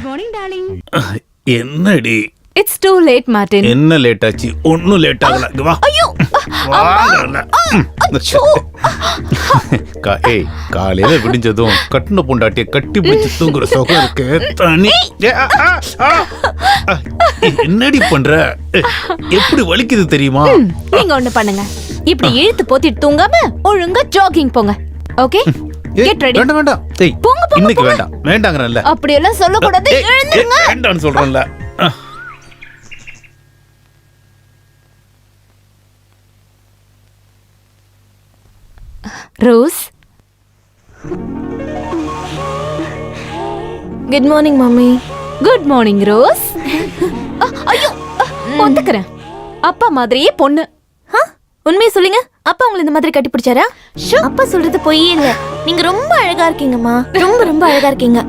Morning darling. என்னடி it's too late Martin. என்ன late ஆச்சு? ஒன்னும் லேட் ஆகல. இங்க வா. ஐயோ ஏய், காலையில விடிஞ்சதும் கட்டின பொண்டாட்டிய கட்டி பிடிச்சு தூங்குற சுகம் இருக்கு தனி. என்னடி பண்ற? எப்படி வலிக்குது தெரியுமா? நீங்க ஒண்ணு பண்ணுங்க, இப்படி இழுத்து போத்திட்டு தூங்காம ஒழுங்கா ஜாகிங் போங்க. Okay, get ready. வேண்டாம் வேண்டாம். ஏய், இன்னைக்கு வேண்டாம். வேண்டாங்கறல்ல. அப்படி எல்லாம் சொல்ல கூடாது. எழுந்துங்க. வேண்டாம்னு சொல்றேன்ல. Rose, good morning mummy. Good morning rose. ஐயோ, ஒத்துக்கிறேன். அப்பா மாதிரியே பொண்ணு. உண்மையை சொல்லுங்க, அப்பா உங்களை இந்த மாதிரி கட்டி பிடிச்சாரா? அப்பா சொல்றது பொய்யே இல்ல. நீங்க ரொம்ப அழகா இருக்கீங்கம்மா, ரொம்ப ரொம்ப அழகா இருக்கீங்க.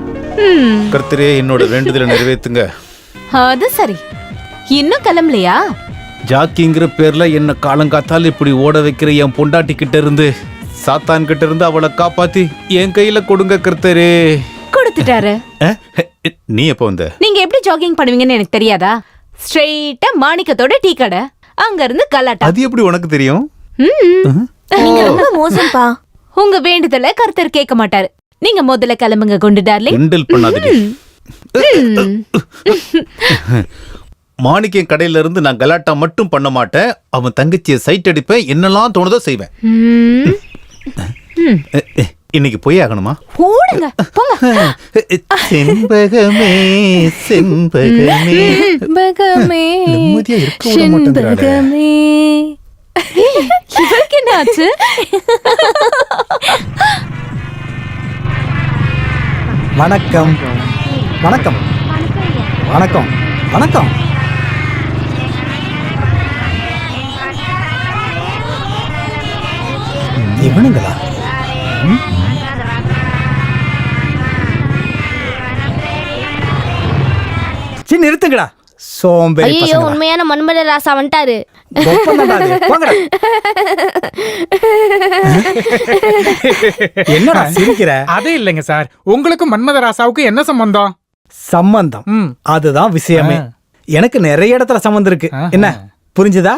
கர்த்தரே, என்னோட வேண்டுதலை நிறைவேத்துங்க. அது சரி, இன்னும் கிளம்பலையா? ஜாக்கிங்கிற பேர்ல என்ன காலங்காத்தால் இப்படி ஓட வைக்கிற என் பொண்டாட்டி கிட்ட இருந்து, சாத்தான் கிட்ட இருந்து அவளை காப்பாத்தி என் கையில கொடுங்க கர்த்தரே. கொடுத்துட்டாரு. நீ எப்ப வந்த? நீங்க எப்படி ஜாகிங் பண்ணுவீங்கன்னு எனக்கு தெரியாதா? ஸ்ட்ரெயிட்டா மாணிக்கத்தோட டீ கடை, அங்க இருந்து கலாட்டா. அது எப்படி உனக்கு தெரியும்? நீங்க ரொம்ப மோசம்பா. உங்க வேண்டுதல கர்த்தர் கேட்க மாட்டாரு. நீங்க முதல்ல கிளம்புங்க குண்டு டார்லிங். கிண்டல் பண்ணாதடி. மாணிக்கம் கடையில இருந்து நான் கலாட்டா மட்டும் பண்ண மாட்டேன், அவன் தங்கச்சியை சைட் அடிப்பேன், என்னெல்லாம் தோணுதோ செய்வேன். இன்னைக்கு போய் ஆகணுமா? ஓடுங்க போங்க. செண்பகமே செண்பகமே பகமே நிம்மதியா இருக்க விட மாட்டேங்கிறாளே. செண்பகமே. இவருக்கு என்ன ஆச்சு? வணக்கம் வணக்கம் வணக்கம் வணக்கம். இவனுங்களா? சரி நிறுத்துங்கடா, சோம்பேறி ஐயோ, பசங்களா. உண்மையான மன்மத ராசா வந்துட்டாரு. ஒப்பந்தம்டா அது. போங்கடா. என்னடா சிரிக்கிற? அதே இல்லைங்க சார், உங்களுக்கு மன்மதராசாவுக்கு என்ன சம்பந்தம்? சம்பந்தம் அதுதான் விஷயமே. எனக்கு நிறைய இடத்துல சம்பந்தம் இருக்கு. என்ன புரிஞ்சுதா?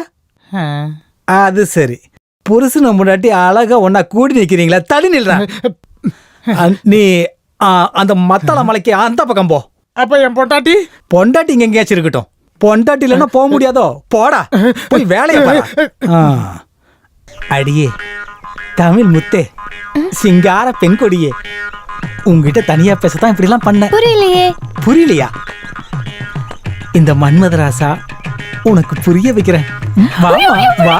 அது சரி, புருஷனை முன்னாடி அழகா ஒன்னா கூடி நிக்கிறீங்களா? தடி நில்றா. நீ அந்த மத்தள மலைக்கு அந்த பக்கம் போ. அப்ப என் பொண்டாட்டி? பொண்டாட்டி இங்க எங்கேயாச்சும் இருக்கட்டும். பொண்டாட்டி இல்லைன்னா போக முடியாதோ? போடா, போய் வேலையை பாரு. அடியே தமிழ் முத்தே, சிங்கார பெண் கொடியே, உங்ககிட்ட தனியா பேசத்தான் இப்படி எல்லாம் பண்ண. புரியலையே. புரியலையா? இந்த மன்மதராசா உனக்கு புரிய வைக்கிறேன். வா வா.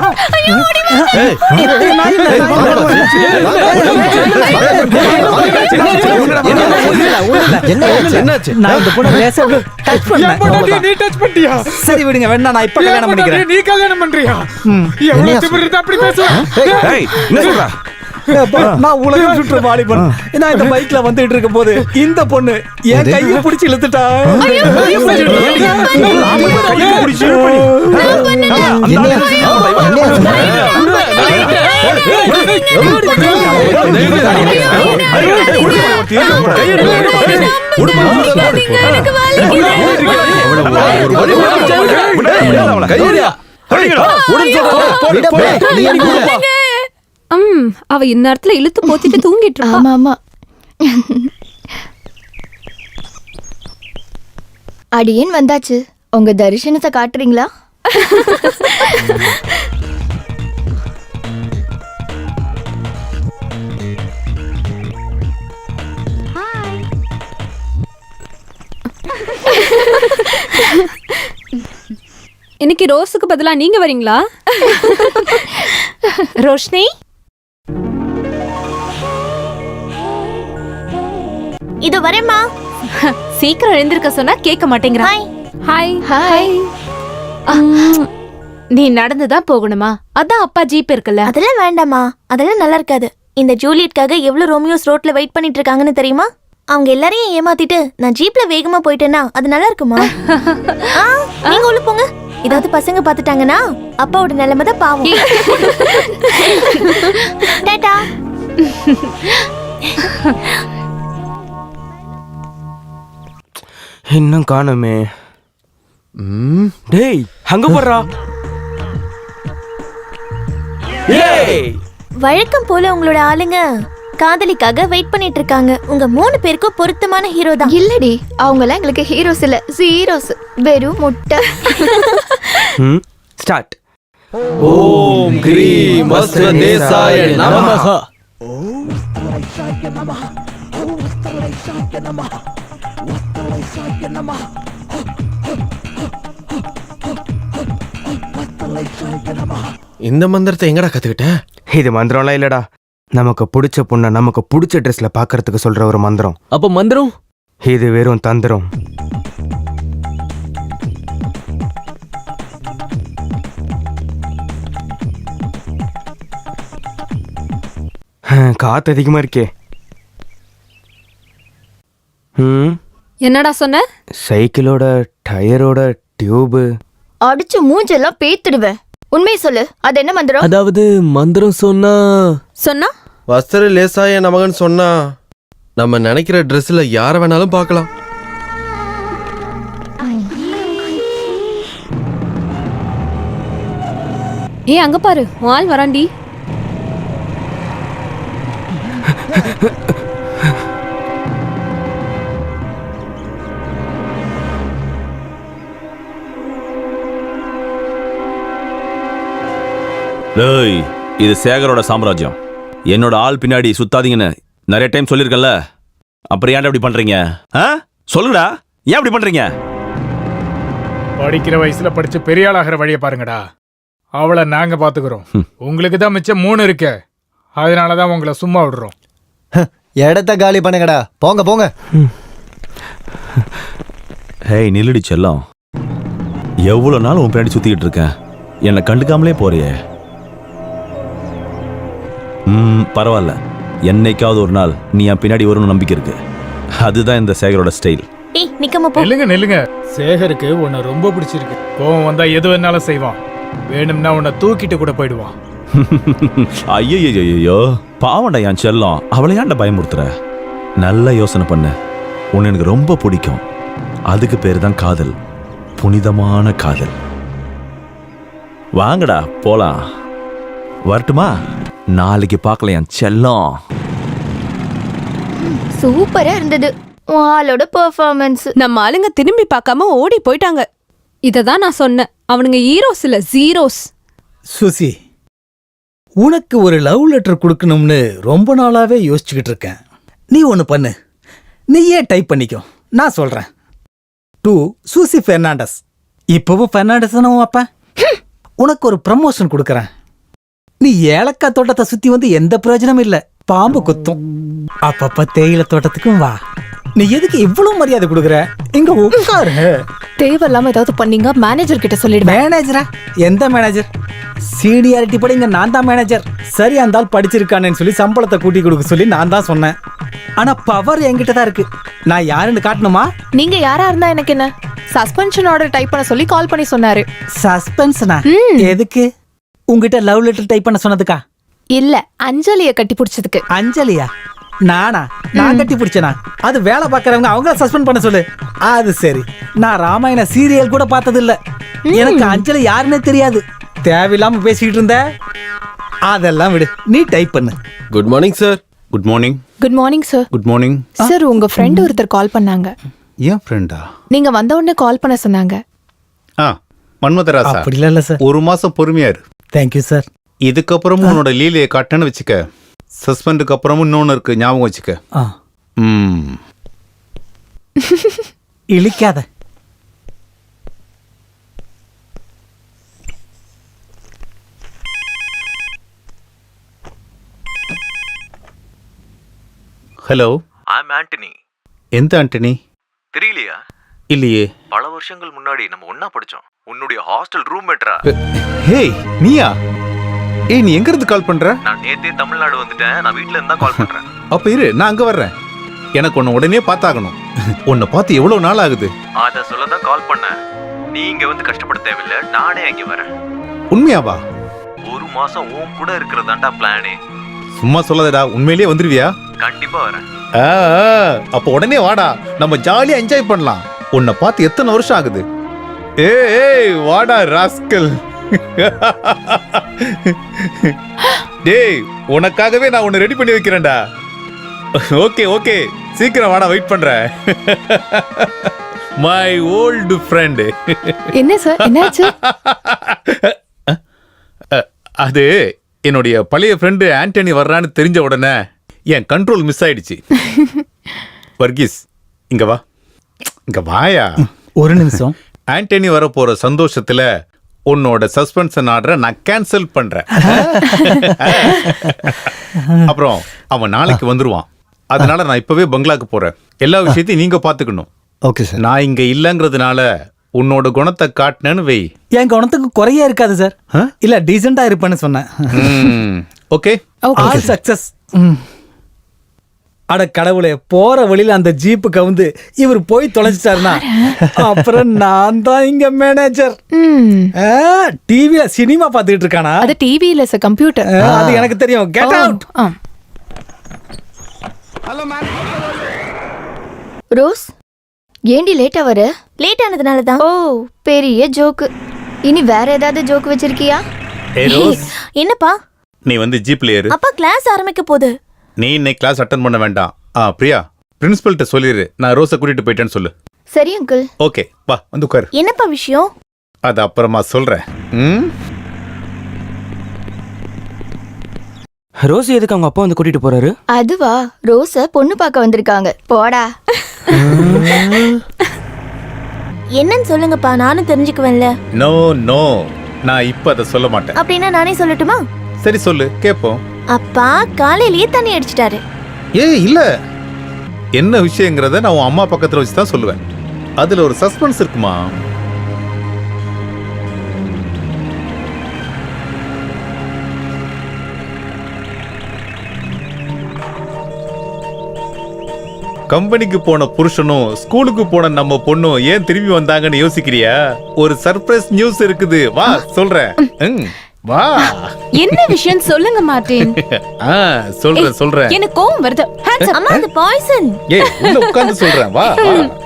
சரி விடுங்க, வேணா நான் இப்ப கல்யாணம் பண்ணிக்கிறேன். நீ கல்யாணம் பண்றியா? எவ்வளவு திமிரு இருந்தா அப்படி பேசுவ? நான் உலகம் சுற்று வாலிபன். நான் இந்த பைக்ல வந்துட்டு இருக்கும் போது இந்த பொண்ணு என் கையை பிடிச்சி இழுத்துட்டா. அவ இந்நேரத்துல இழுத்து போத்திட்டு தூங்கிட்டு இருக்கா. ஆமா ஆமா. அடியேன் வந்தாச்சு, உங்க தரிசனத்தை காட்டுறீங்களா? இன்னைக்கு ரோஸுக்கு பதிலா நீங்க வரீங்களா? ரோஷினி, இது வரேம்மா. சீக்கிரம் எழுந்திருக்க சொன்னா கேட்க மாட்டேங்கிறா. Hi hi. நீ நடந்துதான் போகணுமா? அதான் அப்பா ஜீப் இருக்குல்ல. அதெல்லாம் வேண்டாமா, அதெல்லாம் நல்லா இருக்காது. இந்த ஜூலியட்காக எவ்வளவு ரோமியோஸ் ரோட்ல வெயிட் பண்ணிட்டு இருக்காங்கன்னு தெரியுமா? அவங்க எல்லாரையும் ஏமாத்திட்டு நான் ஜீப்ல வேகமா போயிட்டேன்னா அது நல்லா இருக்குமா? நீங்க உள்ள போங்க. ஏதாவது பசங்க பாத்துட்டாங்கன்னா அப்பாவோட நிலைமை தான் பாவம். டாடா. இன்னும் காணுமே. டேய் அங்க போறா. ஏய் வழக்கம் போல உங்களோட ஆளுங்க காதலிக்காக வெயிட் பண்ணிட்டு இருக்காங்க. உங்க 3 பேருக்கும் பொருத்தமான ஹீரோ தான். இல்லடி, அவங்க எல்லாம் எங்களுக்கு ஹீரோஸ் இல்ல, ஜீரோஸ். வெறும் முட்டை. ஸ்டார்ட். ஓம் கிரீம் அஸ்வதேசாய நமஹ. இந்த மந்திரத்தை எங்கடா கத்துக்கிட்ட? இது மந்திரம்லாம் இல்லடா. நமக்கு பிடிச்ச பொண்ணை நமக்கு பிடிச்ச ட்ரெஸ்ல பாக்குறதுக்கு சொல்ற ஒரு மந்திரம். அப்ப மந்திரம்? இது வெறும் தந்திரம். காத்து அதிகமா இருக்கே. என்னடா சொன்ன? சைக்கிளோட டயரோட டியூபு. அடிச்சு மூஞ்செல்லாம் பேத்துடுவேன். உண்மையை சொல்லு, அது என்ன மந்திரம்? அதாவது மந்திரம் சொன்னா சொன்னா வஸ்திர லேசாய நமகன் சொன்னா நம்ம நினைக்கிற ட்ரெஸ்ல யார வேணாலும் பார்க்கலாம். ஏய் அங்க பாரு, ஆள் வராண்டி. டேய், இது சேகரோட சாம்ராஜ்யம். என்னோட ஆள் பின்னாடி சுத்தாதீங்கன்னு நிறைய டைம் சொல்லியிருக்கல. அப்புறம் ஏன்டா இப்படி பண்றீங்க? சொல்லுடா, ஏன் இப்படி பண்றீங்க? படிக்கிற வயசுல படிச்சு பெரிய ஆளாகிற வழியை பாருங்கடா. அவளை நாங்க பாத்துக்கிறோம். உங்களுக்கு தான் மிச்சம் 3 இருக்கு. அதனாலதான் உங்களை சும்மா விடுறோம். இடத்த காலி பண்ணுங்கடா, போங்க போங்க. ஹேய் நில்லுடி செல்லம். எவ்வளவு நாள் உன் பின்னாடி சுத்திக்கிட்டு இருக்கேன், என்னை கண்டுக்காமலே போறியே. பரவாயில்ல, என்னைக்காவது ஒரு நாள் நீ என் பின்னாடி வரும்னு நம்பிக்கை இருக்கு. அதுதான் இந்த சேகரோட ஸ்டைல். ஏய் நிக்கமா போ. நெல்லுங்க. சேகருக்கு உன்னை ரொம்ப பிடிச்சிருக்கு. கோவம் வந்தா எது வேணாலும் செய்வான். வேணும்னா உன்னை தூக்கிட்டு கூட போயிடுவான். ஐயோ பாவண்டா என் செல்லம். அவளை ஏன்டா பயமுறுத்துற? நல்ல யோசனை பண்ணு. உன்னை எனக்கு ரொம்ப பிடிக்கும். அதுக்கு பேரு தான் காதல், புனிதமான காதல். வாங்கடா போலாம். வரட்டுமா? நாளைக்கு பார்க்கல என் செல்லம். சூப்பரா இருந்தது ஆளோட பெர்ஃபார்மன்ஸ். நம்ம ஆளுங்க திரும்பி பார்க்காம ஓடி போயிட்டாங்க. இததான் நான் சொன்னேன், அவனுங்க ஹீரோஸ் இல்ல, ஜீரோஸ். சுசி, உனக்கு ஒரு லவ் லெட்டர் கொடுக்கணும்னு ரொம்ப நாளாவே யோசிச்சுக்கிட்டு இருக்கேன். நீ ஒன்று பண்ணு, நீயே டைப் பண்ணிக்கோ, நான் சொல்றேன். டு சூசி பெர்னாண்டஸ். இப்பவும் பெர்னாண்டஸ் தானே அப்ப. உனக்கு ஒரு ப்ரமோஷன் கொடுக்கறேன். நீ ஏலக்காய் தோட்டத்தை சுத்தி வந்து எந்த பிரயோஜனமும் இல்ல, பாம்பு குத்தும். அப்பப்ப தேயிலை தோட்டத்துக்கும் வா. நீ எதுக்கு இவ்வளவு மரியாதை கொடுக்குற? இங்க உட்காரு. தேவையில்லாம ஏதாவது பண்ணீங்க மேனேஜர் கிட்ட சொல்லிடுவேன். மேனேஜரா? எந்த மேனேஜர்? சீனியாரிட்டி படி இங்க நான் தான் மேனேஜர். சரியா இருந்தால் படிச்சிருக்கானேன்னு சொல்லி சம்பளத்தை கூட்டி கொடுக்க சொல்லி நான் தான் சொன்னேன். ஆனா பவர் என்கிட்ட தான் இருக்கு. நான் யாருன்னு காட்டணுமா? நீங்க யாரா இருந்தா எனக்கு என்ன? சஸ்பென்ஷன் ஆர்டர் டைப் பண்ண சொல்லி கால் பண்ணி சொன்னாரு. சஸ்பென்ஷனா? எதுக்கு? உங்ககிட்ட லவ் லெட்டர் டைப் பண்ண சொன்னதுக்கா? இல்ல, அஞ்சலிய கட்டி பிடிச்சதுக்கு. அஞ்சலியா? நானா? நான் கட்டி பிடிச்சனா? அது வேலை பார்க்கறவங்க, அவங்கள சஸ்பெண்ட் பண்ண சொல்லு. அது சரி. நான் ராமாயண சீரியல் கூட பார்த்தது இல்ல. எனக்கு அஞ்சலி யாருன்னே தெரியாது. தேவையில்லாம பேசிக்கிட்டு இருந்த. அதெல்லாம் விடு, நீ டைப் பண்ணு. Good morning sir. Good morning. Good morning sir. Good morning sir, உங்க ஃப்ரெண்ட் ஒருத்தர் கால் பண்ணாங்க. ஏன் ஃப்ரெண்டா? நீங்க வந்த உடனே கால் பண்ண சொன்னாங்க. மன்மதராசா, அப்படிலாம் இல்ல சார். ஒரு மாசம் பொறுமையா இரு. Thank you sir. இதுக்கப்புறமும் உன்னோட லீலையை காட்டன்னு வச்சுக்க. சஸ்பெண்டுக்கு அப்புறமும் இன்னொன்னு இருக்கு, ஞாபகம் வச்சுக்க. இழிக்காத. Hello, I'm Antony. எந்த ஆண்டனி? தெரியலையா? இல்லையே. பல வருஷங்கள் முன்னாடி நம்ம ஒன்னா படிச்சோம். உன்னுடைய ஹாஸ்டல் ரூம்மேட்ரா. ஹேய், நீயா? ஏய், நீ எங்க இருந்து கால் பண்ற? நான் நேத்தே தமிழ்நாடு வந்துட்டேன். நான் வீட்ல இருந்தா கால் பண்றேன். அப்ப இரு, நான் அங்க வர்றேன். எனக்கு உன்னை உடனே பார்த்தாகணும். உன்னை பார்த்து எவ்வளவு நாள் ஆகுது? அத சொல்லதான் கால் பண்ணேன். நீ இங்க வந்து கஷ்டப்பட தேவையில்லை, நானே அங்க வரேன். உண்மையாவா? ஒரு மாசம் உன் கூட இருக்கிறதாண்டா பிளானே. சும்மா சொல்லாதடா, உண்மையிலேயே வந்துருவியா? கண்டிப்பா வரேன். அப்ப உடனே வாடா, நம்ம ஜாலியா என்ஜாய் பண்ணலாம். உன்னை பார்த்து எத்தனை வருஷம் ஆகுது? ஏய் வாடா ராஸ்கல். டேய் உனக்காகவே நான் உன்னை ரெடி பண்ணி வைக்கிறேன்டா. ஓகே ஓகே சீக்கிரம் வாடா, வெயிட் பண்றேன். My old friend. என்ன சார் என்னாச்சு? அது என்னுடைய பழைய ஃப்ரெண்டு ஆண்டனி வர்றான்னு தெரிஞ்ச உடனே என் கண்ட்ரோல் மிஸ் ஆயிடுச்சு. வர்கீஸ் இங்க வா, இங்க வாயா. ஒரு நிமிஷம். ஆண்டனி வர போற சந்தோஷத்துல உன்னோட சஸ்பென்ஷன் ஆர்டரை நான் கேன்சல் பண்றேன். அப்புறம் அவன் நாளைக்கு வந்துருவான். அதனால நான் இப்பவே பங்களாக்கு போறேன். எல்லா விஷயத்தையும் நீங்க பாத்துக்கணும். Okay sir. நான் இங்க இல்லங்கிறதுனால உன்னோட குணத்தை காட்டினேன்னு வை. என் குணத்துக்கு குறைய இருக்காது சார். இல்ல டீசெண்டா இருப்பேன்னு சொன்னேன். Okay all success. அட கடவுளே, போற வழியில அந்த ஜீப்பு கவுந்து இவர் போய் தொலைச்சிட்டாருனா அப்புறம் நான் தான் இங்க மேனேஜர். டிவில சினிமா பாத்துக்கிட்டு இருக்கானா? அது டிவி இல்ல சார், கம்ப்யூட்டர். அது எனக்கு தெரியும். Get out. ரோஸ் ஏண்டி லேட்டா வர? லேட் ஆனதுனால தான். ஓ பெரிய ஜோக்கு. இனி வேற ஏதாவது ஜோக்கு வச்சிருக்கியா? ஏய் ரோஸ், என்னப்பா? நீ வந்து ஜீப்ல ஏறு. அப்பா கிளாஸ் ஆரம்பிக்க போகுது. நீ இன்னைக்கு கிளாஸ் அட்டன் பண்ண வேண்டாம். பிரியா பிரின்சிபல்கிட்ட சொல்லிடு, நான் ரோஸை கூட்டிட்டு போயிட்டேன்னு சொல்லு. சரி அங்கிள். ஓகே வா வந்து உட்காரு. என்னப்பா விஷயம்? அது அப்புறமா சொல்றேன். ரோஸ் எதுக்கு அவங்க அப்பா வந்து கூட்டிட்டு போறாரு? அதுவா, ரோஸ பொண்ணு பார்க்க வந்திருக்காங்க. போடா. என்னன்னு சொல்லுங்கப்பா, நானும் தெரிஞ்சுக்குவேன்ல. நோ நோ, நான் இப்ப அதை சொல்ல மாட்டேன். அப்படின்னா நானே சொல்லட்டுமா? சரி சொல்லு கேப்போம். அப்பா காலையிலேயே தண்ணி அடிச்சிட்டாரு. ஏய் இல்ல, என்ன விஷயங்கிறத நான் உன் அம்மா பக்கத்துல வச்சு தான் சொல்லுவேன். அதுல ஒரு சஸ்பென்ஸ் இருக்குமா? கம்பெனிக்கு போன புருஷனும் ஸ்கூலுக்கு போன நம்ம பொண்ணும் ஏன் திரும்பி வந்தாங்கன்னு யோசிக்கிறியா? ஒரு சர்ப்ரைஸ் நியூஸ் இருக்குது, வா சொல்றேன். வா. என்ன விஷயம் சொல்லுங்க மார்ட்டின். சொல்றேன். எனக்கு கோவம் வருது. அம்மா அது பாய்சன். ஏய் உள்ள உட்கார்ந்து சொல்றேன், வா.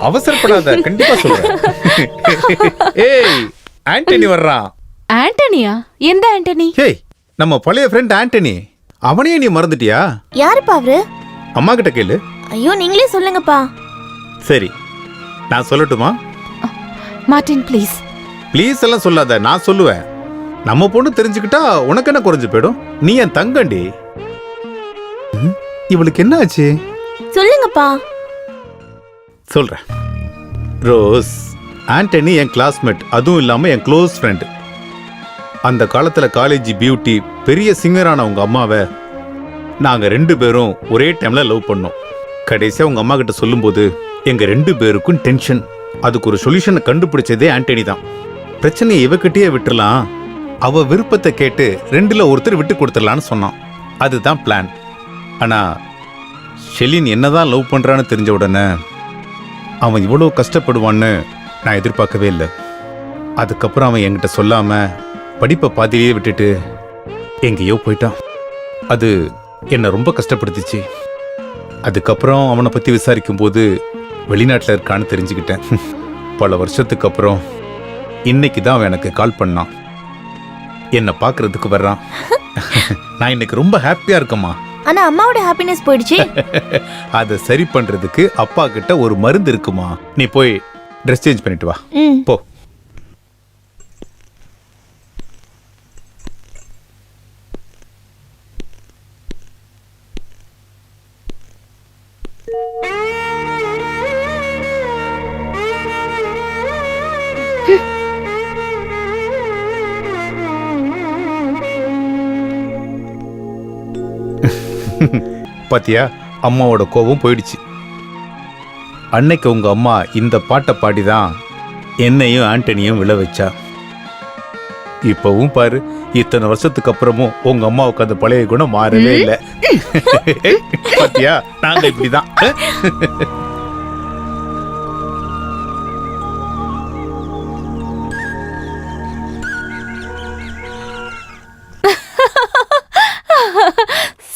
அவசரப்படாத, கண்டிப்பா சொல்றேன். ஏய் ஆண்டனி வர்றான். ஆண்டனியா? எந்த ஆண்டனி? ஏய் நம்ம பழைய ஃப்ரெண்ட் ஆண்டனி. அவனையே நீ மறந்துட்டியா? யாருப்பா அவரு? அம்மா கிட்ட கேளு. ஐயோ நீங்களே சொல்லுங்கப்பா. சரி நான் சொல்லட்டுமா? Martin please. ப்ளீஸ் எல்லாம் சொல்லாத, நான் சொல்லுவேன். நம்ம பொண்ணு தெரிஞ்சுக்கிட்டா உனக்கு என்ன குறைஞ்சு போயிடும்? நீ என் தங்கண்டி. இவளுக்கு என்ன ஆச்சு? சொல்லுங்கப்பா. சொல்றேன். ரோஸ், ஆண்டனி என் கிளாஸ்மேட், அதுவும் இல்லாம என் க்ளோஸ் ஃப்ரெண்ட். அந்த காலத்துல காலேஜ் பியூட்டி பெரிய சிங்கரான உங்க அம்மாவை நாங்க 2 பேரும் ஒரே டைம்ல லவ் பண்ணோம். கடைசியா உங்க அம்மா கிட்ட சொல்லும்போது எங்க 2 பேருக்கும் டென்ஷன். அதுக்கு ஒரு சொல்யூஷனை கண்டுபிடிச்சதே ஆண்டனி தான். பிரச்சனையை இவகிட்டயே விட்டுறலாம், அவ விருப்பத்தை கேட்டு 2ல ஒருத்தர் விட்டு கொடுத்துடலான்னு சொன்னான். அதுதான் பிளான். ஆனா ஷெலின் என்னதான் லவ் பண்றான்னு தெரிஞ்ச உடனே அவன் இவ்வளவு கஷ்டப்படுவான்னு நான் எதிர்பார்க்கவே இல்லை. அதுக்கப்புறம் அவன் என்கிட்ட சொல்லாம படிப்பை பாதியிலேயே விட்டுட்டு எங்கேயோ போயிட்டான். அது என்னை ரொம்ப கஷ்டப்படுத்துச்சு. அதுக்கப்புறம் அவனை பத்தி விசாரிக்கும் போது வெளிநாட்டில் இருக்கான்னு தெரிஞ்சுக்கிட்டேன். பல வருஷத்துக்கு அப்புறம் இன்னைக்கு தான் அவன் எனக்கு கால் பண்ணான். என்னை பார்க்கறதுக்கு வர்றான். நான் இன்னைக்கு ரொம்ப ஹாப்பியா இருக்கேம்மா. ஆனா அம்மாவோட ஹாப்பினஸ் போயிடுச்சு. அதை சரி பண்றதுக்கு அப்பா கிட்ட ஒரு மருந்து இருக்குமா. நீ போய் ட்ரெஸ் சேஞ்ச் பண்ணிட்டு வா. போ. பாத்தியா, அம்மாவோட கோபம் போயிடுச்சு. அன்னைக்கு உங்க அம்மா இந்த பாட்டை பாடிதான் என்னையும் ஆண்டனியும் விழ வச்சா. இப்பவும் பாரு, இத்தனை வருஷத்துக்கு அப்புறமும் உங்க அம்மாவுக்கு அந்த பழைய குணம் மாறவே இல்லை. பாத்தியா, நாங்க இப்படிதான்.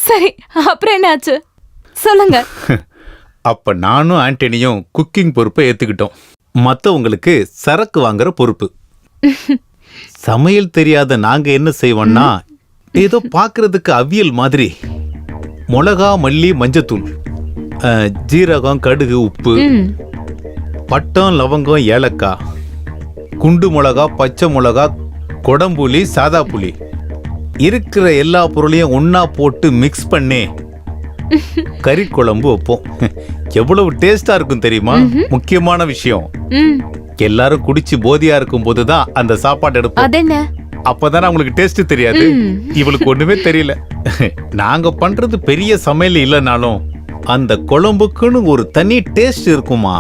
சரி, அப்புறம் என்னாச்சு சொல்லுங்க. அப்ப நானும் ஆண்டனியும் குக்கிங் பொறுப்பை ஏத்துக்கிட்டோம். மத்தவங்களுக்கு சரக்கு வாங்குற பொறுப்பு. சமையல் தெரியாத நாங்க என்ன செய்வோம்னா, ஏதோ பார்க்கிறதுக்கு அவியல் மாதிரி மிளகா, மல்லி, மஞ்சத்தூள், ஜீரகம், கடுகு, உப்பு, பட்டம், லவங்கம், ஏலக்காய், குண்டு மிளகா, பச்சை மிளகா, கொடம்புளி, சாதா புளி, இருக்கிற எல்லா பொருளையும் ஒன்னா போட்டு மிக்ஸ் பண்ணி கறி குழம்பு வைப்போம். எவ்வளவு டேஸ்டா இருக்கும் தெரியுமா? முக்கியமான விஷயம், எல்லாரும் குடிச்சு போதியா இருக்கும் போதுதான் அந்த சாப்பாடு எடுப்போம். அதென்ன? அப்பதானே அவங்களுக்கு டேஸ்ட் தெரியாது. இவளுக்கு ஒண்ணுமே தெரியல. நாங்க பண்றது பெரிய சமையல் இல்லைனாலும் அந்த குழம்புக்குன்னு ஒரு தனி டேஸ்ட் இருக்குமா.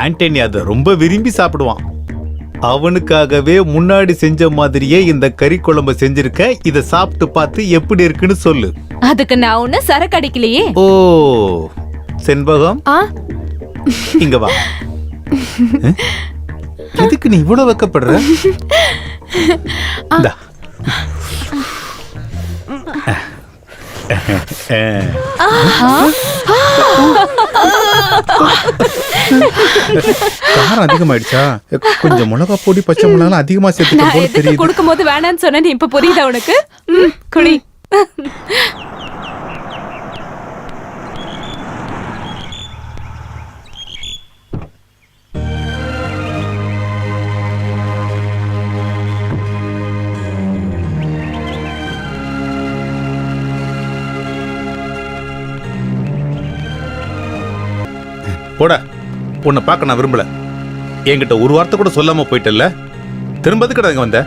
ஆண்டனி அதை ரொம்ப விரும்பி சாப்பிடுவான். அவனுக்காகவே முன்னாடி செஞ்ச மாதிரியே இந்த கறி குழம்பு செஞ்சிருக்க. இத சாப்பிட்டு பார்த்து எப்படி இருக்குன்னு சொல்லு. அதுக்கு நான் ஒண்ணு சரக்கு அடிக்கலையே. ஓ செண்பகம், இங்க வா. இதுக்கு நீ இவ்வளவு வெக்கப்படுற? இந்தா. காரம் அதிகமாயிடுச்சா? கொஞ்சம் மிளகா பொடி, பச்சை மிளகா அதிகமா சேர்த்துக்க போல தெரியுது. கொடுக்கும் போது வேணான்னு சொன்னேன், இப்ப புரியுதா உனக்கு? குடி. போட, உன்னை பார்க்க நான் விரும்பல. என்கிட்ட ஒரு வார்த்தை கூட சொல்லாம போயிட்டல்ல, திரும்ப எதுக்குடா இங்க வந்த?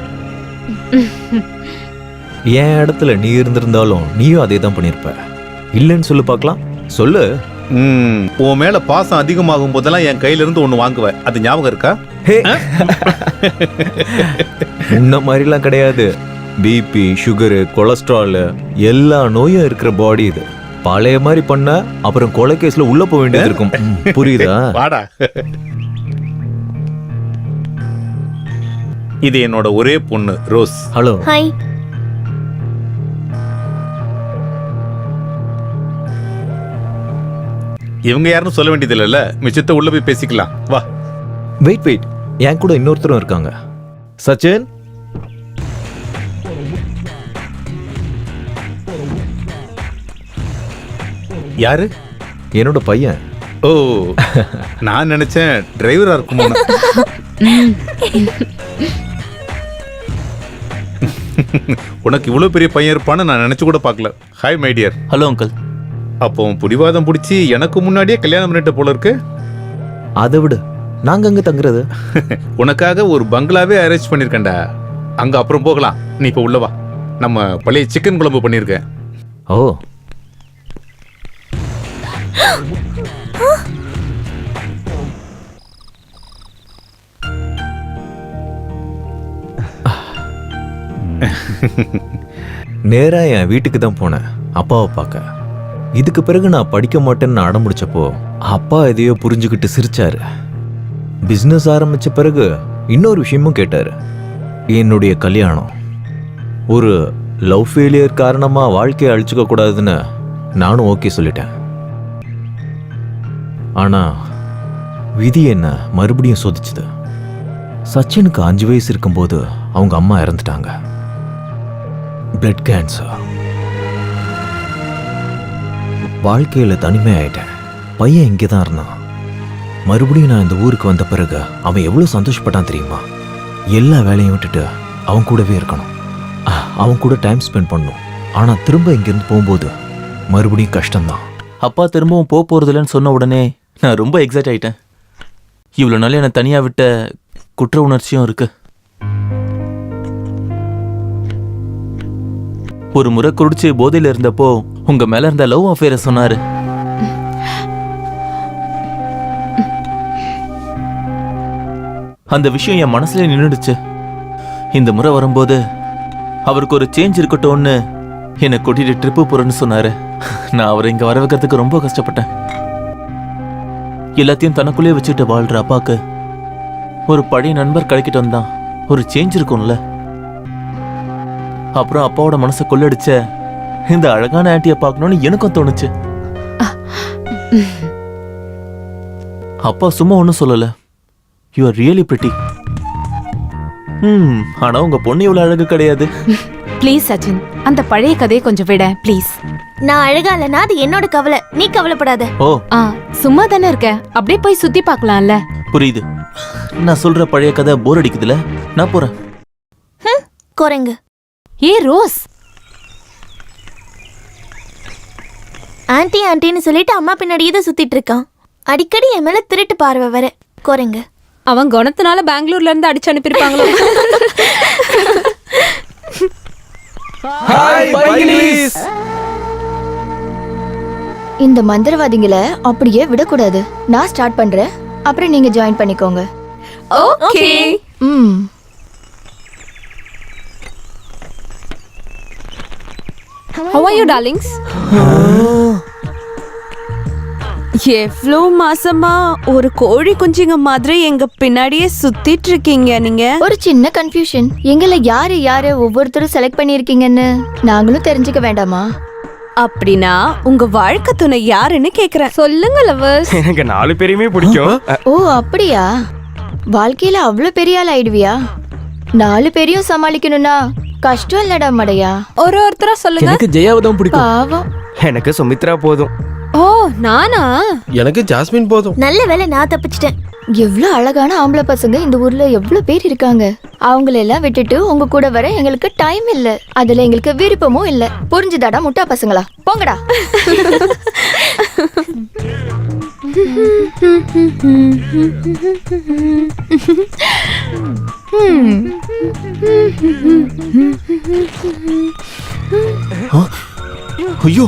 என் இடத்துல நீ இருந்திருந்தாலும் நீயும் அதே தான் பண்ணிருப்ப. இல்லைன்னு சொல்லு பார்க்கலாம், சொல்லு. உன் மேல பாசம் அதிகமாகும் போதெல்லாம் என் கையில இருந்து ஒண்ணு வாங்குவ, அது ஞாபகம் இருக்கா? முன்ன மாதிரிலாம் கிடையாது. பிபி, சுகரு, கொலஸ்ட்ரால் எல்லா நோயும் இருக்கிற பாடி இது. பழைய மாதிரி பண்ண அப்புறம் கொலை கேஸ்ல உள்ள போக வேண்டியது இருக்கும். புரியுதா? வாடா. இது என்னோட ஒரே பொண்ணு ரோஸ். ஹலோ. ஹாய். இவங்க யாருன்னு சொல்ல வேண்டியது இல்லைல்ல, மிச்சத்தை உள்ள போய் பேசிக்கலாம். வா. வெயிட், என் கூட இன்னொருத்தரும் இருக்காங்க. சச்சின். யாரு? என்னோட பையன். ஓ, நான் நினைச்சேன் டிரைவரா இருக்குமோ. உனக்கு இவ்வளவு பெரிய பையன் இருப்பான்னு நான் நினைச்சு கூட பார்க்கல. Hi my dear. Hello uncle. அப்போ புடிவாதம் பிடிச்சி எனக்கு முன்னாடியே கல்யாணம் பண்ணிட்ட போல இருக்கு. அதை விடு, நாங்க அங்க தங்குறது. உனக்காக ஒரு பங்களாவே அரேஞ்ச் பண்ணிருக்கேன்டா. அங்க அப்புறம் போகலாம். நீ இப்ப உள்ள வா. நம்ம பழைய சிக்கன் குழம்பு பண்ணிருக்கேன். ஓ. நேரா என் வீட்டுக்கு தான் போனேன் அப்பாவை பார்க்க. இதுக்கு பிறகு நான் படிக்க மாட்டேன்னு அடம் முடிச்சப்போ அப்பா எதையோ புரிஞ்சுக்கிட்டு சிரிச்சாரு. பிசினஸ் ஆரம்பிச்ச பிறகு இன்னொரு விஷயமும் கேட்டாரு. என்னுடைய கல்யாணம் ஒரு லவ் ஃபெயிலியர் காரணமா வாழ்க்கையை அழிச்சுக்க கூடாதுன்னு நானும் ஓகே சொல்லிட்டேன். ஆனா விதி என்ன மறுபடியும் சோதிச்சுது. சச்சினுக்கு 5 வயசு இருக்கும்போது அவங்க அம்மா இறந்துட்டாங்க. Blood cancer. வாழ்க்கையில தனிமை ஆயிட்டேன். பையன் இங்கே தான் இருந்தான். மறுபடியும் நான் இந்த ஊருக்கு வந்த பிறகு அவன் எவ்வளவு சந்தோஷப்பட்டான் தெரியுமா? எல்லா வேலையும் விட்டுட்டு அவன் கூடவே இருக்கணும், அவன் கூட டைம் ஸ்பெண்ட் பண்ணணும். ஆனா திரும்ப இங்கிருந்து போகும்போது மறுபடியும் கஷ்டம்தான். அப்பா திரும்பவும் போறது இல்லைன்னு சொன்ன உடனே நான் ரொம்ப எக்ஸைட் ஆயிட்டேன். இவ்வளவு நாள் என்னை தனியா விட்ட குற்ற உணர்ச்சியும் இருக்கு. ஒரு முறை குடிச்சு போதையில இருந்தப்போ உங்க மேல இருந்த லவ் அஃபேரை சொன்னாரு. அந்த விஷயம் என் மனசுல நின்றுடுச்சு. இந்த முறை வரும்போது அவருக்கு ஒரு சேஞ்ச் இருக்கட்டும்னு என்னை கூட்டிட்டு ட்ரிப்பு போறேன்னு சொன்னாரு. நான் அவரை இங்க வர வைக்கிறதுக்கு ரொம்ப கஷ்டப்பட்டேன். எல்லாத்தையும் தனக்குள்ளே வச்சுட்டு வாழ்ற அப்பாக்கு ஒரு பழைய நண்பர் கிடைக்கிட்டு வந்தான். ஒரு சேஞ்ச் இருக்கும்ல. அப்புறம் அப்பாவோட மனசை கொள்ளடிச்ச இந்த அழகான ஆண்டியை பார்க்கணும்னு எனக்கும் தோணுச்சு. அப்பா சும்மா ஒன்றும் சொல்லல, யூ ஆர் ரியலி பிரிட்டி. ஆனா உங்க பொண்ணு இவ்வளவு அழகு கிடையாது. ப்ளீஸ் சச்சின், அந்த பழைய கதையை கொஞ்சம் விட ப்ளீஸ். நான் அழகா இல்லைன்னா அது என்னோட கவலை, நீ கவலைப்படாத. ஓ சும்மா தானே இருக்க, அப்படியே போய் சுத்தி பார்க்கலாம்ல. புரியுது. நான் சொல்ற பழைய கதை போர் அடிக்குதுல, நான் போறேன். குரங்கு. ஏ ரோஸ், ஆன்ட்டி ஆன்ட்டின்னு சொல்லிட்டு அம்மா பின்னாடியே தான் சுத்திட்டு இருக்கான். அடிக்கடி என் மேல திருட்டு பார்வை வர. குரங்கு. அவன் குணத்தினால பெங்களூர்ல இருந்து அடிச்சு அனுப்பியிருப்பாங்களோ. இந்த மந்திரவாதிகளை அப்படியே விடக்கூடாது. நான் ஸ்டார்ட் பண்றேன், அப்புறம் நீங்க ஜாயின் பண்ணிக்கோங்க. Okay. How are you darlings? எவ்வளோ மாசமா ஒரு கோழி குஞ்சுங்க மாதிரி எங்க பின்னாடியே சுத்திட்டு இருக்கீங்க நீங்க. ஒரு சின்ன கன்ஃபியூஷன். எங்களை யாரு ஒவ்வொருத்தரும் செலக்ட் பண்ணிருக்கீங்கன்னு நாங்களும் தெரிஞ்சுக்க வேண்டாமா? அப்படின்னா உங்க வாழ்க்கை துணை யாருன்னு கேக்குறேன். சொல்லுங்க லவர்ஸ். எனக்கு 4 பேரையுமே பிடிக்கும். ஓ அப்படியா? வாழ்க்கையில அவ்வளவு பெரிய ஆள் ஆயிடுவியா? 4 பேரையும் சமாளிக்கணும்னா கஷ்டம் இல்லடா மடையா. ஒருத்தரா சொல்லுங்க. எனக்கு ஜெயாவதான் பிடிக்கும். பாவம். எனக்கு சுமித்ரா போதும். ஓ நானா? எனக்கு ஜாஸ்மின் போதும். நல்ல வேளை நான் தப்பிச்சிட்டேன். எவ்வளவு அழகான ஆம்பளை பசங்க இந்த ஊர்ல எவ்வளவு பேர் இருக்காங்க. அவங்களெல்லாம் விட்டுட்டு உங்க கூட வர எங்களுக்கு டைம் இல்ல. அதுல எங்களுக்கு விருப்பமும் இல்ல. புரிஞ்சுதாடா முட்டா பசங்களா? போங்கடா. ஐயோ,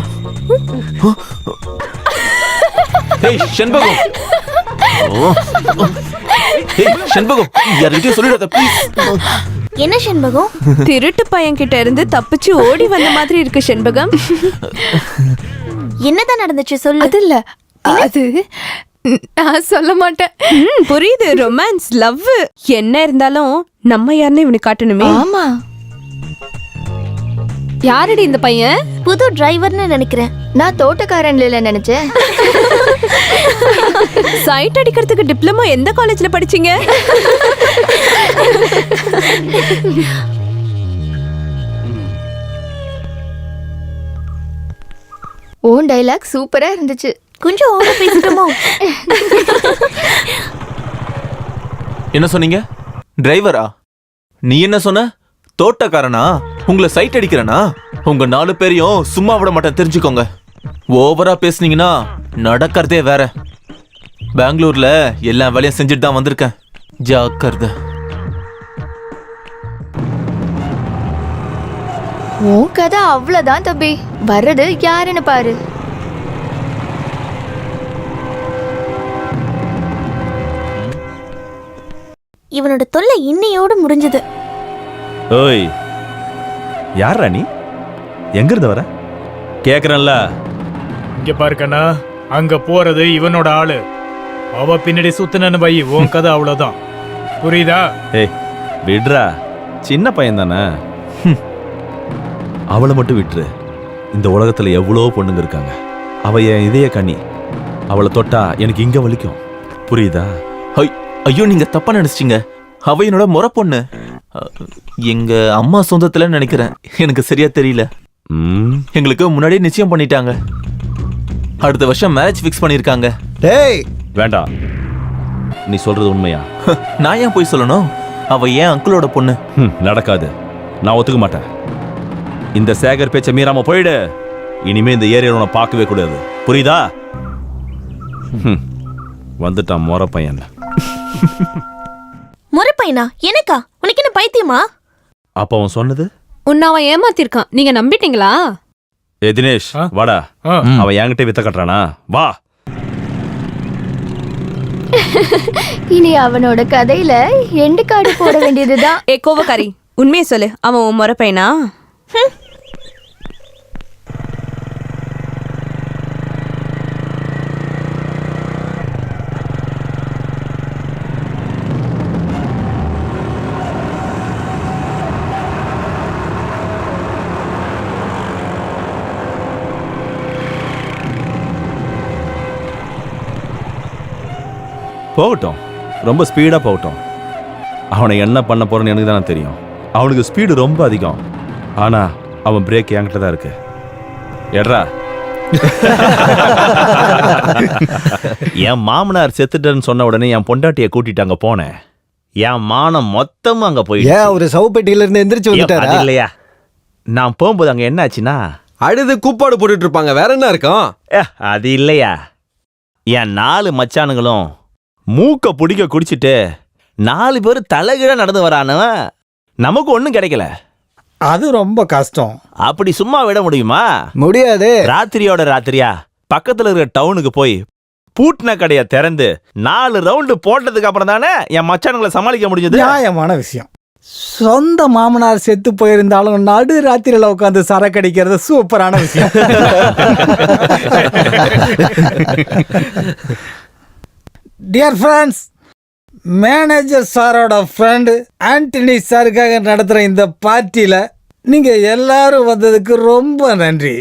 ஏய் செண்பகம், ஏய் செண்பகம், யார்கிட்டயும் சொல்லிடாத ப்ளீஸ். என்ன செண்பகம்? திருட்டு பையன் கிட்ட இருந்து தப்பிச்சு ஓடி வந்த மாதிரி இருக்கு செண்பகம். என்னதான் நடந்துச்சு சொல்லு. அது இல்ல, அது நான் சொல்ல மாட்டேன். புரியுது, ரொமான்ஸ், லவ் என்ன இருந்தாலும் நம்ம யாருன்னு இவனுக்கு காட்டணுமே. ஆமா. யாரடி இந்த பையன்? புது டிரைவர்னு நினைக்கிறேன். நான் தோட்டக்காரன்ல நினைச்சேன். சைட் அடிக்கிறதுக்கு டிப்ளமோ எந்த காலேஜ்ல படிச்சீங்க? ஓன் டைலாக் சூப்பரா இருந்துச்சு. கொஞ்சம் ஓவர் பேசிட்டோமோ? என்ன சொன்னீங்க? டிரைவரா? நீ என்ன சொன்ன? தோட்டக்காரனா? உங்களை சைட் அடிக்கிறனா? உங்க 4 பேரையும் சும்மா விட மாட்டேன், தெரிஞ்சுக்கோங்க. ஓவரா பேசுனீங்கன்னா நடக்கிறதே வேற. பெங்களூர்ல எல்லா வேலையும் செஞ்சுட்டு தான் வந்திருக்கேன், ஜாக்கிரதை. உன் கதை அவ்வளவுதான் தம்பி. வர்றது யாருன்னு பாரு. இவனோட தொல்லை இன்னையோடு முடிஞ்சது. ஓய், யாரா நீ? எங்க இருந்து வர? கேக்குறேன்ல. இங்க பாரு கண்ணா, அங்க போறது இவனோட ஆளு. அவ பின்னாடி சுத்தினு வை, உன் கதை அவ்வளவுதான். புரியுதா? ஏய் விட்ரா, சின்ன பையன் தானே. அவளை மட்டும் விட்டுரு. இந்த உலகத்துல எவ்வளோ பொண்ணுங்க இருக்காங்க. அவ என் இதய கனி. அவளை தொட்டா எனக்கு இங்க வலிக்கும், புரியுதா? ஐயோ, நீங்க தப்பா நினைச்சிட்டீங்க. அவ என்னோட முறை பொண்ணு. எங்க அம்மா சொந்தத்துல நினைக்கிறேன், எனக்கு சரியா தெரியல. எங்களுக்கு முன்னாடியே நிச்சயம் பண்ணிட்டாங்க. அடுத்த வருஷம் மேரேஜ் ஃபிக்ஸ் பண்ணிருக்காங்க. டேய் வேண்டாம், நீ சொல்றது உண்மையா? நான் ஏன் போய் சொல்லணும்? அவ ஏன் அங்கிளோட பொண்ணு. நடக்காது, நான் ஒத்துக்க மாட்டேன். இந்த சேகர் பேச்ச மீறாம போயிடு. இனிமே இந்த ஏரியாவை உன்னை பார்க்கவே கூடாது, புரியுதா? வந்துட்டான் முறை பையன். முறை பையனா? எனக்கா? உனக்கு என்ன பைத்தியமா? அப்ப அவன் சொன்னது உன்னை அவன் ஏமாத்திருக்கான், நீங்க நம்பிட்டீங்களா? ஏ தினேஷ், வாடா. அவன் என்கிட்ட வித்த கட்டுறானா? வா. இனி அவனோட கதையில எண்டு கார்டு போட வேண்டியதுதான். ஏ கோவக்காரி, உண்மையை சொல்லு, அவன் உன் முறை பையனா? போகட்டும், ரொம்ப ஸ்பீடா போகட்டும். அவனை என்ன பண்ண போறேன்னு எனக்கு தானே தெரியும். அவனுக்கு ஸ்பீடு ரொம்ப அதிகம். ஆனா அவன் பிரேக் என்கிட்ட தான் இருக்கு. எட்ரா. என் மாமனார் செத்துட்டேன்னு சொன்ன உடனே என் பொண்டாட்டியை கூட்டிட்டு அங்க போனேன். என் மானம் மொத்தமும் அங்க போயிடுச்சு. ஏன் ஒரு சவுப்பெட்டியில இருந்து எந்திரிச்சு வந்துட்டாரா? இல்லையா, நான் போகும்போது அங்க என்ன ஆச்சுன்னா அழுது கூப்பாடு போட்டுட்டு இருப்பாங்க. வேற என்ன இருக்கும்? அது இல்லையா, என் 4 மச்சானுங்களும் மூக்க பிடிக்க குடிச்சிட்டு 4 பேரும் தலைகீழ நடந்து வரானுவன். நமக்கு ஒண்ணும் கிடைக்கல. அது ரொம்ப கஷ்டம். அப்படி சும்மா விட முடியுமா? முடியாது. ராத்திரியோட ராத்திரியா பக்கத்துல இருக்கிற டவுனுக்கு போய் பூட்டின கடையை திறந்து 4 ரவுண்டு போட்டதுக்கு அப்புறம் தானே என் மச்சானுங்களை சமாளிக்க முடிஞ்சது. நியாயமான விஷயம். சொந்த மாமனார் செத்து போயிருந்தாலும் நடு ராத்திரியில உட்காந்து சரக்கடிக்கிறது சூப்பரான விஷயம். டியர் ஃப்ரெண்ட்ஸ், மேனேஜர் சாரோட ஃப்ரெண்டு ஆண்டனி சாருக்காக நடத்துகிற இந்த பார்ட்டியில் நீங்கள் எல்லாரும் வந்ததுக்கு ரொம்ப நன்றி.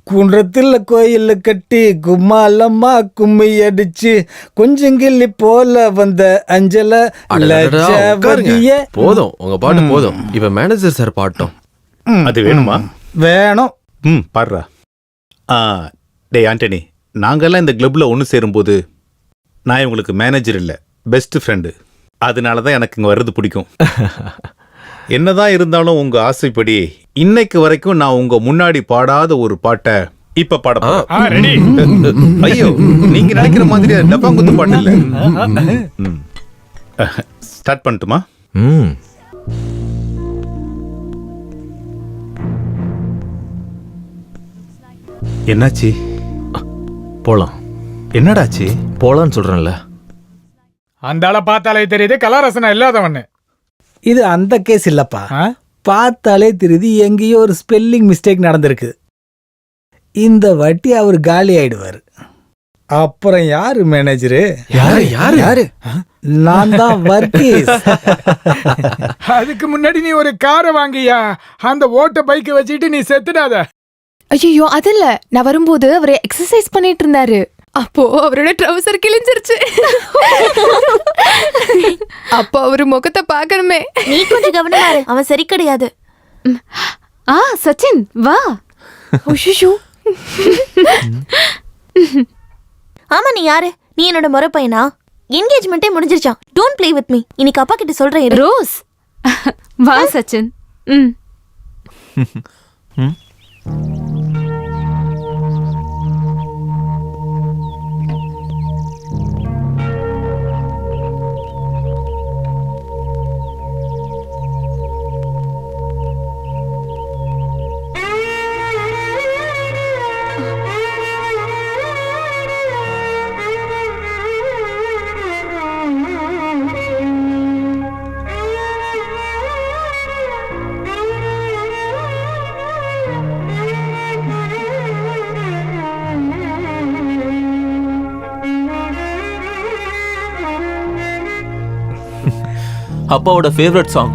குன்றத்தில் கோயில் கட்டி கும்மாலம்மா கும்மி அடிச்சு கொஞ்சங்கிள்ளி போல வந்த அஞ்சல லட்சவதியே. போதும், உங்க பாட்டு போதும். இப்ப மேனேஜர் சார் பாட்டும். அது வேணுமா? வேணும். பாடுறா. டேய் ஆண்டனி, நாங்கெல்லாம் இந்த கிளப்ல ஒன்று சேரும்போது நான் உங்களுக்கு மேனேஜர் இல்லை, பெஸ்ட் ஃப்ரெண்டு. அதனால தான் எனக்கு இங்கே வர்றது பிடிக்கும். என்னதான் இருந்தாலும் உங்க ஆசைப்படி இன்னைக்கு வரைக்கும் நான் உங்க முன்னாடி பாடாத ஒரு பாட்டை இப்ப பாட போறேன். ஐயோ, நீங்க நினைக்கிற மாதிரி டப்பாங்குத்து பாட்டு இல்ல. ஸ்டார்ட் பண்ணட்டுமா? என்னாச்சு? போலாம். என்னடாச்சு? போலான்னு சொல்றேன்ல. அந்த ஆளை பார்த்தாலே தெரியுது கலாரசனா இல்லாதவன்னு. இது அந்த கேஸ் இல்லப்பா. பார்த்தாலே தெரியுது எங்கேயோ ஒரு ஸ்பெல்லிங் மிஸ்டேக் நடந்திருக்கு. இந்த வாட்டி அவர் காலி ஆயிடுவார். அப்புறம் யாரு மேனேஜரு? யாரு? நான் தான் வர்கீஸ். அதுக்கு முன்னாடி நீ ஒரு காரை வாங்கியா, அந்த ஓட்ட பைக்கை வச்சுட்டு நீ செத்துடாத. ஐயோ அது இல்ல, நான் வரும்போது அவரு எக்ஸசைஸ் பண்ணிட்டு இருந்தாரு. அப்போ அவரோட ட்ரவுசர் கிழிஞ்சிருச்சு. அப்போ அவரு முகத்தை பார்க்கணுமே. நீ கொஞ்சம் கவனமா இரு, அவன் சரி கிடையாது. சச்சின் வா. ஐயோ. ஆமா, நீ யாரு? நீ என்னோட முறை பையனா? என்கேஜ்மெண்டே முடிஞ்சிருச்சான். Don't play with me. இன்னைக்கு அப்பா கிட்ட சொல்றேன். ரோஸ் வா சச்சின். அப்பாவோட ஃபேவரட் சாங்.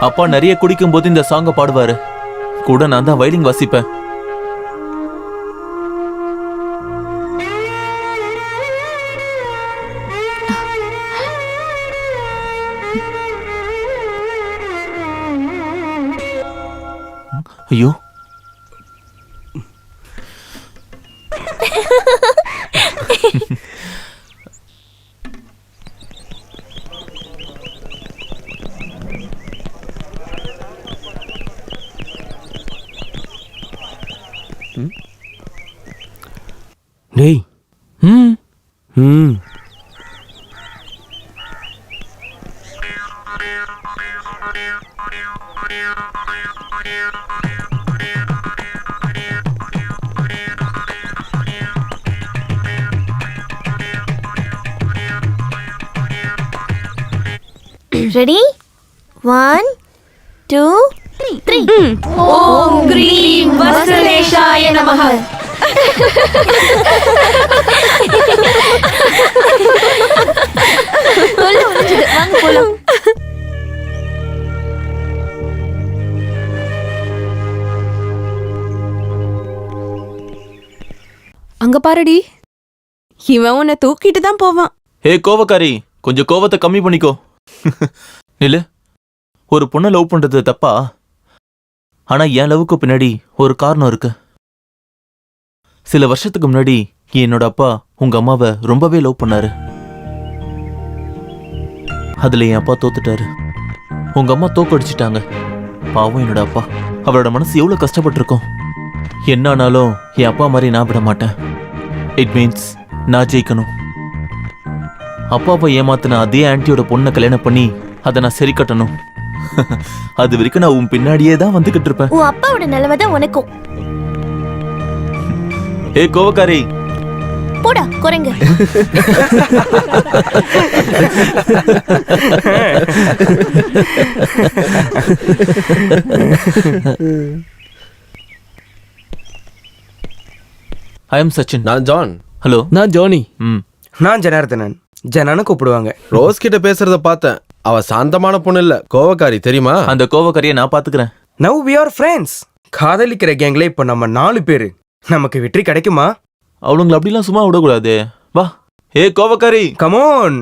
அப்பா நிறைய குடிக்கும் போது இந்த சாங்கை பாடுவாரு. கூட நான் தான் வயலின் வாசிப்பேன். ஐயோ, டேய். ரெடி? 1 2 3. ஓம் கிரீம் வஸ்திரேஷாய நமஹ. வாங்க போலாம். அங்க பாருடி, இவன் உன்னை தூக்கிட்டு தான் போவான். ஹே கோவக்காரி, கொஞ்சம் கோவத்தை கம்மி பண்ணிக்கோ. இல்ல, ஒரு பொண்ணை லவ் பண்றது தப்பா? ஆனா என் லவ்வுக்கு பின்னாடி ஒரு காரணம் இருக்கு. சில வருஷத்துக்கு முன்னாடி என்னோட அப்பா உங்க அம்மாவை ரொம்பவே லவ் பண்ணாரு. அதுல என் அப்பா தோத்துட்டாரு. உங்க அம்மா தோக்கடிச்சிட்டாங்க. பாவம் என்னோட அப்பா. அவரோட மனசு எவ்வளவு கஷ்டப்பட்டிருக்கும். என்ன ஆனாலும் என் அப்பா மாதிரி நான் விட மாட்டேன். இட் மீன்ஸ் நான் ஜெயிக்கணும். அப்பாவை ஏமாத்தின அதே ஆன்ட்டியோட பொண்ணை கல்யாணம் பண்ணி அதை நான் சரி கட்டணும். அது வரைக்கும் நான் உன் பின்னாடியே தான் வந்துகிட்டு இருப்பேன். உன் அப்பாவோட நிலைமை தான் உனக்கும். ஏ கோவக்காரி, போடா குறைங்க. I am Sachin. நான் ஜான். ஹலோ, நான் ஜோனி. நான் ஜனார்தனன். ஜனான்னு கூப்பிடுவாங்க. ரோஸ் கிட்ட பேசுறத பார்த்தேன். அவ சாந்தமான பொண்ணு இல்ல, கோவக்காரி தெரியுமா? அந்த கோவக்காரியை நான் பாத்துக்கிறேன். Now we are friends. காதலிக்கிற கேங்ல இப்ப நம்ம 4 பேரு. நமக்கு வெற்றி கிடைக்குமா? அவளுங்களை அப்படிலாம் சும்மா விடக்கூடாது. வா. ஏ கோவக்காரி, கமோன்.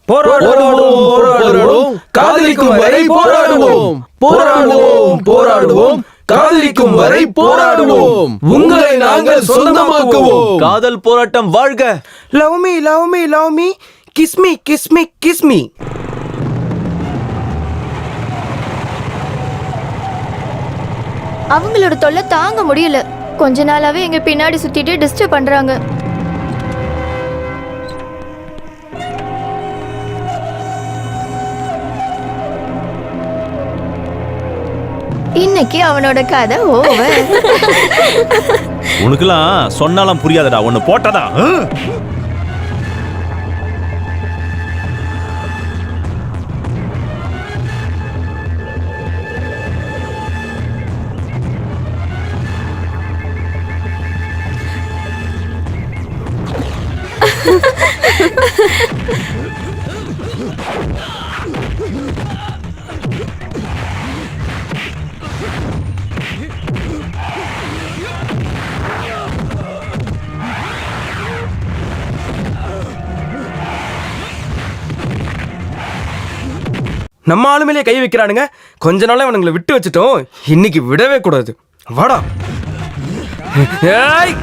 போராடுவோம், போராடுவோம், காதலிக்கும் வரை போராடுவோம். போராடுவோம், போராடுவோம், காதலிக்கும் வரை போராடுவோம். உங்களை நாங்கள் சொந்தமாக்குவோம். காதல் போராட்டம் வாழ்க. Love me, love me, love me, kiss me, kiss me, kiss me. அவங்களோட தொல்லை தாங்க முடியல. கொஞ்ச நாளாவே எங்க பின்னாடி சுத்திட்டு டிஸ்டர்ப் பண்றாங்க. இன்னைக்கு அவனோட கதை ஓவர். உனக்குலாம் சொன்னாலாம் புரியாதடா, ஒன்னு போட்டதா. நம்ம ஆளுமையிலே கை வைக்கிறானுங்க. கொஞ்ச நாளா அவனுங்களை விட்டு வச்சுட்டோம். இன்னைக்கு விடவே கூடாது. வாடா. ஏய்.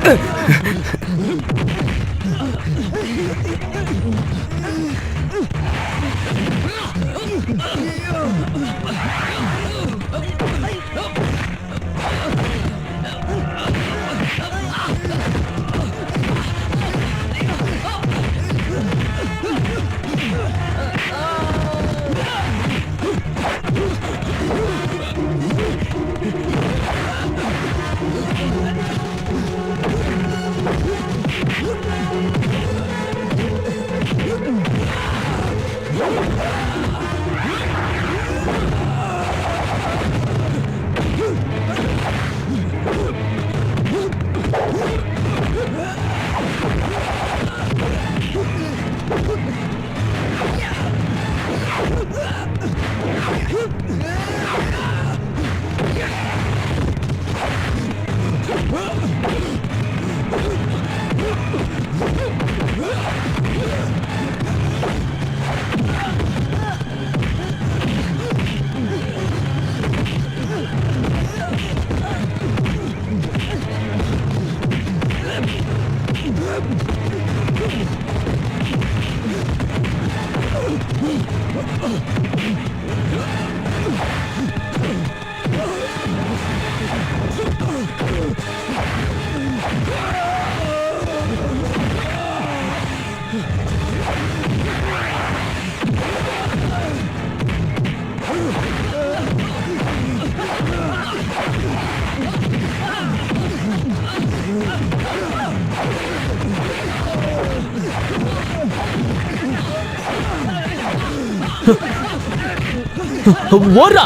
ஓடுறா.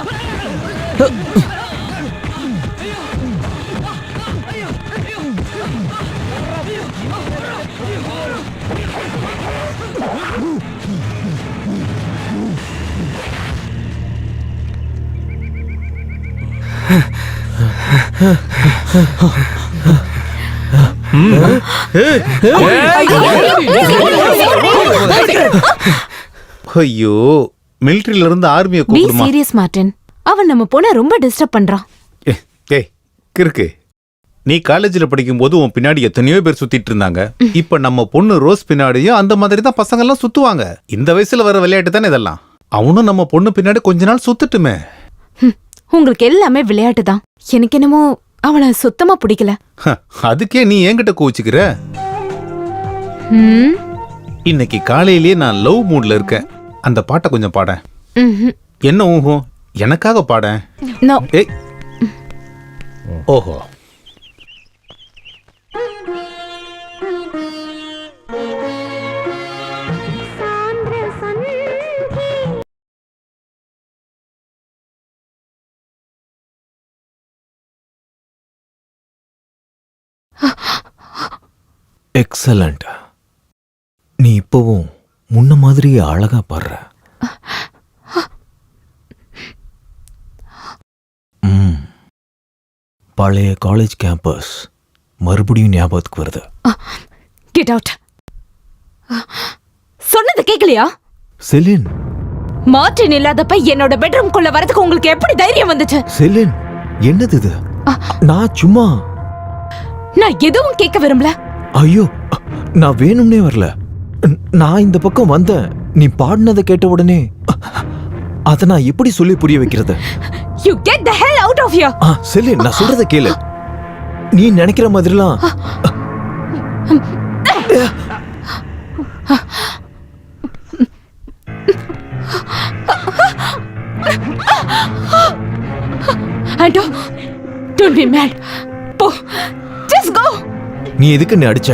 ஐயோ, மிலிட்டரியில இருந்து ஆர்மியை பி கூப்பிடுமா? சீரியஸ் மார்ட்டின். அவன் நம்ம பொண்ண ரொம்ப டிஸ்டர்ப் பண்றான். ஏய் கிறுக்கு, நீ காலேஜ்ல படிக்கும் போது உன் பின்னாடி எத்தனையோ பேர் சுத்திட்டு இருந்தாங்க. இப்ப நம்ம பொண்ணு ரோஸ் பின்னாடியும் அந்த மாதிரி தான் பசங்க எல்லாம் சுத்துவாங்க. இந்த வயசுல வர விளையாட்டு தானே இதெல்லாம். அவனும் நம்ம பொண்ணு பின்னாடி கொஞ்ச நாள் சுத்துட்டுமே. உங்களுக்கு எல்லாமே விளையாட்டு தான். எனக்கு என்னமோ அவனை சுத்தமா பிடிக்கல. அதுக்கே நீ என்கிட்ட கோச்சிக்கிற? ம், இன்னைக்கு காலையிலேயே நான் லவ் மூட்ல இருக்கேன். அந்த பாட்டை கொஞ்சம் பாடேன். ம்ஹும். என்ன ஊகம்? எனக்காக பாடேன். No. ஏய், ஓஹோ, எக்ஸலண்ட். நீ இப்பவும் முன்ன மாதிரியே அழகா பாடுற. பழைய காலேஜ் கேம்பஸ் மறுபடியும் ஞாபகத்துக்கு வருது. Get out. சொன்னது கேக்கலையா? செலின், மார்ட்டின் இல்லாதப்ப என்னோட பெட்ரூம்குள்ள வரதுக்கு உங்களுக்கு எப்படி தைரியம் வந்துச்சு? செலின், என்னது இது? நான் சும்மா. நான் எதுவும் கேட்க விரும்பல. ஐயோ, நான் வேணும்னே வரல. நான் இந்த பக்கம் வந்தேன். நீ பாடினதை கேட்ட உடனே அதை நான் எப்படி சொல்லி புரிய வைக்கிறது? You get the hell out of here. செலின், நான் சொல்றத கேளு. நீ நினைக்கிற மாதிரிலாம் Anto, don't be mad. போ, just go. நீ எதுக்கு என்ன அடிச்ச?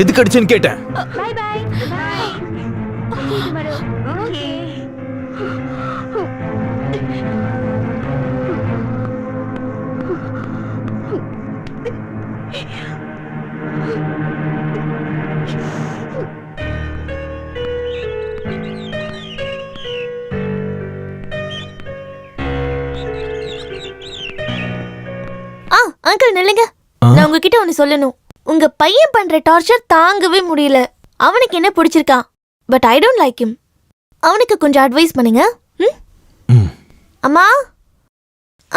எதுக்கு அடிச்சேன்னு கேட்டேன். By by. அங்கிள் நில்லுங்க. நான் உங்ககிட்ட ஒன்னு சொல்லணும். உங்க பையன் பண்ற டார்ச்சர் தாங்கவே முடியல. அவனுக்கு என்ன பிடிச்சிருக்கான், but I don't like him. அவனுக்கு கொஞ்சம் அட்வைஸ் பண்ணுங்க. அம்மா,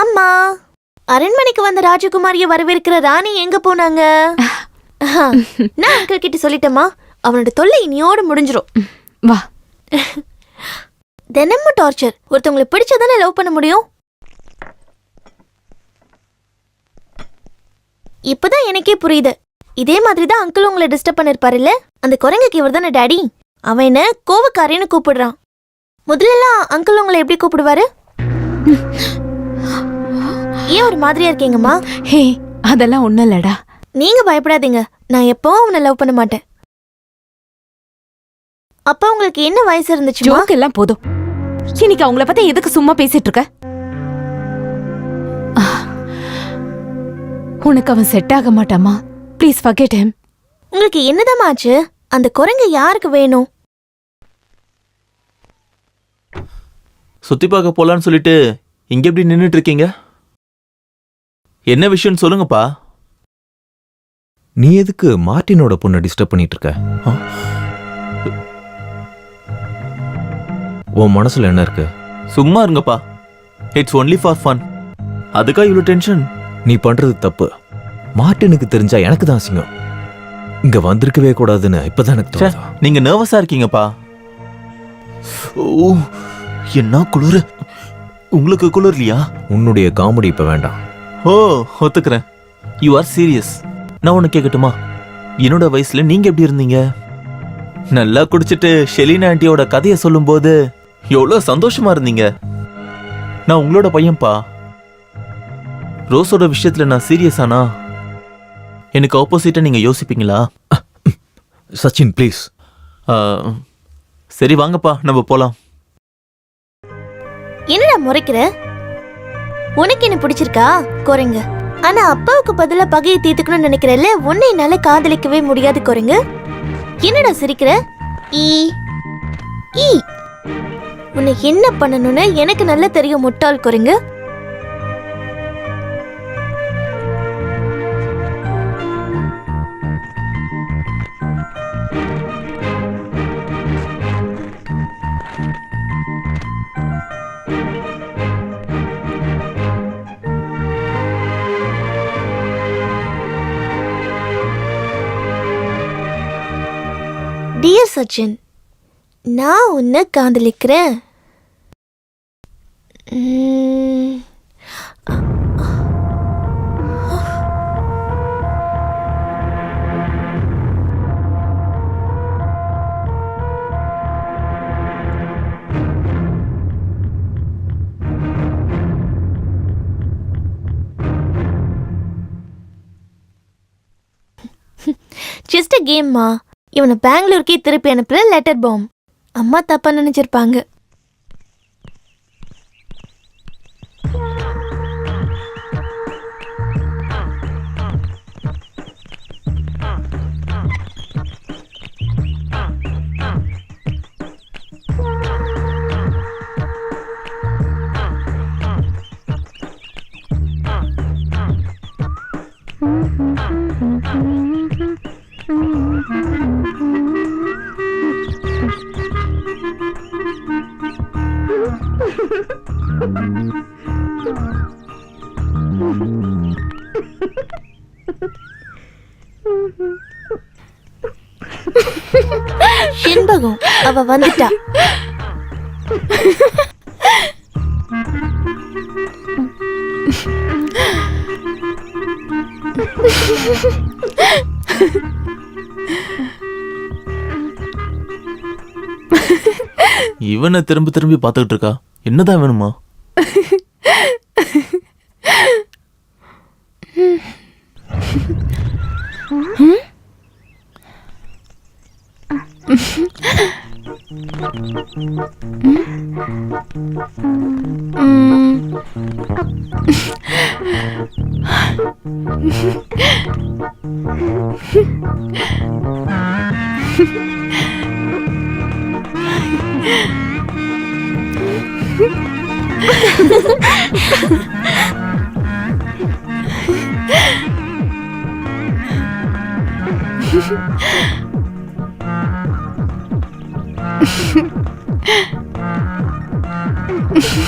அம்மா, அரண்மனைக்கு வந்த ராஜகுமாரிய வரவேற்கிற ராணி எங்க போனாங்க? நான் அங்கிள் கிட்ட சொல்லிட்டேமா, அவனோட தொல்லை இனியோட முடிஞ்சிரும். வா. தினமும் டார்ச்சர். ஒருத்தவங்களை பிடிச்சதானே லவ் பண்ண முடியும். இப்பதான் எனக்கே புரியுது. இதே மாதிரி தான் அங்கிள் உங்களை டிஸ்டர்ப் பண்ணிருப்பாருல்ல. அந்த குரங்குக்கு இவர் தானே டாடி. அவன் என்ன கோவக்காரின்னு கூப்பிடுறான். முதல்லலாம் அங்கிள் உங்களை எப்படி கூப்பிடுவாரு? ஏன் ஒரு மாதிரியா இருக்கீங்கம்மா? ஹே, அதெல்லாம் ஒண்ணும் இல்லடா. நீங்க பயப்படாதீங்க. நான் எப்பவும் அவனை லவ் பண்ண மாட்டேன். அப்ப உங்களுக்கு என்ன வயசு இருந்துச்சு? ஜோக் எல்லாம் போதும். இன்னைக்கு அவங்கள பத்தி எதுக்கு சும்மா பேசிட்டு இருக்க? உனக்கு அவன் செட் ஆக மாட்டாமா? Please forget him. உங்களுக்கு என்னதான் ஆச்சு? அந்த குரங்கு யாருக்கு வேணும்? சுத்தி பார்க்க போலான்னு சொல்லிட்டு இங்க எப்படி நின்னுட்டு இருக்கீங்க? என்ன விஷயம் சொல்லுங்கப்பா. நீ எதுக்கு மார்ட்டினோட பொண்ணை டிஸ்டர்ப் பண்ணிட்டு இருக்க? உன் மனசுல என்ன இருக்கு? சும்மா இருங்கப்பா. It's only for fun. அதுக்கா இவ்வளவு டென்ஷன்? நீ பண்றது தப்பு. மார்ட்டினுக்கு தெரிஞ்சா எனக்கு தான் அசிங்கம். இங்க வந்திருக்கவே கூடாதுன்னு இப்பதான் எனக்கு தோணுது. நீங்க நர்வஸா இருக்கீங்கப்பா. ஓ, என்ன குளிர். உங்களுக்கு குளிர்லையா? உன்னுடைய காமெடி இப்ப வேண்டாம். ஓ, ஒத்துக்கிறேன். You are serious. நான் ஒன்னு கேட்கட்டுமா? என்னோட வயசுல நீங்க எப்படி இருந்தீங்க? நல்லா குடிச்சிட்டு ஷெலினா ஆண்டியோட கதையை சொல்லும் போது எவ்வளவு சந்தோஷமா இருந்தீங்க. நான் உங்களோட பையன்பா. ரோஸோட விஷயத்துல நான் சீரியஸானா எனக்கு ஆப்போசிட்டா நீங்க யோசிப்பீங்களா? சச்சின் ப்ளீஸ். சரி வாங்கப்பா, நம்ம போலாம். என்னடா முறைக்கிற? உனக்கு என்ன பிடிச்சிருக்கா குரங்கு? ஆனா அப்பாவுக்கு பதிலா பகையை தீர்த்துக்கணும்னு நினைக்கிறல்ல, உன்னை என்னால காதலிக்கவே முடியாது குரங்கு. என்னடா சிரிக்கிற? ஈ ஈ, உன்னை என்ன பண்ணணும்னு எனக்கு நல்லா தெரியும் முட்டாள் குரங்கு. டியர் சச்சின், நான் உன்னை காதலிக்கிறேன். Just a gamma. இவனை பெங்களூருக்கே திருப்பி அனுப்புற லெட்டர் பாம். அம்மா தப்பா நினைச்சிருப்பாங்க. செண்பகம், அவ வந்துட்டா. இவனை திரும்பி திரும்பி பார்த்துக்கிட்டு இருக்கா. என்னதான் வேணுமா?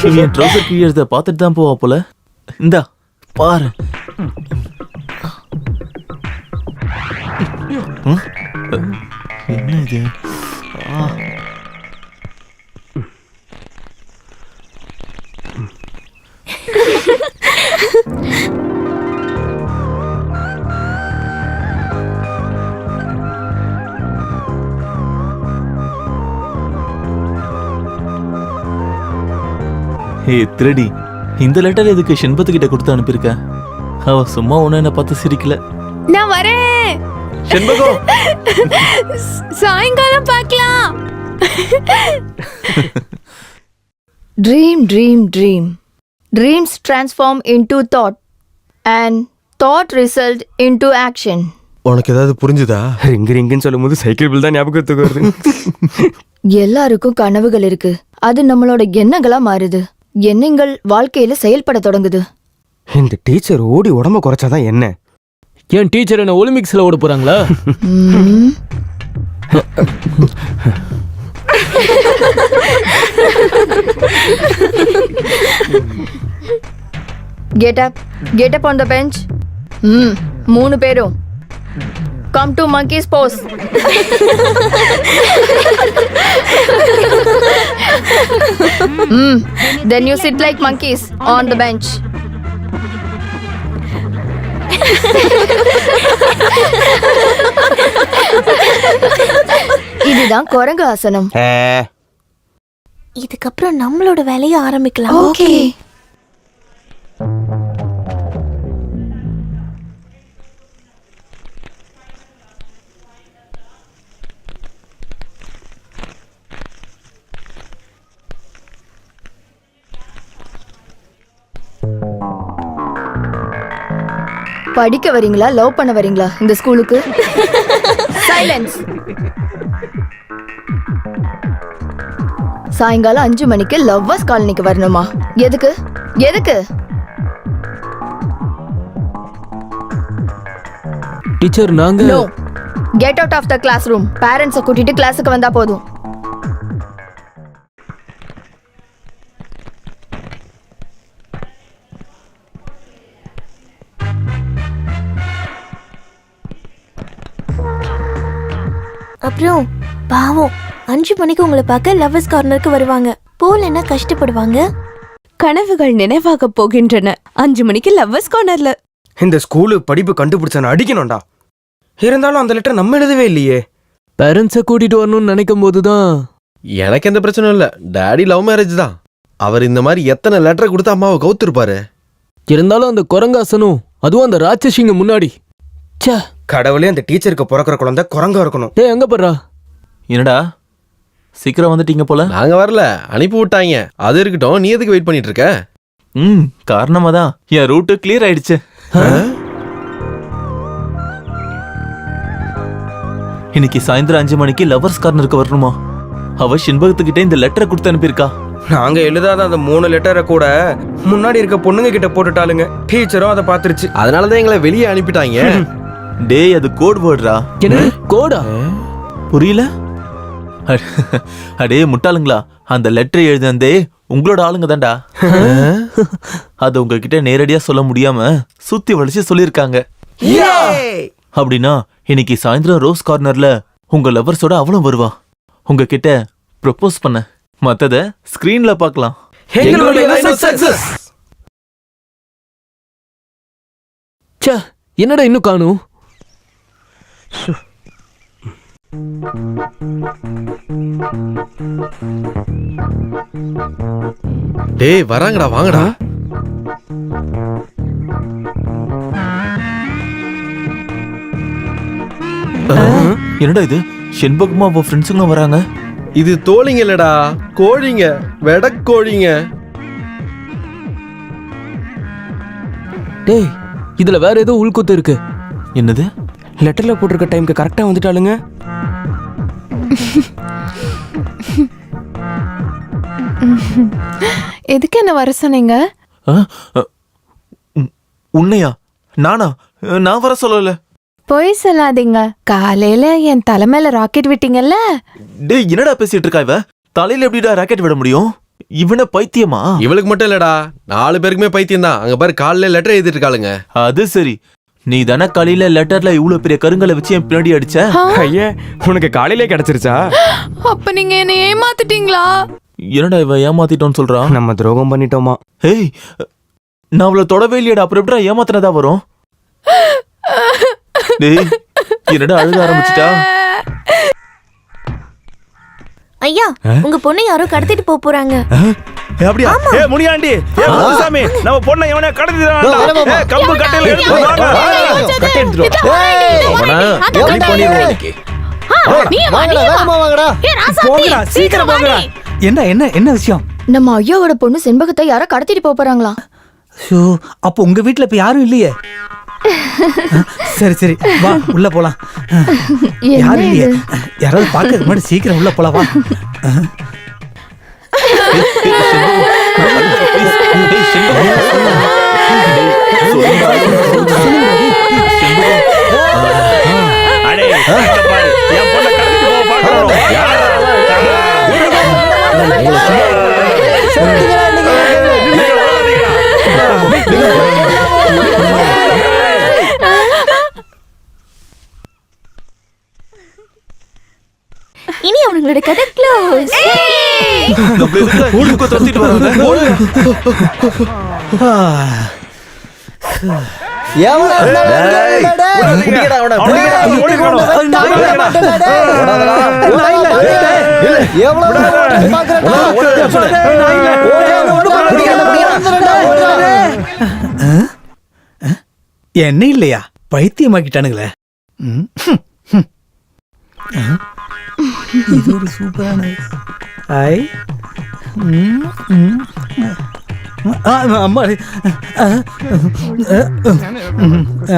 இவன் ட்ரௌசர் கிழியறத பார்த்துட்டு தான் போவா போல. இந்தா பாரு. என்ன இது? திருடி, இந்த லெட்டர் எதுக்கு செண்பத்துக்கிட்ட கொடுத்து அனுப்பியிருக்க? அவ சும்மா ஒண்ணு என்ன பார்த்து சிரிக்கல. நான் வரேன். செண்பகம், சாயங்காலம் பார்க்கலாம். Dream dream dream. Dreams transform into thought and thought result into action. உனக்கு ஏதாவது புரிஞ்சுதா? ரிங்கு ரிங்குன்னு சொல்லும் போது சைக்கிள் பில் தான் ஞாபகத்துக்கு வருது. எல்லாருக்கும் கனவுகள் இருக்கு. அது நம்மளோட எண்ணங்களா மாறுது. எண்ணங்கள் வாழ்க்கையில செயல்பட தொடங்குது. இந்த டீச்சர் ஓடி உடம்ப குறைச்சாதான் என்ன? ஏன் டீச்சர் என்ன ஒலிம்பிக்ஸ்ல ஓட போறாங்களா? Get up on the bench. 3 பேரும் come to monkey's pose. Then you sit like monkeys on the bench. இதுதான் குரங்கு ஆசனம். இதுக்கப்புறம் நம்மளோட வேலையை ஆரம்பிக்கலாம். ஓகே. படிக்க வரீங்களா, லவ் பண்ண வரீங்களா இந்த ஸ்கூலுக்கு? சைலன்ஸ். சாயங்காலம் 5 மணிக்கு லவ்வர்ஸ் காலனிக்கு வரணுமா? எதுக்கு எதுக்கு? டீச்சர் நாங்க no. Get out of the classroom. பேரண்ட்ஸை கூட்டிட்டு கிளாஸுக்கு வந்தா போதும். அப்புறம் பாவம் 5 மணிக்கு உங்களை பார்க்க லவ்வர்ஸ் கார்னருக்கு வருவாங்க. போலன்னா கஷ்டப்படுவாங்க. கனவுகள் நினைவாக போகின்றன. 5 மணிக்கு லவ்வர்ஸ் கார்னர்ல. இந்த ஸ்கூலு படிப்பு கண்டுபிடிச்சான அடிக்கணும்டா. இருந்தாலும் அந்த லெட்டர் நம்ம எழுதவே இல்லையே. பேரண்ட்ஸை கூட்டிட்டு வரணும்னு நினைக்கும் போதுதான் எனக்கு எந்த பிரச்சனையும் இல்ல. டாடி லவ் மேரேஜ் தான். அவர் இந்த மாதிரி எத்தனை லெட்டர் கொடுத்து அம்மாவை கவுத்திருப்பாரு. இருந்தாலும் அந்த குரங்காசனும் அதுவும் அந்த ராட்சசிங்க முன்னாடி. ச்சே, கடவுளே அந்த டீச்சருக்கு பிறக்கிற குழந்தை குரங்கா இருக்கணும். டேய் எங்க போறா? என்னடா சீக்கிரம் வந்துட்டீங்க போல. நாங்க வரல, அனுப்பி விட்டாங்க. அது இருக்கட்டும், நீ எதுக்கு வெயிட் பண்ணிட்டு இருக்க? காரணமா தான் என் ரூட்டு கிளியர் ஆயிடுச்சு. இன்னைக்கு சாயந்தரம் 5 மணிக்கு லவர்ஸ் கார்னருக்கு வரணுமா? அவ செண்பகத்துக்கிட்டே இந்த லெட்டரை கொடுத்து அனுப்பியிருக்கா. நாங்க எழுதாத அந்த 3 லெட்டரை கூட முன்னாடி இருக்க பொண்ணுங்க கிட்ட போட்டுட்டாளுங்க. டீச்சரும் அதை பாத்துருச்சு. அதனாலதான் எங்களை வெளியே அனுப்பிட்டாங்க. டேய் அது கோட் வேர்ட்ரா. என்ன கோடா? புரியல? அடே முட்டாளுங்களா, அந்த லெட்டர் எழுதந்தே உங்களோட ஆளுங்க தான்டா. அது உங்ககிட்ட நேரடியா சொல்ல முடியாம சுத்தி வளைச்சு சொல்லிருக்காங்க. அப்படின்னா இன்னைக்கு சாயந்தரம் ரோஸ் கார்னர்ல உங்க லவர்ஸோட அவளும் வருவா. உங்ககிட்ட ப்ரொபோஸ் பண்ண. மத்தத ஸ்கிரீன்ல பார்க்கலாம். ச்சே, என்னடா இன்னும் காணும்? டேய் வராங்கடா, வாங்கடா. என்னடா இது? செண்பகமா அவ ஃப்ரெண்ட்ஸுங்களும் வராங்க. இது தோழிங்க இல்லடா, கோழிங்க, வெடக்கோழிங்க. டேய் இதுல வேற ஏதோ உள்குத்து இருக்கு. என்னது? லெட்டர்ல போட்டிருக்க டைம்க்கு கரெக்டா வந்துட்டாளுங்க. எதுக்கு என்ன வர சொன்னீங்க? உன்னையா? நானா? நான் வர சொல்லல. பொய் சொல்லாதீங்க. காலையில என் தலைமையில ராக்கெட் விட்டீங்கல்ல. டேய் என்னடா பேசிட்டு இருக்கா இவ? தலையில எப்படிடா ராக்கெட் விட முடியும்? இவன பைத்தியமா? இவளுக்கு மட்டும் இல்லடா, 4 பேருக்குமே பைத்தியம் தான். அங்க பாரு, காலையில லெட்டர் எழுதிட்டு இருக்காளுங்க. அது சரி, நீ தானே காலையில லெட்டர்ல இவ்வளவு பெரிய கருங்கலை வச்சு என் பின்னாடி அடிச்ச. ஐயே, உனக்கு காலையிலே கிடைச்சிருச்சா? அப்ப நீங்க என்ன ஏமாத்திட்டீங்களா? என்னடா இவ ஏமாத்திட்டோன்னு சொல்றா? நம்ம துரோகம் பண்ணிட்டோமா? ஏய், நான் அவளை தொடவே இல்லையடா. அப்புறம் எப்படா ஏமாத்தினதா வரும்? டேய் என்னடா அழுக ஆரம்பிச்சிட்டா? ஐயா, உங்க பொண்ணை யாரோ கடத்திட்டு போறாங்க. அப்படியா? ஏய் முனியாண்டி, ஏய் முனுசாமி, நம்ம பொண்ணை எவனே கடத்திட்டான்டா. ஏய் கம்பு கட்டையில எடுத்து வாங்க. கட்டை எடுத்துரு. அவனா எப்படி பண்ணிடுவோம் இன்னைக்கு? போங்கடா, சீக்கிரம் போங்கடா. என்ன என்ன என்ன விஷயம்? நம்ம ஐயாவோட பொண்ணு செண்பகத்தை யாரோ கடத்திட்டு போறாங்களா? ஷோ, அப்போ உங்க வீட்ல இப்ப யாரும் இல்லையே? சரி சரி, வா உள்ள போலாம். யாரும் இல்லையே? யாராவது பார்க்கறதுக்கு முன்னாடி சீக்கிரம் உள்ள போலாம், வா. அடே பாரு, என் பொண்ணை கடத்திட்டு போக பார்க்கறோம். இனி அவங்களோட கதை க்ளோஸ். ஊருக்கு துரத்திட்டு வராங்க. என்ன இல்லையா? பைத்தியமாக்கிட்டானுங்களே. இது ஒரு சூப்பரான ஐ. அம்மா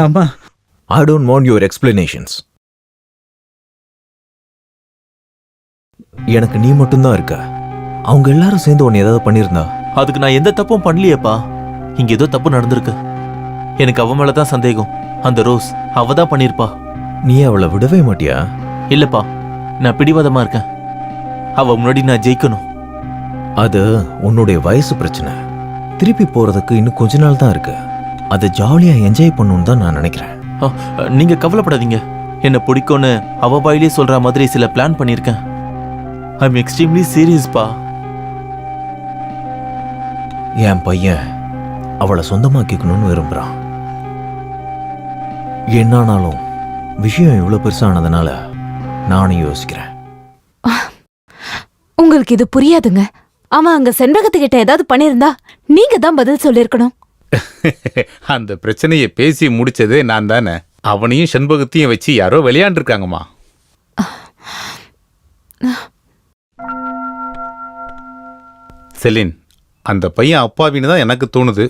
அம்மா, I don't want your explanations. எனக்கு நீ மட்டும்தான் இருக்க. அவங்க எல்லாரும் சேர்ந்து உன்னை ஏதாவது பண்ணியிருந்தா? அதுக்கு நான் எந்த தப்பும் பண்ணலையேப்பா. இங்க ஏதோ தப்பு நடந்திருக்கு. எனக்கு அவ மேலதான் சந்தேகம். அந்த ரோஸ் அவ தான் பண்ணிருப்பா. நீ அவளை விடவே மாட்டியா? இல்லப்பா, நான் பிடிவாதமா இருக்கேன். அவ முன்னாடி நான் ஜெயிக்கணும். அது உன்னுடைய வயசு பிரச்சனை. திருப்பி போறதுக்கு இன்னும் கொஞ்ச நாள் தான் இருக்கு. அதை ஜாலியா என்ஜாய் பண்ணணும்னு தான் நான் நினைக்கிறேன். நீங்க கவலைப்படாதீங்க. என்ன பிடிக்கும்னு அவ வாயிலே சொல்ற மாதிரி சில பிளான் பண்ணியிருக்கேன். I am extremely சீரியஸ்பா. என் பையன் அவளை சொந்தமாக்கிக்கணும்னு விரும்புறான். என்னானாலும் விஷயம் இவ்வளவு பெருசானதுனால நானும் யோசிக்கிறேன். உங்களுக்கு இது புரியாதுங்க. அவன் அங்க செண்பகத்துக்கிட்ட ஏதாவது பண்ணிருந்தா நீங்க தான் பதில் சொல்லிருக்கணும். அந்த பிரச்சனையை பேசி முடிச்சதே நான் தானே. அவனையும் செண்பகத்தையும் வச்சு யாரோ விளையாண்டுருக்காங்கம்மா. செலின், அந்த பையன் அப்பாவின்னு தான் எனக்கு தோணுது.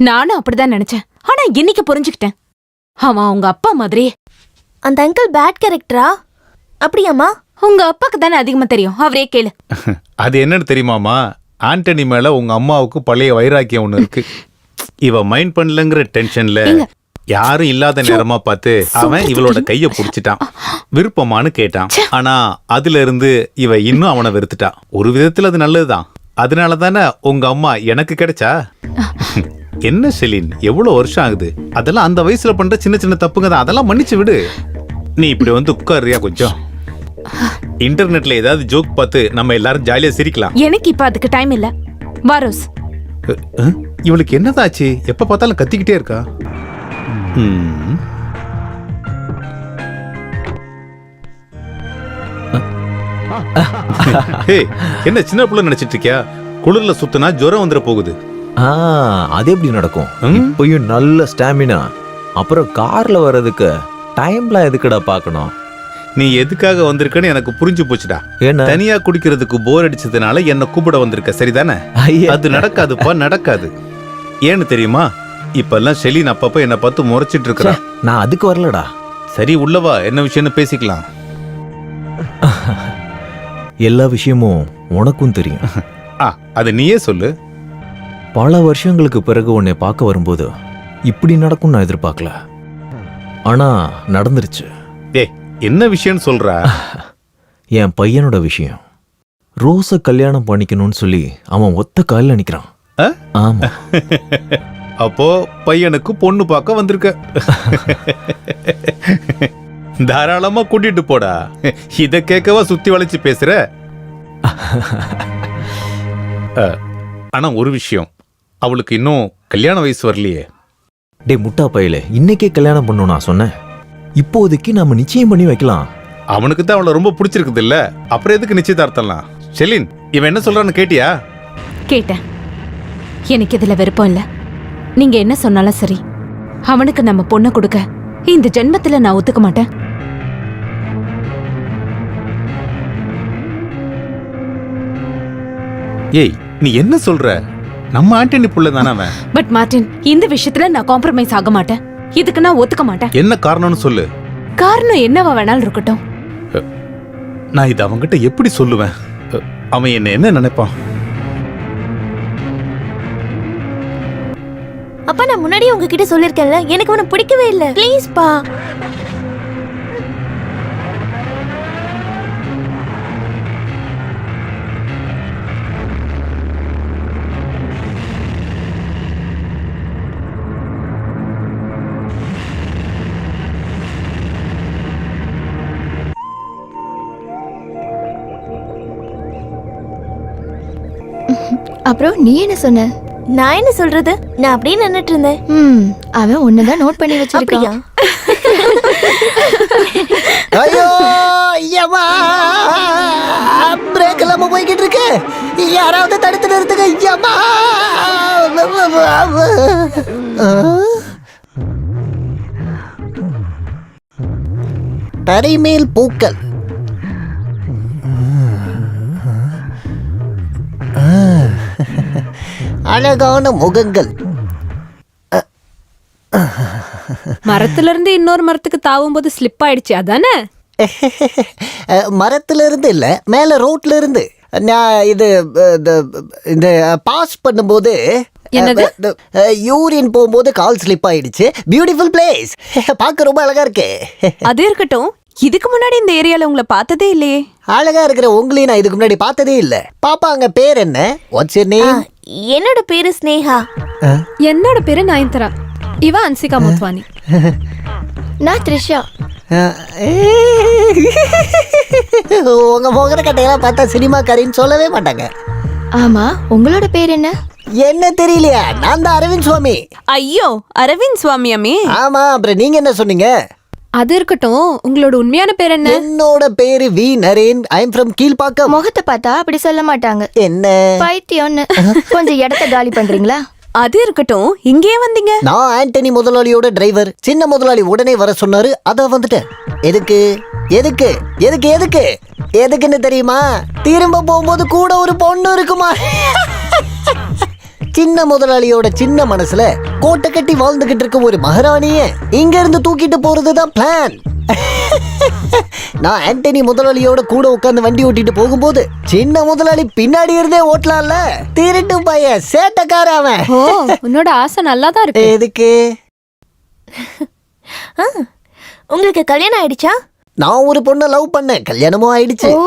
நானும் அப்படிதான் நினைச்சேன். ஆனா இன்னைக்கு புரிஞ்சுக்கிட்டேன். அவன் உங்க அப்பா மாதிரி. அந்த அங்கிள் பேட் கேரக்டரா? அப்படியாம்மா? உங்க அப்பாக்கு தானே அதிகமா தெரியும். அவரே கேளு. அது என்னன்னு தெரியுமாமா? ஆண்டனி மேல உங்க அம்மாவுக்கு பழைய வைராக்கியம் ஒண்ணு இருக்கு. இவ மைண்ட் பண்ணலங்கிற டென்ஷன்ல யாரும் இல்லாத நேரமா பார்த்து அவன் இவளோட கைய புடிச்சிட்டான். விருப்பமானு கேட்டான். ஆனா அதுல இருந்து இவ இன்னும் அவனை வெறுத்துட்டா. ஒரு விதத்துல அது நல்லதுதான். அதனால தானே உங்க அம்மா எனக்கு கிடைச்சா. என்ன செலின், எவ்வளவு வருஷம் ஆகுது. அதெல்லாம் அந்த வயசுல பண்ற சின்ன சின்ன தப்புங்க தான். அதெல்லாம் மன்னிச்சு விடு. நீ இப்படி வந்து உட்காருறியா கொஞ்சம்? இன்டர்நெட்ல ஏதாவது ஜோக் பார்த்து நம்ம எல்லாரும் ஜாலியா சிரிக்கலாம். எனக்கு இப்ப அதுக்கு டைம் இல்ல. வாரோஸ், இவளுக்கு என்னதாச்சு? எப்ப பார்த்தாலும் கத்திக்கிட்டே இருக்கா. என்ன சின்ன பிள்ளை நினைச்சிட்டு இருக்கியா? குளிர்ல சுத்தினா ஜுரம் வந்துட போகுது. அது எப்படி நடக்கும்? இப்பயும் நல்ல ஸ்டாமினா. அப்புறம் கார்ல வர்றதுக்கு டைம்லாம் எதுக்குடா பார்க்கணும்? நீ எதுக்காக வந்திருக்கன்னு எனக்கு புரிஞ்சு போச்சுடா. என்ன? தனியா குடிக்கிறதுக்கு போர் அடிச்சதுனால என்ன கூப்பிட வந்திருக்க, சரிதானே? அது நடக்காதுப்பா, நடக்காது. ஏன்னு தெரியுமா? இப்பெல்லாம் செலின் அப்பப்ப என்ன பார்த்து முறைச்சிட்டு இருக்கா. நான் அதுக்கு வரலடா. சரி, உள்ளவா, என்ன விஷயம்னு பேசிக்கலாம். எல்லா விஷயமும் உனக்கும் தெரியும். அது நீயே சொல்லு. பல வருஷங்களுக்கு பிறகு உன்னை பார்க்க வரும்போது இப்படி நடக்கும் நான் எதிர்பார்க்கல. ஆனா நடந்துருச்சு. என்ன விஷயம்னு சொல்ற? என் பையனோட விஷயம். ரோஸ கல்யாணம் பண்ணிக்கணும்னு சொல்லி அவன் ஒத்த காலில் நிக்கிறான். ஆமா. அப்போ பையனுக்கு பொண்ணு பார்க்க வந்திருக்க. தாராளமா கூட்டிட்டு போடா. இத கேட்கவா சுத்தி வளைச்சு பேசுற? ஆனா ஒரு விஷயம், அவளுக்கு இன்னும் கல்யாண வயசு வரலையே. டே முட்டா பையல, இன்னைக்கே கல்யாணம் பண்ணணும் நான் சொன்னேன். இப்போதைக்கு நாம நிச்சயம் பண்ணி வைக்கலாம். அவனுக்கு தான் அவளை ரொம்ப பிடிச்சிருக்குது இல்ல, அப்புறம் எதுக்கு நிச்சயதார்த்தம்லாம்? செலின், இவன் என்ன சொல்றான்னு கேட்டியா? கேட்டேன். எனக்கு இதுல விருப்பம் இல்ல. நீங்க என்ன சொன்னாலும் சரி, அவனுக்கு நம்ம பொண்ணை கொடுக்க இந்த ஜென்மத்துல நான் ஒத்துக்க மாட்டேன். ஏய், நீ என்ன சொல்ற? நம்ம ஆண்டனி புள்ள தானே அவன். பட் மார்டின், இந்த விஷயத்துல நான் காம்ப்ரமைஸ் ஆக மாட்டேன். இதுக்கு நான் ஒத்துக்க மாட்டேன். என்ன காரணம்னு சொல்லு. காரணம் என்னவா வேணாலும் இருக்கட்டும். நான் இது அவன்கிட்ட எப்படி சொல்லுவேன்? அவன் என்ன நினைப்பான்? அப்பா, நான் முன்னாடியே உங்ககிட்ட சொல்லிருக்கேன்ல, எனக்கு அவனை பிடிக்கவே இல்ல. ப்ளீஸ் பா. அப்புறம் நீ என்ன சொன்ன? நான் என்ன சொல்றது? நான் அப்படியே நின்னுட்டு இருந்தேன். அவன் ஒன்னதான் நோட் பண்ணி வச்சிருக்கான். ஐயோ ஐயம்மா, பிரேக் இல்லாம போய்கிட்டு இருக்கு. யாராவது தடுத்து நிறுத்துங்க. ஐயம்மா, தரைமேல் பூக்கள். அழகான முகங்கள். மரத்துல இருந்து இன்னொரு மரத்துக்கு தாவும் போது ஸ்லிப் ஆயிடுச்சு, அதானே? மரத்துல இருந்து இல்ல, மேல ரோட்ல இருந்து. நான் இந்த பாஸ் பண்ணும்போது யூரின் போகும்போது கால் ஸ்லிப் ஆயிடுச்சு. பியூட்டிஃபுல் பிளேஸ், பார்க்க ரொம்ப அழகா இருக்கு. அது இருக்கட்டும், இதுக்கு முன்னாடி இந்த ஏரியால உங்களை பார்த்ததே இல்லையே. அழகா இருக்கிற உங்களையும் நான் இதுக்கு முன்னாடி பார்த்ததே இல்ல. பாப்பா, அங்க பேர் என்ன? What's your name? என்னோட பேரு ஸ்னேகா. என்னோட பேரு நயன்தரா. இவ அன்சிகா மோத்வானி. நான் த்ரிஷா. உங்க முகர கட்டையெல்லாம் பார்த்தா சினிமாக்காரின்னு சொல்லவே மாட்டாங்க. ஆமா, உங்களோட பேர் என்ன? என்ன தெரியலையா? நான் தான் அரவிந்த் சுவாமி. ஐயோ, அரவிந்த் சுவாமியாமே? ஆமா, அப்புறம் நீங்க என்ன சொன்னீங்க? அது இருக்கட்டும், உங்களோட உண்மையான பேர் என்ன? என்னோட பேரு V Naren. I am from Kilpauk. முகத்தை பார்த்தா அப்படி சொல்ல மாட்டாங்க. என்ன பைத்தியம்னு. கொஞ்சம் இடத்த காலி பண்றீங்களா? அது இருக்கட்டும், இங்கே வந்தீங்க? நான் ஆண்டனி முதலாளியோட டிரைவர். சின்ன முதலாளி உடனே வர சொன்னாரு, அத வந்துட்டேன். எதுக்கு எதுக்கு எதுக்கு எதுக்கு எதுக்குன்னு தெரியுமா? திரும்ப போகும்போது கூட ஒரு பொண்ணு இருக்குமா? சின்ன முதலாளியோட சின்ன மனசுல கோட்டை கட்டி வாழ்ந்துகிட்டு இருக்க ஒரு மகாராணிய இங்க இருந்து தூக்கிட்டு போறதுதான் பிளான். நான் ஆண்டனி முதலாளியோட கூட உட்கார்ந்து வண்டி ஓட்டிட்டு போகும்போது சின்ன முதலாளி பின்னாடி இருந்தே ஓட்டலாம்ல. திருட்டு பையன், சேட்டக்கார அவன். ஓ, உன்னோட ஆசை நல்லா தான் இருக்கு. எதுக்கு? உங்களுக்கு கல்யாணம் ஆயிடுச்சா? நான் ஒரு பொண்ணை லவ் பண்ணேன், கல்யாணமும் ஆயிடுச்சு. ஓ,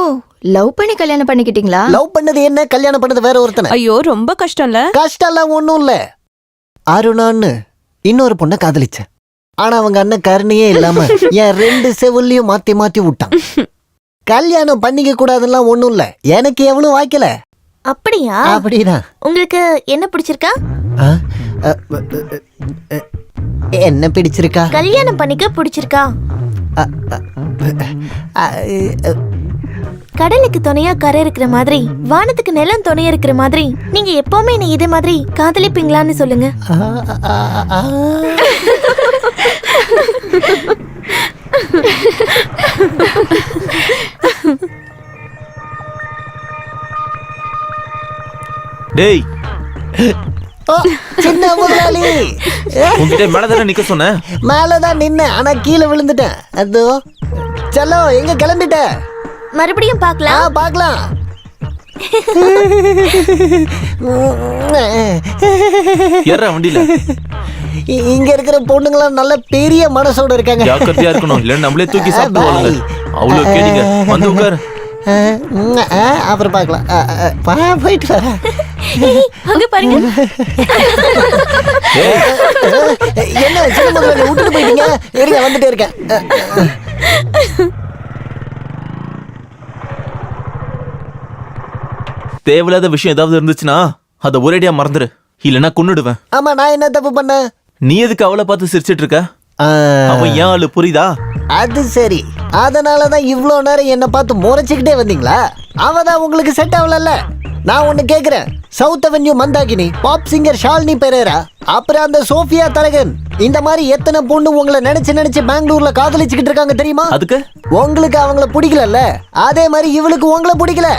லவ் பண்ணி கல்யாணம் பண்ணிக்கிட்டீங்களா? லவ் பண்ணது என்ன, கல்யாணம் பண்ணது வேற ஒருத்தனை. ஐயோ, ரொம்ப கஷ்டம்ல. கஷ்டம்லாம் ஒண்ணும் இல்ல. அருணான்னு இன்னொரு பொண்ணை காதலிச்சேன். ஆனா அவங்க அண்ணன் கருணையே இல்லாம என் 2 செவிலையும் மாத்தி மாத்தி விட்டான். கல்யாணம் பண்ணிக்க கூடாதுலாம் ஒண்ணும் இல்ல, எனக்கு எவ்வளவு வாய்க்கல. அப்படியா? அப்படிதான். உங்களுக்கு என்ன பிடிச்சிருக்கா? என்ன பிடிச்சிருக்கா? கல்யாணம் பண்ணிக்க பிடிச்சிருக்கா? கடலுக்கு துணையா கரை இருக்கிற மாதிரி, வானத்துக்கு நிலம் துணையா இருக்கிற மாதிரி, நீங்க எப்பவுமே என்ன இதே மாதிரி காதலிப்பீங்களான்னு சொல்லுங்க. டேய், சின்ன முதலாளி, உன்கிட்ட மேலதானே நிக்க சொன்னேன். மேலதான் நின்ன, ஆனா கீழே விழுந்துட்டேன். அதோ சலோ, எங்க கிளம்பிட்ட? மறுபடியும் பார்க்கலாம். பார்க்கலாம். ஏறா வண்டியில. இங்க இருக்கிற பொண்ணுங்களாம் நல்ல பெரிய மனசோட இருக்காங்க. ஜாக்கிரதையா இருக்கணும், இல்ல நம்மளே தூக்கி சாப்பிடுவாங்க. அவ்வளவு கேடிங்க. வந்து உட்காரு. அப்புறம் பார்க்கலாம். போயிட்டு வரேன். அங்க பாருங்க. என்ன சின்ன முதல்ல விட்டுட்டு போயிட்டீங்க? இருங்க, வந்துட்டே இருக்கேன். தேவையில்லாத விஷயம் ஏதாவது இருந்துச்சுன்னா அதை ஒரேடியா மறந்துரு, இல்லைன்னா கொன்னுடுவேன். ஆமா, நான் என்ன தப்பு பண்ணேன்? நீ எதுக்கு அவளை பார்த்து சிரிச்சிட்டு இருக்க? அவன் ஏன் ஆளு புரியுதா? அது சரி, அதனாலதான் இவ்ளோ நேரம் என்ன பார்த்து முறைச்சுக்கிட்டே வந்தீங்களா? அவதான் உங்களுக்கு செட் ஆகல. நான் ஒண்ணு கேக்குறேன். South Avenue Mandakini, pop singer Shalini Perera, அப்புறம் அந்த சோஃபியா தரகன், இந்த மாதிரி எத்தனை பொண்ணு உங்களை நினைச்சு பெங்களூர்ல காதலிச்சுக்கிட்டு இருக்காங்க தெரியுமா? அதுக்கு உங்களுக்கு அவங்கள பிடிக்கல, அதே மாதிரி இவளுக்கு உங்களை பிடிக்கல.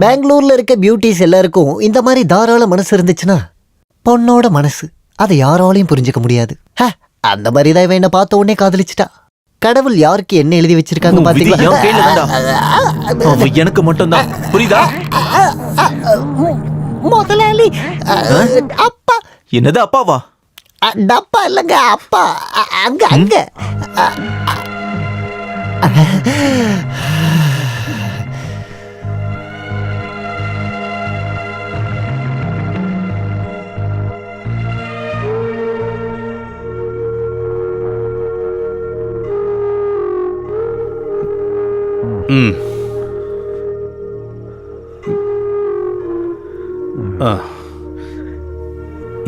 பெங்களூர்ல இருக்க பியூட்டிஸ் எல்லாருக்கும் இந்த மாதிரி தாராள மனசு இருந்துச்சுன்னா, பொண்ணோட மனசு அதை யாராலையும் புரிஞ்சுக்க முடியாது. அந்த மாதிரி தான் என்ன பார்த்த உடனே காதலிச்சுட்டா. கடவுள் யாருக்கு என்ன எழுதி வச்சிருக்காங்க பாத்தீங்களா? எனக்கு மட்டும் தான் புரியுதா? முதலாளி, அப்பா. என்னது அப்பாவா? டப்பா இல்லங்க, அப்பா. அங்க அங்க.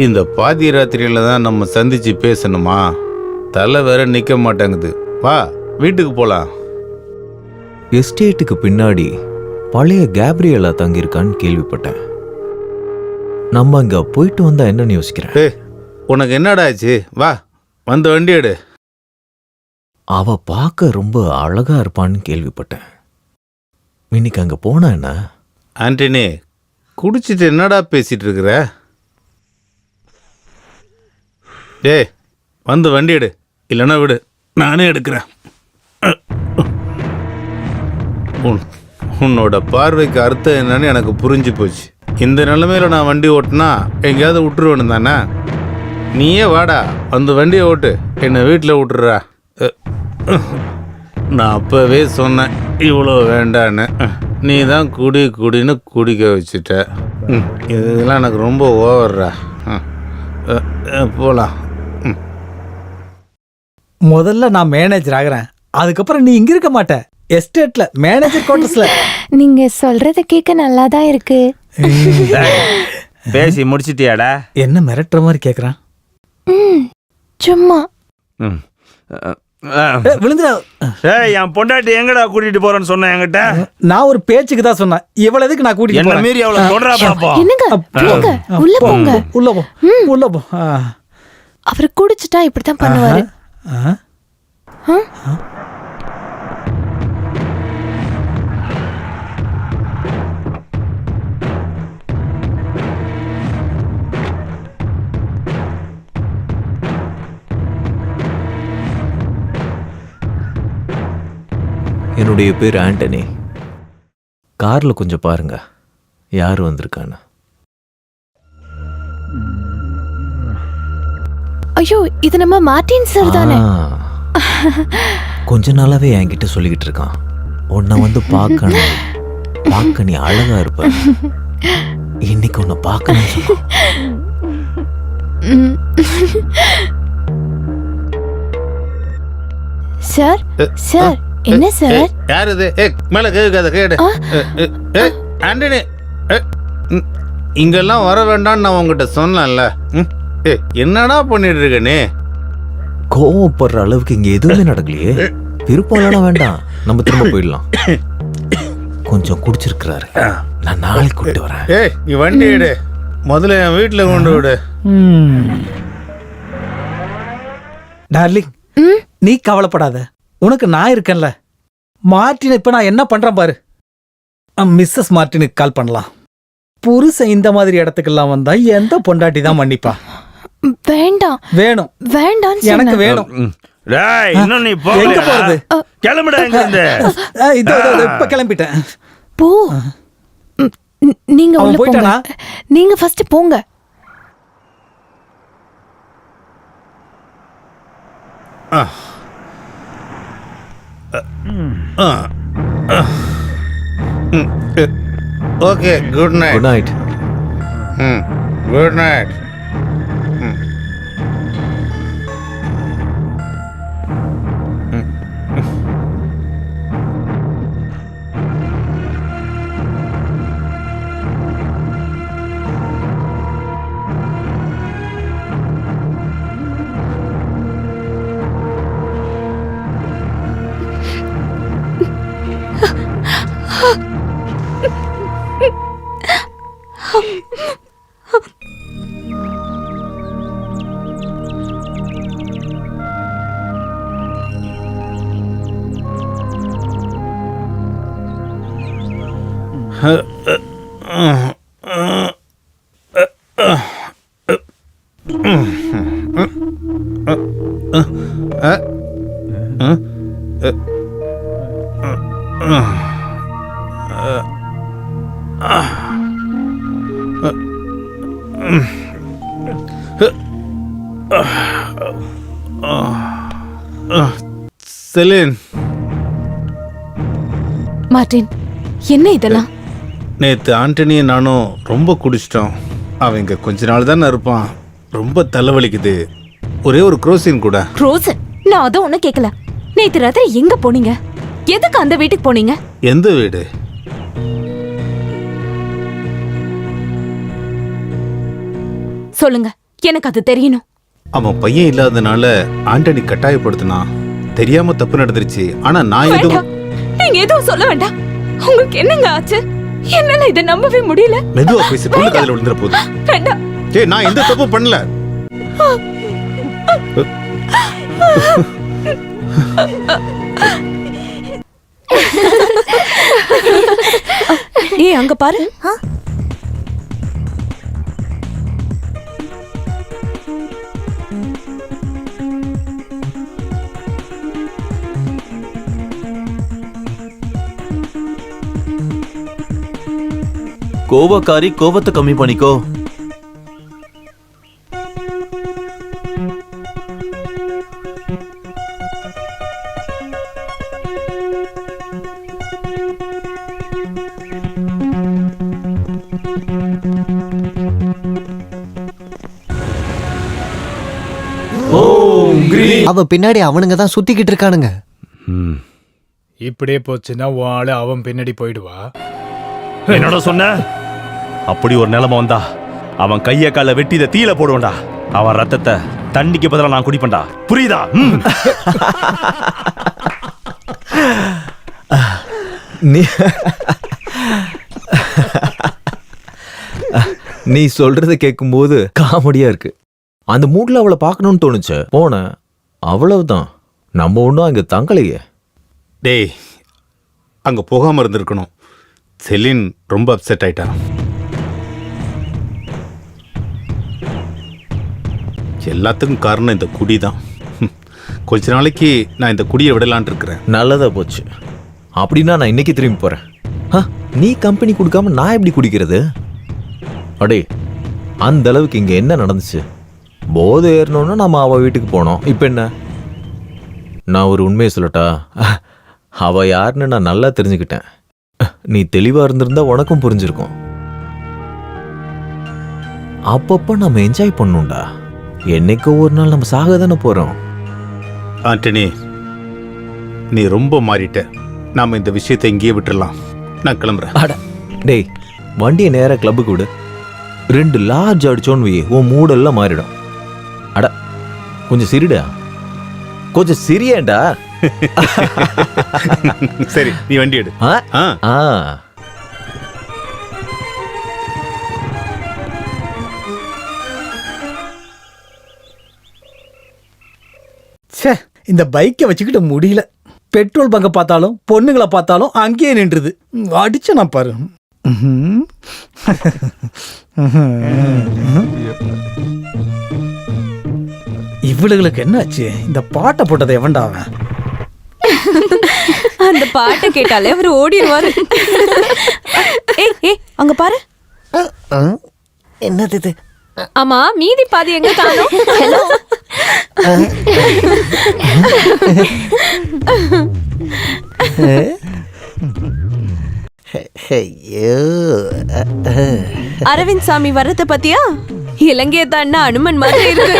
இந்த பாதி ராத்திரியில தான் நம்ம சந்திச்சு பேசணுமா? தலை வேற நிக்க மாட்டேங்குது. வா, வீட்டுக்கு போலாம். எஸ்டேட்டுக்கு பின்னாடி பழைய கேப்ரியலா தங்கியிருக்கான்னு கேள்விப்பட்டேன். நம்ம அங்க போயிட்டு வந்தா என்னன்னு யோசிக்கிறேன். உனக்கு என்னடா ஆச்சு? வா, வந்து வண்டி எடு. அவ பார்க்க ரொம்ப அழகா இருப்பான்னு கேள்விப்பட்டேன். இன்னைக்கு அங்க போனா என்ன? ஆண்டனி, குடிச்சிட்டு என்னடா பேசிட்டு இருக்கிற? டேய், வந்து வண்டி எடு, இல்லைன்னா விடு, நானே எடுக்கிறேன். உன்னோட பார்வைக்கு அர்த்தம் என்னன்னு எனக்கு புரிஞ்சு போச்சு. இந்த நிலைமையில நான் வண்டி ஓட்டினா எங்கேயாவது விட்டுருவேணும் தானே? நீயே வாடா, வந்து வண்டியை ஓட்டு, என்னை வீட்டில் விட்டுறா. நான் அப்பவே சொன்னேன் இவ்வளோ வேண்டான்னு. நீ தான் குடின்னு குடிக்க வச்சுட்ட. இதெல்லாம் எனக்கு ரொம்ப ஓவர்ரா. போகலாம். முதல்ல நான் மேனேஜர் ஆகுறேன், அதுக்கப்புறம் நீ இங்க இருக்க மாட்ட, எஸ்டேட்ல மேனேஜர் குவார்டர்ஸ்ல. நீங்க சொல்றத கேட்க நல்லா தான் இருக்கு. பேசி முடிச்சிட்டியாடா? என்ன மிரட்டுற மாதிரி கேக்குறான்? சும்மா விழுந்துடா. என் பொண்டாட்டி எங்கடா கூட்டிட்டு போறேன்னு சொன்ன என்கிட்ட? நான் ஒரு பேச்சுக்கு தான் சொன்னேன், இவ்வளவு எதுக்கு நான் கூட்டிட்டு என்ன போறேன்? மீறி அவளை தொடரா பாப்பா. என்னங்க போங்க, உள்ள போங்க. உள்ள போ, உள்ள போ. அவர் குடிச்சிட்டா இப்படித்தான் பண்ணுவாரு. என்னுடைய பேர் ஆண்டனி. கார்ல கொஞ்சம் பாருங்க யார் வந்திருக்கான்னு. ஐயோ, இது நம்ம மார்ட்டின் சார் தானே? கொஞ்ச நாளாவே என்கிட்ட சொல்லிக்கிட்டு இருக்கான், உன்னை வந்து பார்க்கணும், பார்க்க நீ அழகா இருப்ப, இன்னைக்கு உன்னை பார்க்கணும் சொன்னான். சார் சார் என்ன சார்? யார் இது? மேல கேட்காத கேடு. ஆண்டனி, இங்கெல்லாம் வர வேண்டாம்னு நான் உங்ககிட்ட சொன்னேன்ல. என்னடா பண்ணிட்டு இருக்க நீ? கோவப்படுற அளவுக்கு இங்க எதுவுமே நடக்கலையே. விருப்பம் வேண்டாம், நம்ம திரும்ப போயிடலாம். கொஞ்சம் குடிச்சிருக்கிறாரு, நான் நாளைக்கு கூட்டு வரேன். நீ வண்டி எடு, முதல்ல என் வீட்டுல கொண்டு விடு. டார்லிங், நீ கவலைப்படாத, உனக்கு நான் இருக்கேன்ல. மார்ட்டின் இப்ப நான் என்ன பண்றேன் பாரு. மிஸ்ஸஸ் மார்ட்டினுக்கு கால் பண்ணலாம். புருஷன் இந்த மாதிரி இடத்துக்கெல்லாம் வந்தா எந்த பொண்டாட்டி தான் மன்னிப்பா? வேண்டாம். வேணும். வேண்டாம், எனக்கு வேணும். இன்னும் நீ எங்க போறது? கிளம்புடா இங்க இருந்து. இதோ இப்ப கிளம்பிட்டேன். போ. நீங்க உள்ள போயிட்டானா? போங்க. நீங்க ஃபர்ஸ்ட் போங்க. Okay, good night. Good night. Good night. Celine. Martin, என்ன இதெல்லாம்? நேத்து ஆண்டனியும் நானும் ரொம்ப குடிச்சிட்டோம். அவங்க கொஞ்ச நாள் தானே இருப்பான், ரொம்ப தலைவலிக்குது. ஒரே ஒரு குரோசின் கூட. குரோசன்? நான் அதை ஒன்னும் கேட்கல. நேத்து ராத்திரி எங்க போனீங்க? எதுக்கு அந்த வீட்டுக்கு போனீங்க? எந்த வீடு? சொல்லுங்க, எனக்கு அது தெரியணும். அவன் பையன் இல்லாதனால ஆண்டனி கட்டாயப்படுத்தினான். தெரியாம தப்பு நடந்துருச்சு. ஆனா நான் எதுவும். நீங்க எதுவும் சொல்ல வேண்டாம். உங்களுக்கு என்னங்க ஆச்சு? என்னால இதை நம்பவே முடியல. மெதுவா பேசி, பொண்ணு காதுல விழுந்துற போகுது. வேண்டாம். நான் எந்த தப்பு பண்ணல. ஏய், அங்க பாரு. கோவக்காரி, கோவத்தை கம்மி பண்ணிக்கோ. ஓம் அவ பின்னாடி அவனுங்க தான் சுத்திக்கிட்டு இருக்கானுங்க. இப்படியே போச்சுன்னா உன் ஆளு அவன் பின்னாடி போயிடுவா. என்னோட சொன்ன அப்படி ஒரு நிலைமை வந்தா அவன் கைய கால வெட்டி இதை தீல போடுவேன்டா. அவன் ரத்தத்தை தண்ணிக்கு பதிலா நான் குடிப்பேன்டா. புரியுதா? நீ சொல்றத கேட்கும்போது காமெடியா இருக்கு. அந்த மூட்ல அவளை பார்க்கணும்னு தோணுச்சு, போனேன், அவ்வளவுதான். நம்ம ஒன்றும் அங்க தங்கலையே. டேய், அங்க போகாம இருந்திருக்கணும். செலின் ரொம்ப அப்செட் ஆயிட்டா. எல்லாத்துக்கும் காரணம் இந்த குடி தான். கொஞ்ச நாளைக்கு நான் இந்த குடியை விடலான் இருக்கிறேன். நல்லதா போச்சு. அப்படின்னா நான் இன்னைக்கு திரும்பி போறேன். நீ கம்பெனி கொடுக்காம நான் எப்படி குடிக்கிறது? அடே, அந்த அளவுக்கு இங்க என்ன நடந்துச்சு? போதை ஏறணும்னா நம்ம அவ வீட்டுக்கு போனோம். இப்ப என்ன? நான் ஒரு உண்மையை சொல்லட்டா? அவ யாருன்னு நான் நல்லா தெரிஞ்சுக்கிட்டேன். நீ தெளிவா இருந்திருந்தா உனக்கும் புரிஞ்சிருக்கும். அப்பப்ப நம்ம என்ஜாய் பண்ணும்டா. என்னைக்கோ ஒரு நாள் நம்ம சாக தானே போறோம். ஆண்டனி, நீ ரொம்ப மாறிட்ட. நாம இந்த விஷயத்தை இங்கேயே விட்டுறலாம். நான் கிளம்புறேன். அட டேய், வண்டியை நேரா கிளப்புக்கு விடு. 2 லார்ஜ் அடிச்சோன்னு வை, உன் மூடெல்லாம் மாறிடும். அட கொஞ்சம் சிரிடா, கொஞ்சம் சிரியேண்டா. சரி, நீ வண்டி எடு. இந்த பைக்கை வச்சுக்கிட்டு முடியல. பெட்ரோல் பங்க பார்த்தாலும் பொண்ணுங்களை பார்த்தாலும் அங்கேயே நின்றுது. அடிச்ச நான் பாரு. இவளுகளுக்கு என்னாச்சு? இந்த பாட்டை போட்டதை எவன்டா அவன்? அந்த பாட்டை கேட்டாலே அவர் ஓடிடுவாரு. ஏய் அங்க பாரு. என்னது இது? ஆமா, மீதி பாதி எங்க காணோம்? ஹலோ. அரவிந்த் சாமி வர்றத பத்தியா? இலங்கைய தாண்டா அனுமன் மாதிரி இருக்கு.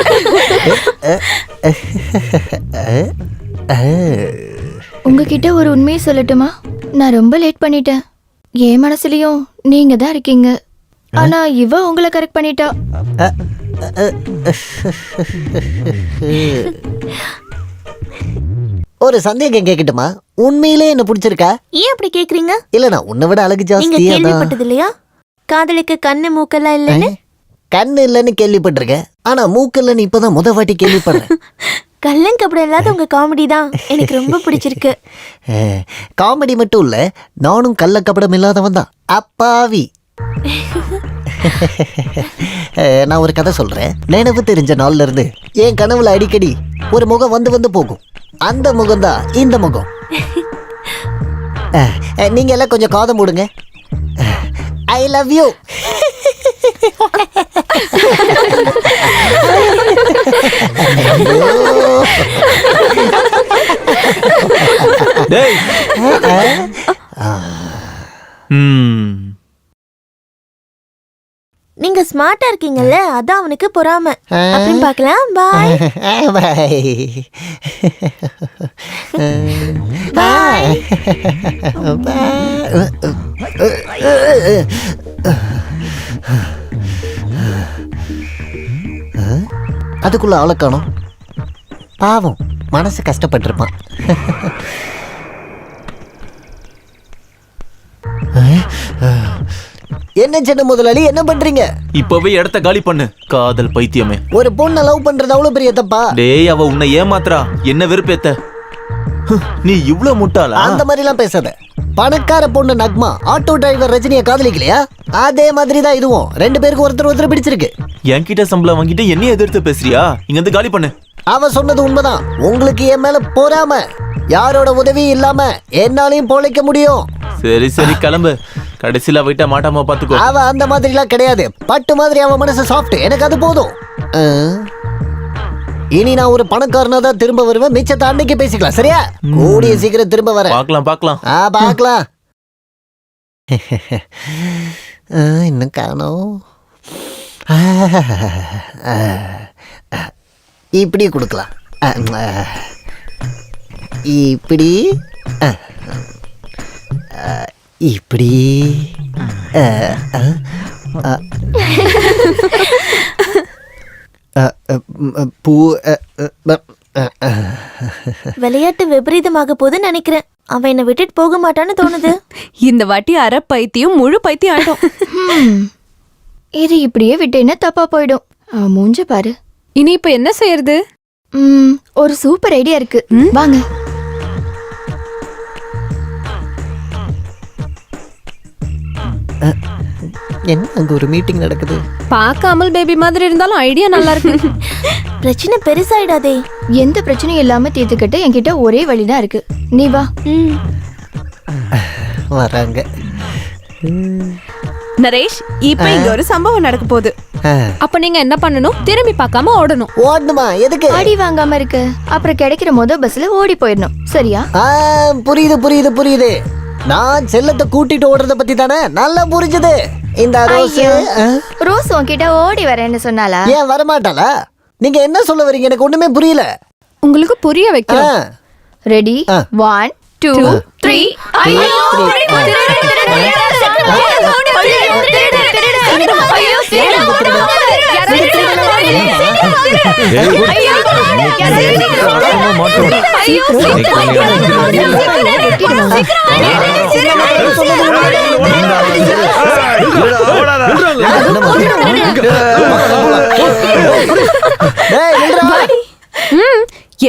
உங்ககிட்ட ஒரு உண்மையை சொல்லட்டுமா? நான் ரொம்ப லேட் பண்ணிட்டேன். என் மனசுலயும் நீங்க தான் இருக்கீங்க. ஆனா இவ உங்களை கரெக்ட் பண்ணிட்டா. ஒரு சந்தேகம் கேட்கட்டுமா? உண்மையிலே என்ன பிடிச்சிருக்கா? ஏன் அப்படி கேக்குறீங்க? இல்ல, நான் உன்னை விட அழகு நீங்க ஜாஸ்தியா தான். கேள்விப்பட்டது இல்லையா? காதலுக்கு கண்ணு மூக்கெல்லாம் இல்லைன்னு. கண்ணு இல்லைன்னு கேள்விப்பட்டிருக்கேன். ஆனா மூக்கு இல்லைன்னு இப்பதான் முத வாட்டி கேள்விப்படுறேன். கள்ளங்கப்படம் இல்லாத உங்க காமெடி தான் எனக்கு ரொம்ப பிடிச்சிருக்கு. காமெடி மட்டும் இல்ல, நானும் கள்ளக்கபடம் இல்லாதவன் தான். அப்பாவி. நான் ஒரு கதை சொல்றேன். நினைவு தெரிஞ்ச நாள்ல இருந்து என் கனவுல அடிக்கடி ஒரு முகம் வந்து வந்து போகும். அந்த முகம் தான் இந்த முகம். நீங்க எல்லாம் கொஞ்சம் காதை மூடுங்க. I love you. நீங்க ஸ்மார்ட்டா இருக்கீங்கல்ல, அதான் அவனுக்கு பொறாம. அப்படின்னு பார்க்கலாம். பாய் பாய். அதுக்குள்ள ஆளை காணோம். பாவம், மனசு கஷ்டப்பட்டிருப்பான். என்ன சின்ன முதலாளி, என்ன பண்றீங்க? இப்பவே இடத்த காலி பண்ணு. காதல் பைத்தியமே. ஒரு பொண்ணை லவ் பண்றது அவ்வளவு பெரிய தப்பா? டேய், அவ உன்னை ஏமாத்துறா. என்ன வெறுப்பேத்த? நீ இவ்ளோ முட்டாளா? அந்த மாதிரி எல்லாம் பேசாத. பணக்கார பொண்ணு நக்மா ஆட்டோ டிரைவர் ரஜினியை காதலிக்கலையா? அதே மாதிரி தான் இதுவும். 2 பேருக்கு ஒருத்தர் ஒருத்தர் பிடிச்சிருக்கு. என்கிட்ட சம்பளம் வாங்கிட்டு என்னைய எதிர்த்து பேசுறியா? இங்க இருந்து காலி பண்ணு. அவ சொன்னது உண்மைதான். உங்களுக்கு என் மேல பொறாம. யாரோட உதவி இல்லாம என்னாலையும் பொழைக்க முடியும். சரி சரி, கிளம்பு. கடைசியில போயிட்டா மாட்டாம பாத்துக்கோ. அவ அந்த மாதிரி எல்லாம் கிடையாது. பட்டு மாதிரி அவ மனசு சாஃப்ட். எனக்கு அது போதும். இனி நான் ஒரு பணக்காரனா தான் திரும்ப வருவேன். மிச்சத்தை அன்னைக்கு பேசிக்கலாம், சரியா? கூடிய சீக்கிரம் திரும்ப வரேன். பார்க்கலாம் பார்க்கலாம். பார்க்கலாம். இன்னும் காணோம். இப்படியே கொடுக்கலாம். இப்படி இப்படி பூ விளையாட்டு விபரீதமாக போகுதுன்னு நினைக்கிறேன். அவன் என்னை விட்டுட்டு போக மாட்டான்னு தோணுது. இந்த வாட்டி அரை பைத்தியம் முழு பைத்தியம் ஆயிடும். இது இப்படியே விட்டேன்னா தப்பா போயிடும். மூஞ்ச பாரு. இனி இப்ப என்ன செய்யறது? ஒரு சூப்பர் ஐடியா இருக்கு, வாங்க. என்ன அங்க ஒரு மீட்டிங் நடக்குது? பார்க்காமல் பேபி மாதிரி இருந்தாலும் ஐடியா நல்லா இருக்கு. பிரச்சனை பெருசாயிடாதே. எந்த பிரச்சனையும் இல்லாம தீர்த்துக்கிட்ட என்கிட்ட ஒரே வழிதான் இருக்கு. நீ வா. வராங்க. நரேஷ், இப்ப இங்க ஒரு சம்பவம் நடக்க போகுது. அப்ப நீங்க என்ன பண்ணணும்? திரும்பி பார்க்காம ஓடணும். ஓடணுமா? எதுக்கு? அடி வாங்காம இருக்க. அப்புறம் கிடைக்கிற பஸ்ல ஓடி போயிடணும். சரியா? புரியுது புரியுது புரியுது. நான் செல்லத்தை கூட்டிட்டு ஓடுறத பத்தி தானே? நல்லா புரிஞ்சுது. இந்த ரோஸ் உன்கிட்ட ஓடி வரேன்னு சொன்னாலா? ஏன் வரமாட்டாளா? நீங்க என்ன சொல்ல வரீங்க? எனக்கு ஒண்ணுமே புரியல. உங்களுக்கு புரிய வைக்கிறேன். ரெடி? 1 2 3. ஐயோ!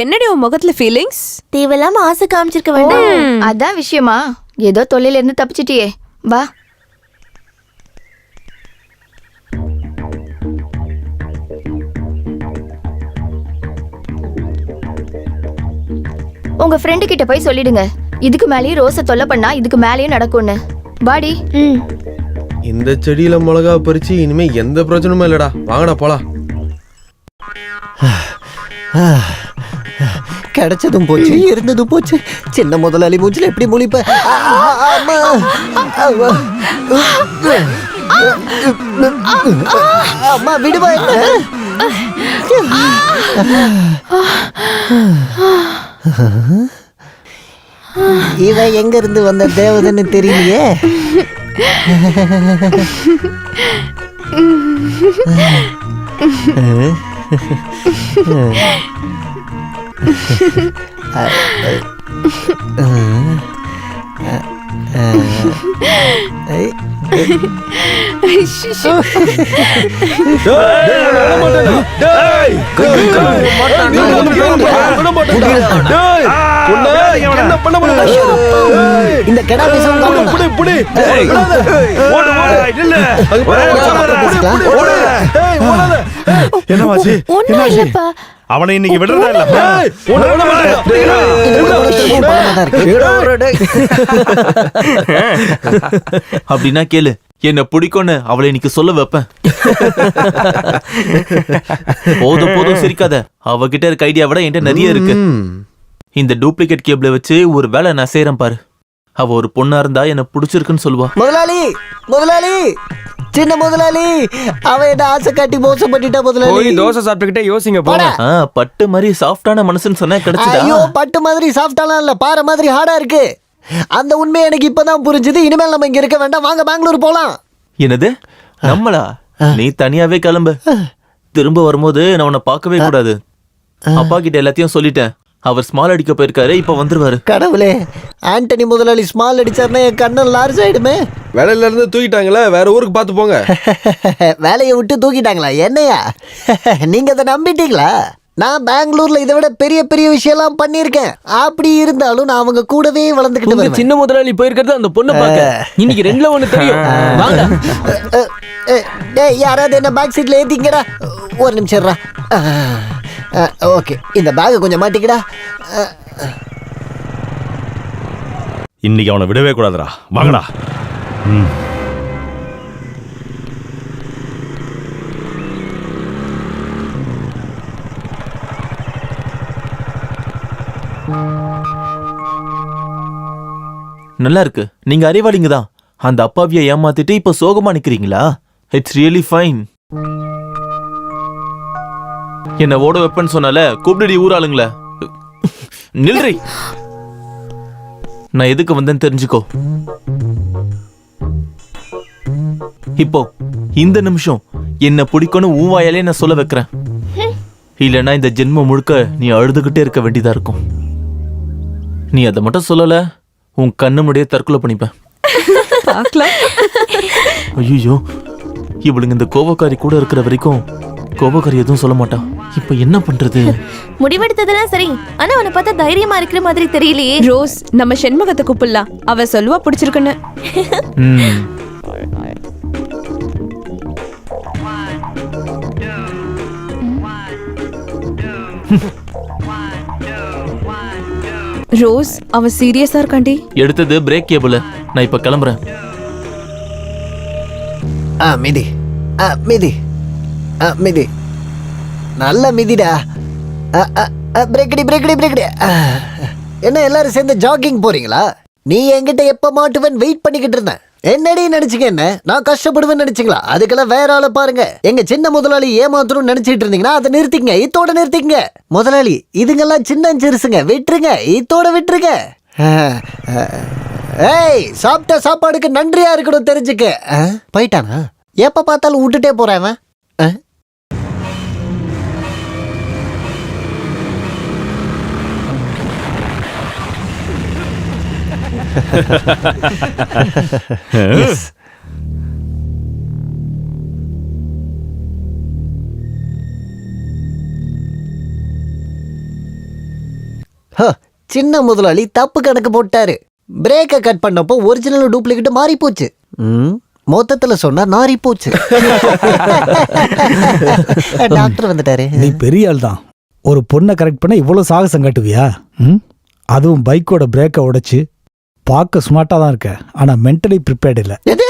என்னடி உன் முகத்துல ஃபீலிங்ஸ்? தேவையில்லாம ஆசை காமிச்சிருக்க வேண்டாம். அதான் விஷயமா? ஏதோ தொல்லையில இருந்து தப்பிச்சிட்டியே. வா. உங்க ஃப்ரெண்டு கிட்ட போய் சொல்லிடுங்க, இதுக்கு மேலேயும் ரோஸை தொல்லை பண்ணா இதுக்கு மேலேயும் நடக்கும்னு. பாடி. இந்த செடியில மிளகா பறிச்சு இனிமே எந்த பிரச்சனையும் இல்லடா. வாங்கடா போலாம். கிடைச்சதும் போச்சு, இருந்ததும் போச்சு. சின்ன முதலாளி மூச்சில் எப்படி முழிப்ப? அம்மா விடுவா. இவ எங்க இருந்து வந்த தேவதைன்னு தெரியலையே. இந்த கடா என்னமாச்சு? அவனை இன்னைக்கு விடுறதா இல்ல. அப்படின்னா கேளு, என்ன பிடிக்கும்னு அவளை இன்னைக்கு சொல்ல வைப்பேன். போதும் போதும் சிரிக்காத. அவகிட்ட இருக்க ஐடியா விட என்கிட்ட நிறைய இருக்கு. இந்த டூப்ளிகேட் கேபிள வச்சு ஒரு வேலை நான் செய்யறேன் பாரு. அவ ஒரு பொண்ணா இருந்தா என்ன பிடிச்சிருக்குன்னு சொல்லுவா. முதலாளி முதலாளி, சின்ன முதலாளி, அவ என்ன ஆசை காட்டி மோசம் பண்ணிட்டா முதலாளி. தோசை சாப்பிட்டுக்கிட்டே யோசிங்க போடா. பட்டு மாதிரி சாஃப்டான மனசுன்னு சொன்னா கிடைச்சதா? ஐயோ, பட்டு மாதிரி சாஃப்டாலாம் இல்ல, பாறை மாதிரி ஹார்டா இருக்கு. அந்த உண்மை எனக்கு இப்பதான் புரிஞ்சுது. இனிமேல் நம்ம இங்க இருக்க வேண்டாம், வாங்க பெங்களூர் போலாம். என்னது நம்மளா? நீ தனியாவே கிளம்பு. திரும்ப வரும்போது நான் உன்னை பார்க்கவே கூடாது. அப்பா கிட்ட எல்லாத்தையும் சொல்லிட்டேன். அவர் ஸ்மால் அடிக்க போயிருக்காரு, இப்ப வந்துருவாரு. கடவுளே, ஆண்டனி முதலாளி ஸ்மால் அடிச்சாருன்னா என் கண்ணன் லார்ஜ் ஆயிடுமே. வேலையில இருந்து தூக்கிட்டாங்களே, வேற ஊருக்கு பார்த்து போங்க. வேலையை விட்டு தூக்கிட்டாங்களா? என்னையா நீங்க அதை நம்பிட்டீங்களா? நான் பெங்களூர்ல இதை விட பெரிய பெரிய விஷயம்லாம் பண்ணியிருக்கேன். அப்படி இருந்தாலும் நான் அவங்க கூடவே வளர்ந்துக்கிட்டு சின்ன முதலாளி போயிருக்கிறது அந்த பொண்ணை பார்க்க. இன்னைக்கு 2ல 1 தெரியும். யாராவது என்ன பேக் சீட்ல ஏத்திங்கடா. ஒரு நிமிஷம். ஓகே, இந்த பேக் கொஞ்சம் மாட்டிக்கடா. இன்னைக்கு அவனை விடவே கூடாதுடா. வாங்கடா. நல்லா இருக்கு. நீங்க அறிவாளிங்க தான். அந்த அப்பாவியை ஏமாத்திட்டு இப்ப சோகமா நிக்கிறீங்களா? It's really fine. என்ன ஓட வைப்பேன்னு சொன்னால கூப்பிடுடி ஊராளுங்கள. நில்றி. நான் எதுக்கு வந்தேன்னு தெரிஞ்சுக்கோ. இப்போ இந்த நிமிஷம் என்ன பிடிக்கும்னு உன் வாயாலே நான் சொல்ல வைக்கிறேன். இல்லைன்னா இந்த ஜென்மம் முழுக்க நீ அழுதுகிட்டே இருக்க வேண்டியதா இருக்கும். நீ அதை மட்டும் சொல்லல, உன் கண்ணு முடிய தற்கொலை பண்ணிப்பேன். ஐயோ, இவளுங்க இந்த கோபக்காரி கூட இருக்கிற வரைக்கும் கோபக்காரி எதுவும் சொல்ல மாட்டா. இப்ப என்ன பண்றது? முடிவெடுத்ததெல்லாம் சரி, ஆனா அவனை பார்த்தா தைரியமா இருக்கிற மாதிரி தெரியலையே. ரோஸ், நம்ம செண்பகத்தை கூப்பிடலாம். அவ சொல்லுவா பிடிச்சிருக்குன்னு. ரோஸ், அவ சீரியஸா இருக்காண்டி. எடுத்தது பிரேக் கேபிள். நான் இப்ப கிளம்புறேன். மிதி மிதி மிதி நல்ல மிதிடா. பிரேக்கடி பிரேக்கடி பிரேக்கடி. என்ன எல்லாரும் சேர்ந்து ஜாகிங் போறீங்களா? நீ என்கிட்ட எப்ப மாட்டுவேன் வெயிட் பண்ணிக்கிட்டு இருந்தேன். என்னடி நினைச்சுக்க, என்ன நான் கஷ்டப்படுவேன்னு நினைச்சுங்களா? அதுக்கெல்லாம் வேற ஆளை பாருங்க. எங்க சின்ன முதலாளி ஏமாத்தணும்னு நினைச்சிட்டு இருந்தீங்கன்னா அதை நிறுத்திங்க, இதோட நிறுத்திங்க. முதலாளி, இதுங்கெல்லாம் சின்ன சிறுசுங்க, விட்டுருங்க, இதோட விட்டுருங்க. ஏய், சாப்பிட்ட சாப்பாடுக்கு நன்றியா இருக்கணும் தெரிஞ்சுக்க. போயிட்டானா? எப்ப பார்த்தாலும் விட்டுட்டே போறேன். சின்ன முதலாளி தப்பு கணக்கு போட்டாரு. பிரேக்கை கட் பண்ணப்போ ஒரிஜினல் டூப்ளிகேட் மாறி போச்சு. மொத்தத்துல சொன்னா நாரி போச்சு. டாக்டர் வந்துட்டாரு. நீ பெரிய ஆள் தான். ஒரு பொண்ணை கரெக்ட் பண்ண இவ்வளவு சாகசம் காட்டுவியா? அதுவும் பைக்கோட பிரேக்கை உடைச்சு. பார்க்க ஸ்மார்ட்டா தான் இருக்க, ஆனா மென்டலி ப்ரிப்பேர்ட் இல்ல. எது?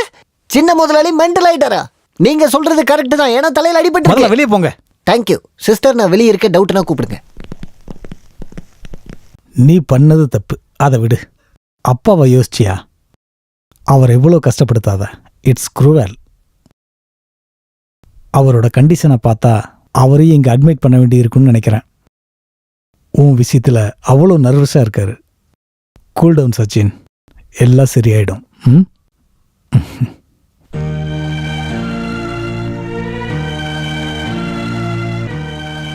சின்ன முதலாளி மென்டல் ஆயிட்டாரா? நீங்க சொல்றது கரெக்ட் தான். ஏன்னா தலையில அடிபட்டு. வெளியே போங்க. Thank you sister. நான் வெளியே இருக்க, டவுட்னா கூப்பிடுங்க. நீ பண்ணது தப்பு, அதை விடு. அப்பாவை யோசிச்சியா? அவர் எவ்வளோ கஷ்டப்படுத்தாத. It's cruel. அவரோட கண்டிஷனை பார்த்தா அவரையும் இங்கே அட்மிட் பண்ண வேண்டி இருக்குன்னு நினைக்கிறேன். உன் விஷயத்தில் அவ்வளோ நர்வஸாக இருக்காரு. கூல் டவுன் சச்சின், எல்லாம் சரியாயிடும்.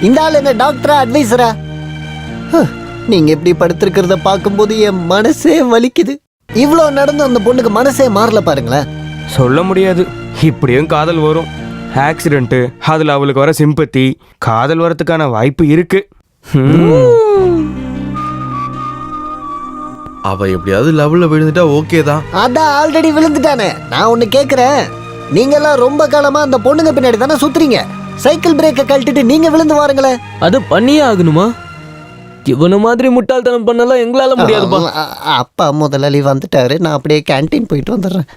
இந்த ஆள் என்ன டாக்டரா அட்வைசரா? நீங்க எப்படி படுத்திருக்கிறத பார்க்கும்போது என் மனசே வலிக்குது. இவ்வளோ நடந்து அந்த பொண்ணுக்கு மனசே மாறல பாருங்களேன். சொல்ல முடியாது. இப்படியும் காதல் வரும். ஆக்சிடென்ட், அதுல அவளுக்கு வர சிம்பத்தி, காதல் வரத்துக்கான வாய்ப்பு இருக்கு. அவ எப்படியாவது லவ்ல விழுந்துட்டா ஓகே தான். அதான் ஆல்ரெடி விழுந்துட்டானே. நான் ஒன்னு கேக்குறேன், நீங்க எல்லாம் ரொம்ப காலமா அந்த பொண்ணுங்க பின்னாடி தானே சுத்துறீங்க. சைக்கிள் பிரேக்கை கழட்டிட்டு நீங்க விழுந்து வாருங்களேன். அது பண்ணியே ஆகணுமா? இவன மாதிரி முட்டாள்தனம் பண்ணலாம் எங்களால முடியாதுப்பா. அப்பா முதலாளி வந்துட்டாரு, நான் அப்படியே கேன்டீன் போயிட்டு வந்துடுறேன்.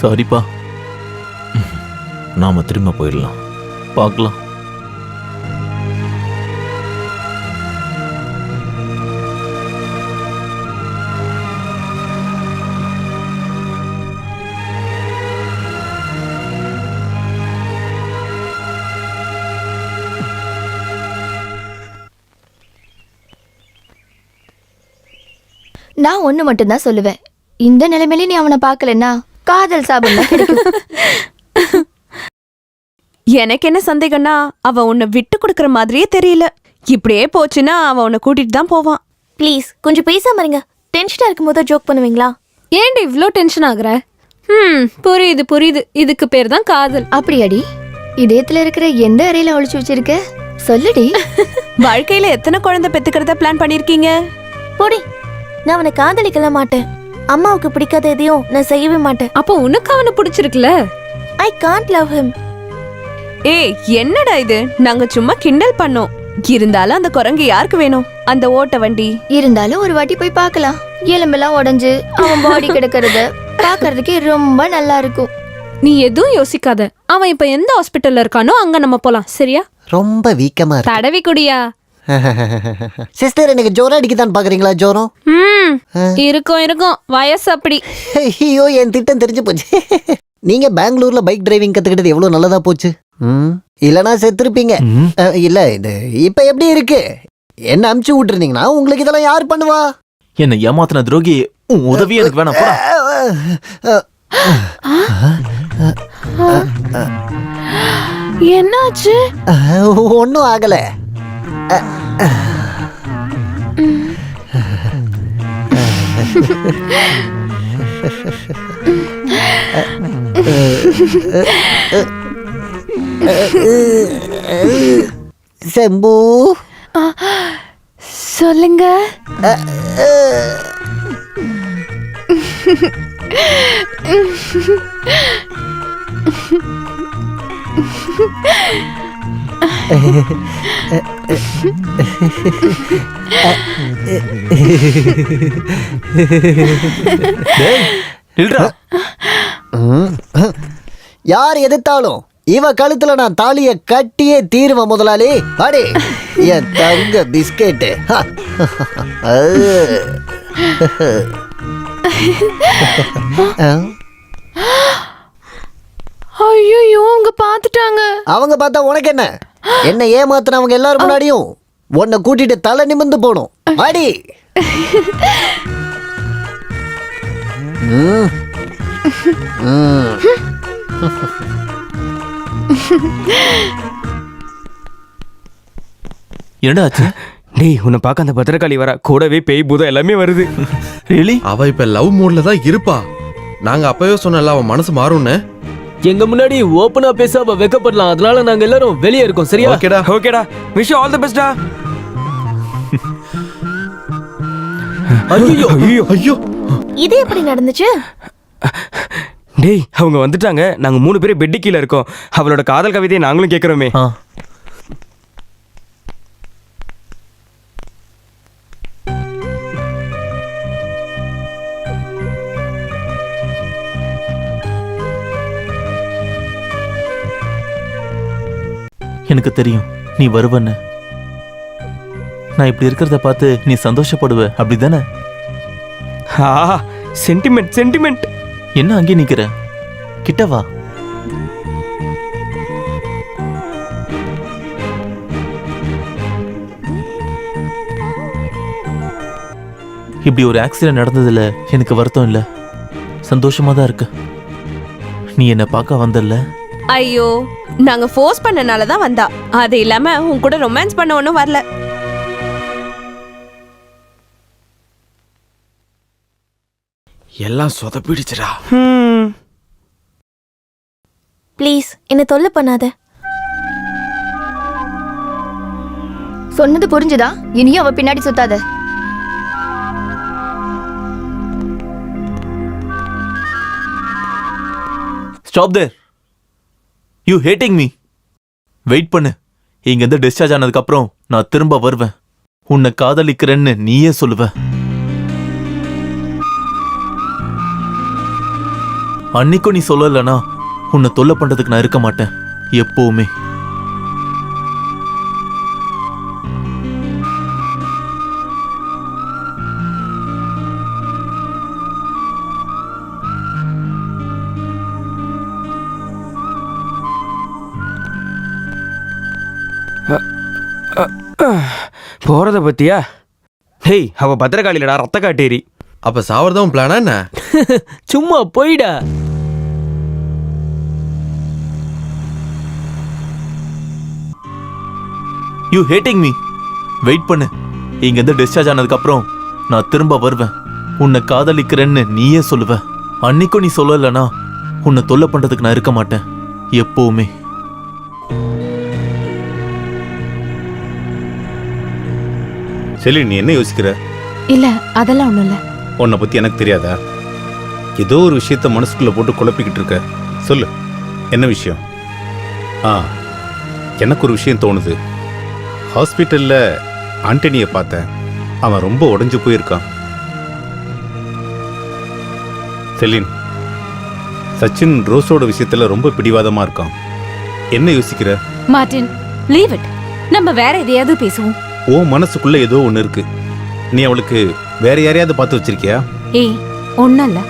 சாரிப்பா. நாம திரும்ப போயிடலாம். பார்க்கலாம். நான் ஒண்ணு மட்டும்தான் சொல்லுவேன். இந்த நிலைமையில நீ அவனை பார்க்கலன்னா காதல் சாபம் தான் கிடைக்கும். எனக்கு என்ன சந்தேகம்னா, அவ உன்னை விட்டு கொடுக்கற மாதிரியே தெரியல. இப்படியே போச்சுன்னா அவ உன்னை கூட்டிட்டு தான் போவான். ப்ளீஸ் கொஞ்சம் பேசாம இருங்க. டென்ஷனா இருக்கும்போது ஜோக் பண்ணுவீங்களா? ஏன்டி இவ்ளோ டென்ஷன் ஆகுற? புரியுது புரியுது. இதுக்கு பேர் தான் காதல். அப்படியாடி? இதயத்துல இருக்கிற எந்த அறையில ஒளிச்சு வச்சிருக்க? சொல்லுடி. வாழ்க்கையில எத்தனை குழந்தை பெத்துக்கிறத பிளான் பண்ணிருக்கீங்க? போடி. நான் அவனை காதலிக்கல மாட்டேன். அம்மாவுக்கு பிடிக்காத எதையும் நான் செய்யவே மாட்டேன். அப்போ உனக்கு அவனை பிடிச்சிருக்குல? I can't love him. ஏய், என்னடா இது? நாங்க சும்மா கிண்டல் பண்ணோம். இருந்தாலும் அந்த குரங்கு யாருக்கு வேணும்? அந்த ஓட்ட வண்டி இருந்தாலும் ஒரு வாட்டி போய் பார்க்கலாம். எலும்பெல்லாம் உடைஞ்சு அவன் பாடி கிடக்கிறது பார்க்கறதுக்கே ரொம்ப நல்லா இருக்கும். நீ எதுவும் யோசிக்காத. அவன் இப்ப எந்த ஹாஸ்பிட்டல்ல இருக்கானோ அங்க நம்ம போலாம். சரியா? ரொம்ப வீக்கமா இருக்கு. தடவி குடியா. சிஸ்டர், எனக்கு ஜோரம் அடிக்குதான் பாக்குறீங்களா? ஜோரம் இருக்கும் வயசு அப்படி. ஐயோ, என் திட்டம் தெரிஞ்சு போச்சு. நீங்க பெங்களூர்ல பைக் டிரைவிங் கத்துக்கிட்டது எவ்வளவு நல்லதா போச்சு. இல்லனா செத்துருப்பீங்க. இல்ல, இது இப்ப எப்படி இருக்கு? என்ன அமுச்சு விட்டுருந்தீங்கன்னா உங்களுக்கு இதெல்லாம் யார் பண்ணுவா? என்ன ஏமாத்தின துரோகி, உன் உதவி எனக்கு வேணாம். என்னாச்சு? ஒன்னும் ஆகல. செம்பு, சொல்லுங்க. யார் எதிர்த்தாலும் இவ கழுத்துல நான் தாலிய கட்டியே தீருவேன் முதலாளி. அடே என் தங்க பிஸ்கெட்டு. ஐயோ, அவங்க பாத்துட்டாங்க. அவங்க பார்த்தா உனக்கு என்ன? என்ன ஏமாத்துனவங்க எல்லாரும் முன்னாடியும் உன்னை கூட்டிட்டு தலை நிமிர்ந்து போடும். அடி. என்னடா ஆச்சு? டேய், உன்னை பார்க்க அந்த பத்திரக்காளி வர, கூடவே பேய் பூதம் எல்லாமே வருது. ரியலி? அவ இப்ப லவ் மூட்ல தான் இருப்பா. நாங்க அப்பவே சொன்னல அவன் மனசு மாறும்னு. எங்க முன்னாடி ஓபனா பேச அவ வெக்கப்படலாம். அதனால நாங்க எல்லாரும் வெளியே இருக்கோம். சரியா? ஓகேடா. ஓகேடா. விஷ் ஆல் தி பெஸ்டா. ஐயோ ஐயோ ஐயோ, இது எப்படி நடந்துச்சு? டேய், அவங்க வந்துட்டாங்க. நாங்க 3 பேரும் பெட்டு கீழ இருக்கோம். அவளோட காதல் கவிதையை நாங்களும் கேக்குறோமே. எனக்கு தெரியும் நீ வருவன்னு. நான் இப்படி இருக்கிறத பார்த்து நீ சந்தோஷப்படுவ, அப்படிதானே? Sentiment sentiment. என்ன அங்கே நிக்கிற? கிட்ட வா. இப்படி ஒரு ஆக்சிடென்ட் நடந்ததுல எனக்கு வருத்தம் இல்ல, சந்தோஷமா தான் இருக்கு. நீ என்ன பார்க்க வந்தல்ல? ஐயோ, நாங்க ஃபோர்ஸ் பண்ணனால தான் வந்தா. அது இல்லாம உன் கூட ரொமான்ஸ் பண்ண ஒன்றும் வரல. எல்லாம் சொதப்பிடுச்சுடா. ப்ளீஸ் என்ன தொல்லை பண்ணாத. சொன்னது புரிஞ்சுதா? இனியும் அவ பின்னாடி சுத்தாத. Stop there. You hating me. Wait பண்ணு. இங்கேருந்து டிஸ்சார்ஜ் ஆனதுக்கு அப்புறம் நான் திரும்ப வருவேன். உன்னை காதலிக்கிறேன்னு நீயே சொல்லுவ. அன்னைக்கும் நீ சொல்லலனா உன்னை தொல்லை பண்றதுக்கு நான் இருக்க மாட்டேன் எப்பவுமே. போறத பத்தியா? ஹேய், அவ பத்திரகாளிலடா, ரத்த காட்டேரி. அப்ப சாவறதும் பிளானா என்ன? சும்மா போயிடா. You hating me. வெயிட் பண்ணு. இங்கேருந்து டிஸ்சார்ஜ் ஆனதுக்கு அப்புறம் நான் திரும்ப வருவேன். உன்னை காதலிக்கிறேன்னு நீயே சொல்லுவ. அன்னைக்கும் நீ சொல்லலனா உன்னை தொல்லை பண்றதுக்கு நான் இருக்க மாட்டேன் எப்பவுமே. சரி, நீ என்ன யோசிக்கிற? இல்ல, அதெல்லாம் ஒண்ணும் இல்ல. உன்னை பத்தி எனக்கு தெரியாதா? ஏதோ ஒரு விஷயத்த மனசுக்குள்ள போட்டு குழப்பிக்கிட்டு இருக்க. சொல்லு, என்ன விஷயம்? எனக்கு ஒரு விஷயம் தோணுது. ஹாஸ்பிட்டல்ல ஆண்டனியை பார்த்தேன். அவன் ரொம்ப உடைஞ்சு போயிருக்கான். செலின், சச்சின் ரோஸோட விஷயத்துல ரொம்ப பிடிவாதமா இருக்கான். என்ன யோசிக்கிற? Martin, leave it. நம்ம வேற எதையாவது பேசுவோம். ஓ மனசுக்குள்ள ஏதோ ஒன்று இருக்கு. நீ அவளுக்கு வேற யாரையாவது பார்த்து வச்சிருக்கியா? ஏய், ஒன்னும் இல்ல.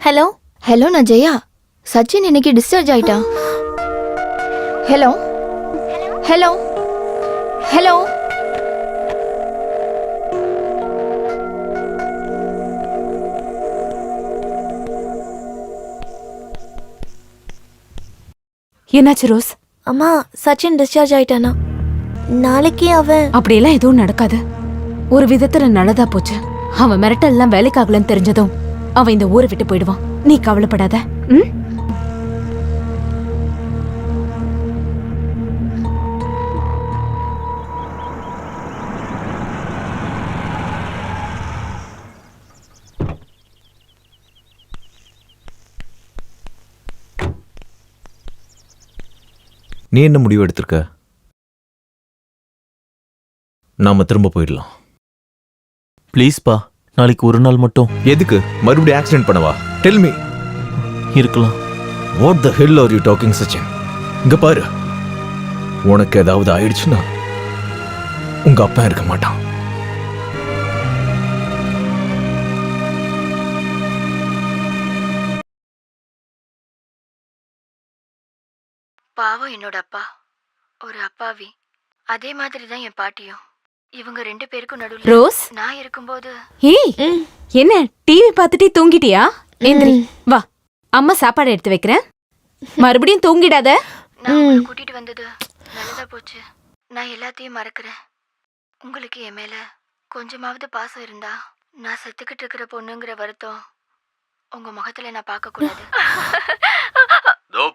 ஹலோ ஹலோ, நான் ஜெயா. சச்சின் இன்னைக்கு டிஸ்சார்ஜ் ஆயிட்டான். Hello hello hello. என்னாச்சு ரோஸ்? அம்மா, சச்சின் டிஸ்சார்ஜ் ஆயிட்டானா? நாளைக்கு அவன்... அப்படியெல்லாம் எதுவும் நடக்காது. ஒரு விதத்துல நல்லதா போச்சு. அவன் மிரட்டல்லாம் வேலைக்காகலன்னு தெரிஞ்சதும் அவன் இந்த ஊரை விட்டு போயிடுவான். நீ கவலைப்படாத. ம்? நீ என்ன முடிவு எடுத்திருக்க? நாம திரும்ப போயிடலாம். ப்ளீஸ்பா, நாளைக்கு ஒரு நாள் மட்டும். எதுக்கு மறுபடியும் ஆக்சிடென்ட் பண்ணவா? Tell me. இருக்கலாம். What the hell are you talking Sachin? இங்க பாரு, உனக்கு ஏதாவது ஆயிடுச்சுன்னா உங்க அப்பா இருக்க மாட்டான். பாவம் என்னோட அப்பா, ஒரு அப்பாவி. அதே மாதிரி தான் என் பாட்டியும். இவங்க 2 பேருக்கும் நடுவுல ரோஸ், நான் இருக்கும்போது... ஏய், என்ன டிவி பார்த்துட்டே தூங்கிட்டியா? எந்திரி, வா, அம்மா சாப்பாடு எடுத்து வைக்கிறேன். மறுபடியும் தூங்கிடாத. நான் உங்களை கூட்டிட்டு வந்தது நல்லதா போச்சு. நான் எல்லாத்தையும் மறக்கிறேன். உங்களுக்கு என் மேல கொஞ்சமாவது பாசம் இருந்தா, நான் செத்துக்கிட்டு இருக்கிற பொண்ணுங்கிற வருத்தம் உங்க முகத்துல நான் பார்க்க கூடாது.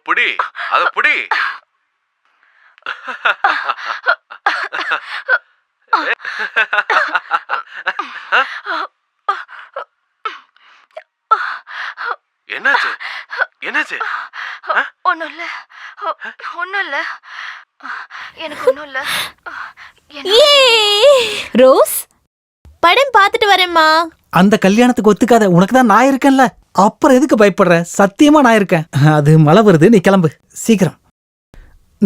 புடி அத புடி. என்னாச்சு? என்னாச்சு? ஒண்ணும் இல்ல, ஒண்ணும் இல்ல, எனக்கு ஒண்ணும் இல்ல. ரோஸ், படம் பார்த்துட்டு வரேம்மா. அந்த கல்யாணத்துக்கு ஒத்துக்காத. உனக்கு தான் நான் இருக்கேன்ல, அப்புறம் எதுக்கு பயப்படுற? சத்தியமா நான் இருக்கேன். அது மழை வருது, நீ கிளம்பு சீக்கிரம்.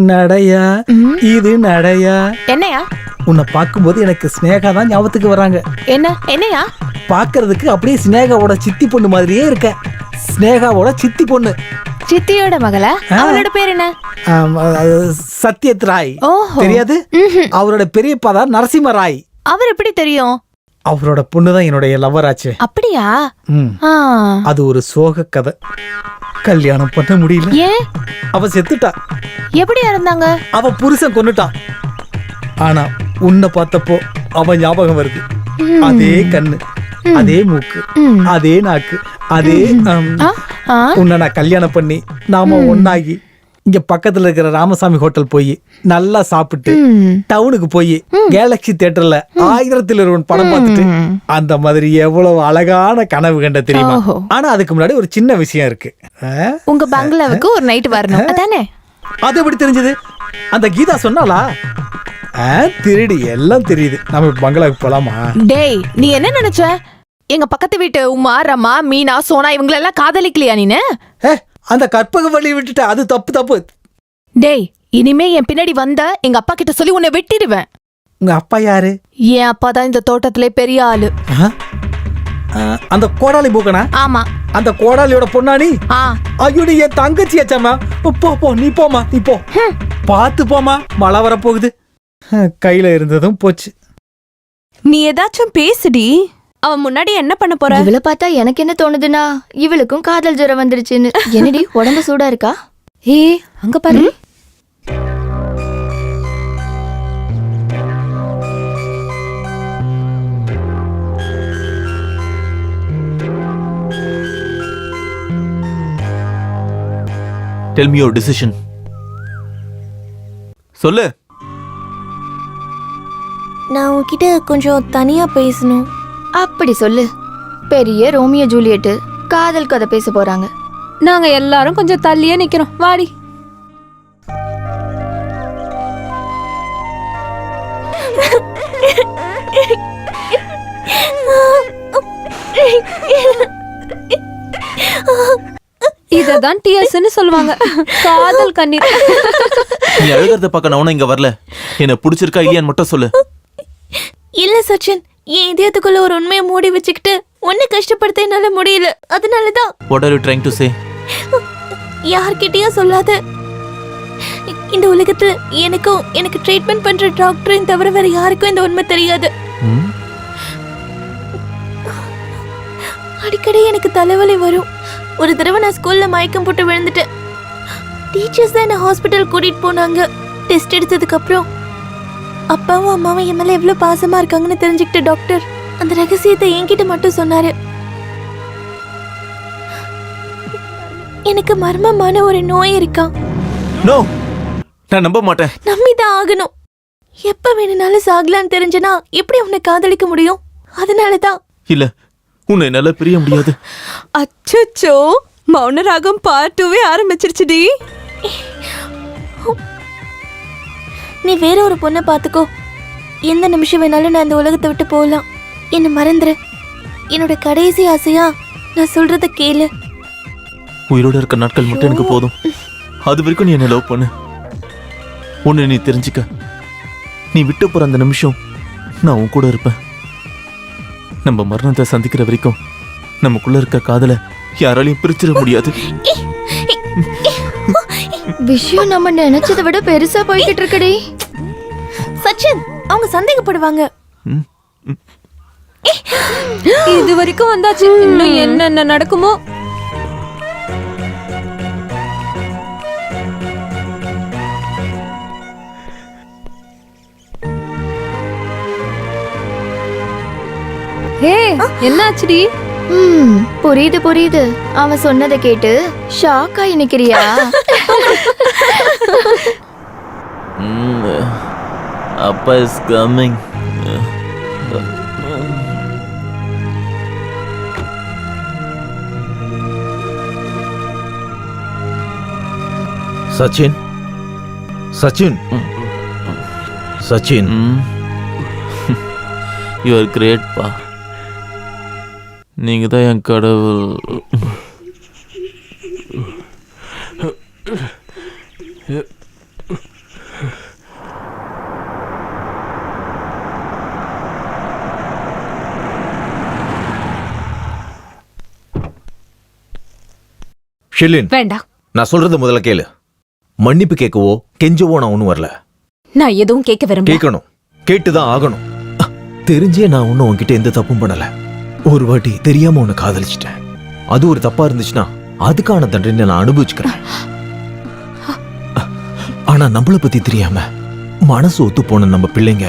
நடையா இது நடையா? என்னையா? உன்னை பார்க்கும்போது எனக்கு ஸ்னேகா தான் ஞாபகத்துக்கு வராங்க. என்னையா? பார்க்கிறதுக்கு அப்படியே ஸ்னேகாவோட சித்தி பொண்ணு மாதிரியே இருக்க. ஸ்னேகாவோட சித்தி பொண்ணு. சித்தியோட மகளா? அவளோட பேர் என்ன? சத்யத் ராய். ஓஹோ. தெரியாது? அவரோட பெரியப்பா தான் நரசிம்ம ராய். அவர் எப்படி தெரியும்? அவரோட பொண்ணுதான் என்னுடைய லவ்வர் ஆச்சு. அப்படியா? அது ஒரு சோக கதை. கல்யாணம் பண்ண முடியல. ஏன்? அவ செத்துட்டா. எப்படி இருந்தாங்க? அவ புருஷன் கொன்னுட்டான். ஆனா உன்னை பார்த்தப்போ அவ ஞாபகம் வருது. அதே கண்ணு, அதே மூக்கு, அதே நாக்கு, அதே உன்னை நான் கல்யாணம் பண்ணி நாம ஒன்னாகி இங்க பக்கத்துல இருக்கிற ராமசாமி ஹோட்டல் போய் நல்லா சாப்பிட்டு டவுனுக்கு போய் கேலக்ஸி தியேட்டர்ல 1001 படம் பார்த்துட்டு அந்த மாதிரி எவ்வளவு அழகான கனவு கண்ட தெரியுமா? ஆனா அதுக்கு முன்னாடி ஒரு சின்ன விஷயம் இருக்கு. உங்க பங்களாவுக்கு ஒரு நைட் வரணும் அதானே? அது எப்படி தெரிஞ்சது? அந்த கீதா சொன்னாலா? திருடி எல்லாம் தெரியுது. நம்ம பங்களாவுக்கு போலாமா? டேய், நீ என்ன நினைச்ச? எங்க பக்கத்து வீட்டு உமா, ரமா, மீனா, சோனா இவங்களெல்லாம் காதலிக்கலையா நீனு? அந்த கற்பக வழி விட்டுட்ட, அது தப்பு தப்பு. டேய், இனிமே என் பின்னாடி வந்த எங்க அப்பா கிட்ட சொல்லி உன்னை வெட்டிடுவேன். உங்க அப்பா யாரு? என் அப்பா தான் இந்த தோட்டத்திலே பெரிய ஆளு. அந்த கோடாலி பூக்கனா? ஆமா. அந்த கோடாலியோட பொண்ணாணி? ஐயோ, நீ என் தங்கச்சி ஆச்சாமா. போ, நீ போமா, நீ போ. பார்த்து போமா, மழை வரப்போகுது. கையில இருந்ததும் போச்சு. நீ ஏதாச்சும் பேசுடி. அவன் முன்னாடி என்ன பண்ண போற? இவளை பார்த்தா எனக்கு என்ன தோணுதுன்னா, இவளுக்கும் காதல் ஜுரம் வந்துருச்சுன்னு. என்னடி, உடம்பு சூடா இருக்கா? அங்க பாரு. Tell me your decision. சொல்லு. நான் உன்கிட்ட கொஞ்சம் தனியா பேசணும். அப்படி சொல்லு. பெரிய ரோமியோ ஜூலியட் காதல் கதை பேச போறாங்க. நாங்க எல்லாரும் கொஞ்சம் தள்ளியே நிக்கிறோம். வாடி. இததான் டிஎஸ்ன்னு சொல்லுவாங்க. காதல் கண்ணீர். நீ அழுகிறத பார்க்க நான் இங்க வரல. என்ன பிடிச்சிருக்கா இல்லையான்னு மட்டும் சொல்லு. இல்ல சச்சின், என் இதயத்துக்குள்ள ஒரு உண்மையை மூடி வச்சுக்கிட்டு உன்னை கஷ்டப்படுத்த என்னால முடியல. அதனாலதான். What are you trying to say? யார்கிட்டயும் சொல்லாத. இந்த உலகத்துல எனக்கு ட்ரீட்மெண்ட் பண்ற டாக்டரையும் தவிர வேற யாருக்கும் இந்த உண்மை தெரியாது. அடிக்கடி எனக்கு தலைவலி வரும். ஒரு தடவை நான் ஸ்கூல்ல மயக்கம் போட்டு விழுந்துட்டேன். டீச்சர்ஸ் தான் என்ன ஹாஸ்பிட்டல் கூட்டிட்டு போனாங்க. டெஸ்ட் எடுத்ததுக்கு அப்புறம் அப்பாவும் அம்மாவும் என் மேல எவ்வளவு பாசமா இருக்காங்கன்னு தெரிஞ்சுக்கிட்ட டாக்டர் அந்த ரகசியத்தை என்கிட்ட மட்டும் சொன்னாரு. எனக்கு மர்மமான ஒரு நோய் இருக்கான். நோ, நான் நம்ப மாட்டேன். நம்பிதான் ஆகணும். எப்ப வேணும்னாலும் சாகலான்னு தெரிஞ்சனா எப்படி உன்னை காதலிக்க முடியும்? அதனாலதான். இல்ல, உன்னை என்னால பிரிய முடியாது. அச்சோ, மௌன ராகம் பார்ட் 2 ஆரம்பிச்சிருச்சுடி. நீ வேற ஒரு பொண்ணை பாத்துக்கோ. எந்த நிமிஷம் வேணாலும் நான் இந்த உலகத்தை விட்டு போகலாம். என்ன மறந்துரு. என்னோட கடைசி ஆசையா நான் சொல்றத கேளு. உயிரோட இருக்க நாட்கள் மட்டும் எனக்கு போதும். அது வரைக்கும் நீ என்ன லவ் பண்ணு. ஒன்னு நீ தெரிஞ்சுக்க. நீ விட்டு போற அந்த நிமிஷம் நான் உன் கூட இருப்பேன். நம்ம மரணத்தை சந்திக்கிற வரைக்கும் நமக்குள்ள இருக்க காதலை யாராலையும் பிரிச்சிட முடியாது. விஷயம் நம்ம நினைச்சதை விட பெருசா போய்கிட்டு இருக்கடி. சச்சின், அவங்க சந்தேகப்படுவாங்க. இது வரைக்கும் வந்தாச்சு. இன்னும் என்னென்ன நடக்குமோ? என்னாச்சுடி? புரியுது. அவன் சொன்னதை கேட்டு ஷாக் ஆகி நிக்கிறியா? அப்பா is coming. Sachin, Sachin, Sachin. You are great பா. நீங்க தான் என் கடவுள். ஷிலின், வேண்டாம். நான் சொல்றது முதல்ல கேளு. மன்னிப்பு கேட்கவோ கெஞ்சவோ நான் ஒன்னும் வரல. நான் எதுவும் கேட்க விரும்பல. கேட்கணும், கேட்டுதான் ஆகணும். தெரிஞ்சே நான் ஒன்னும் உன்கிட்ட எந்த தப்பும் பண்ணல. ஒரு வாட்டி தெரியாம உன்னை காதலிச்சிட்டேன். அது ஒரு தப்பா இருந்துச்சுன்னா அதுக்கான தண்டனை நான் அனுபவிச்சுக்கிறேன். ஆனா நம்மளை பத்தி தெரியாம மனசு ஒத்து போன நம்ம பிள்ளைங்க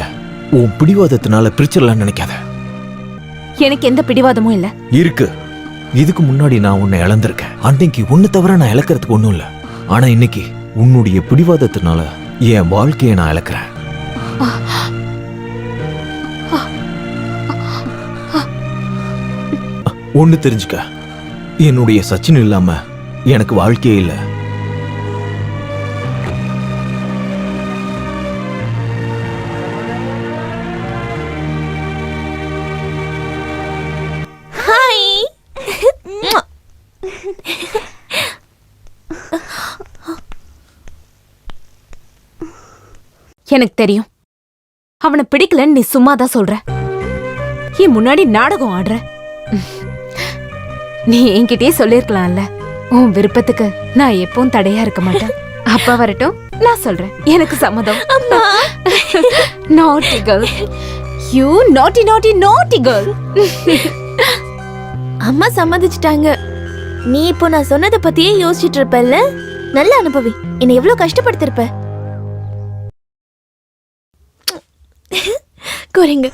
உன் பிடிவாதத்தினால பிரிச்சிடலாம்னு நினைக்காத. எனக்கு எந்த பிடிவாதமும் இல்ல. இருக்கு. இதுக்கு முன்னாடி நான் உன்னை இழந்திருக்கேன். அன்னைக்கு ஒன்னு தவிர நான் இழக்கிறதுக்கு ஒண்ணும் இல்ல. ஆனா இன்னைக்கு உன்னுடைய பிடிவாதத்தினால என் வாழ்க்கையை நான் இழக்கிறேன். ஒண்ணு தெரிஞ்சுக்க, என்னுடைய சச்சின் இல்லாம எனக்கு வாழ்க்கையே இல்லை. எனக்கு தெரியும் அவனை பிடிக்கலன்னு நீ சும்மா தான் சொல்ற. என் முன்னாடி நாடகம் ஆடுற. நீ என்கிட்டயே சொல்லிருக்கலாம்ல, உன் விருப்பத்துக்கு நான் எப்பவும் தடையா இருக்க மாட்டேன். அப்பா வரட்டும், நான் சொல்றேன். எனக்கு சம்மதம். நாட்டி கேர்ள், யூ நாட்டி நாட்டி நாட்டி கேர்ள். அம்மா சம்மதிச்சிட்டாங்க. நீ இப்போ நான் சொன்னதை பத்தியே யோசிச்சுட்டு இருப்பல்ல. நல்ல அனுபவி. என்னை எவ்வளவு கஷ்டப்படுத்திருப்ப. குறைங்க.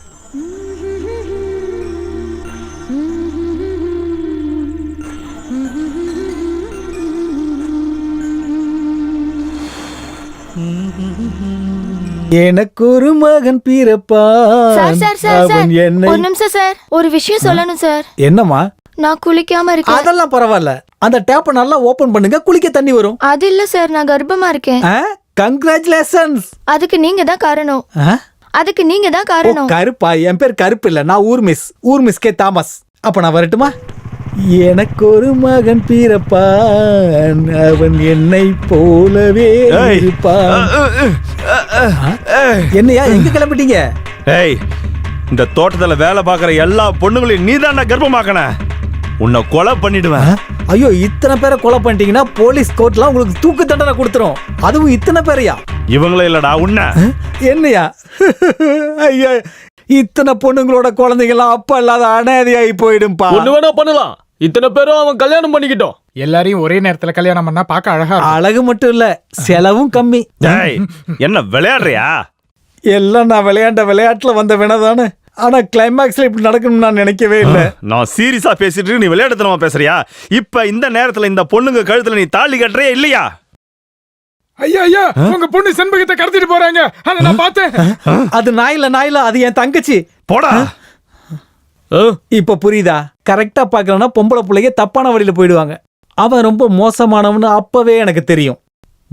எனக்கு ஒரு மகன் சார் சார் சார் சார் பிறப்பான் என்னை ஒரு நிமிஷம் சார், ஒரு விஷயம் சொல்லணும் சார். என்னம்மா? நான் குளிக்காம இருக்கேன். அதெல்லாம் பரவாயில்ல, அந்த டேப்பை நல்லா ஓபன் பண்ணுங்க, குளிக்க தண்ணி வரும். அது இல்ல சார், நான் கர்ப்பமா இருக்கேன். கங்க்ராச்சுலேஷன்ஸ். அதுக்கு நீங்க தான் காரணம். அதுக்கு நீங்க தான் காரணம். கருப்பா? என் பேர் கருப்பு இல்ல, நான் ஊர் மிஸ் கே தாமஸ். அப்ப நான் வரட்டுமா? எனக்கு ஒரு மகன் பிறப்பான், அவன் என்னை போலவே இருப்பான். என்னையா எங்க கிளம்பிட்டீங்க? ஏய், இந்த தோட்டத்துல வேலை பார்க்குற எல்லா பொண்ணுங்களையும் நீ தான் கர்ப்பமாக்கன. உன்னை கொலை பண்ணிடுவேன். ஐயோ, இத்தனை பேரை கொலை பண்ணிட்டீங்கன்னா போலீஸ் கோர்ட்லாம் உங்களுக்கு தூக்கு தண்டனை கொடுத்துரும். அதுவும் இத்தனை பேரையா? இவங்கள இல்லடா உன்ன. என்னையா? ஐயா, இத்தனை பொண்ணுங்களோட குழந்தைங்களாம் அப்பா இல்லாத அனாதையாகி போயிடும்பா. ஒண்ணு வேணா பண்ணலாம். இத்தனை பேரும் அவன் கல்யாணம் பண்ணிக்கிட்டோம். எல்லாரையும் ஒரே நேரத்துல கல்யாணம் பண்ணா பார்க்க அழகா இருக்கும். அழகு மட்டும் இல்ல, செலவும் கம்மி. என்ன விளையாடுறியா? எல்லாம் நான் விளையாண்ட விளையாட்டுல வந்த வினதானே. ஆனா கிளைமேக்ஸ்ல இப்படி நடக்கணும்னு நான் நினைக்கவே இல்லை. நான் சீரியஸா பேசிட்டு நீ விளையாட்டுத்தனமா பேசுறியா? இப்ப இந்த நேரத்துல இந்த பொண்ணுங்க கழுத்துல நீ தாலி கட்டுறியா இல்லையா? ஐயா ஐயா, உங்க பொண்ணு செண்பகத்தை கடத்திட்டு போறாங்க, அதை நான் பார்த்தேன். அது நாயில அது என் தங்கச்சி. போடா. இப்ப புரியுதா? கரெக்டா பாக்கலன்னா பொம்பளை பிள்ளைங்க தப்பான வழியில போயிடுவாங்க. அவன் ரொம்ப மோசமானவன்னு அப்பவே எனக்கு தெரியும்.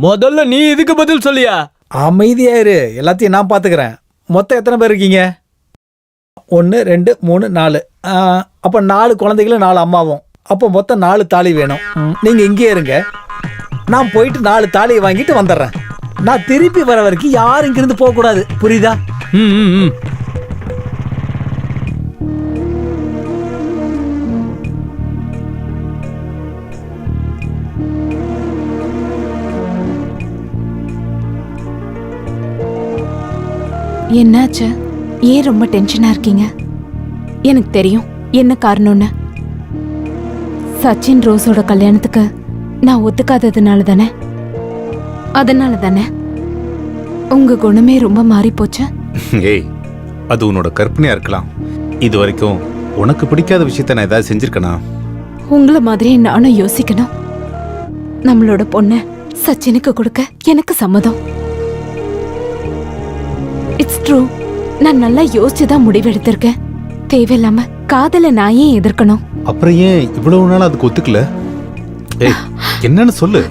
முதல்ல நீ இதுக்கு பதில் சொல்லியா? அமைதியா இரு, எல்லாத்தையும் நான் பாத்துக்கிறேன். மொத்தம் எத்தனை பேர் இருக்கீங்க? 1 2 3 4. அப்ப 4 குழந்தைகளும் 4 அம்மாவும். அப்போ மொத்தம் 4 தாலி வேணும். நீங்க இங்கே இருங்க, நான் போயிட்டு 4 தாலியை வாங்கிட்டு வந்துடுறேன். நான் திருப்பி வர வரைக்கும் யாரும் இங்கிருந்து போக கூடாது, புரியுதா? என்னாச்சு? ஏன் ரொம்ப டென்ஷனா இருக்கீங்க? எனக்கு தெரியும் என்ன காரணம்னு. சச்சின் ரோஸோட கல்யாணத்துக்கு நான் ஒத்துக்காததுனால தானே? அதனால தானே உங்க குணமே ரொம்ப மாறி போச்சு. ஏய், அது உன்னோட கற்பனையா இருக்கலாம். இது வரைக்கும் உனக்கு பிடிக்காத விஷயத்த நான் ஏதாவது செஞ்சிருக்கனா? உங்களை மாதிரியே நானும் யோசிக்கணும். நம்மளோட பொண்ண சச்சினுக்கு கொடுக்க எனக்கு சம்மதம். இட்ஸ் ட்ரூ, நான் நல்லா யோசிச்சுதான் முடிவெடுத்திருக்கேன். தேவையில்லாம காதல நான் ஏன் எதிர்க்கணும்? அப்புறம் ஏன் இவ்வளவு நாள் அதுக்கு ஒத்துக்கல? ஏய், என்னன்னு சொல்லு.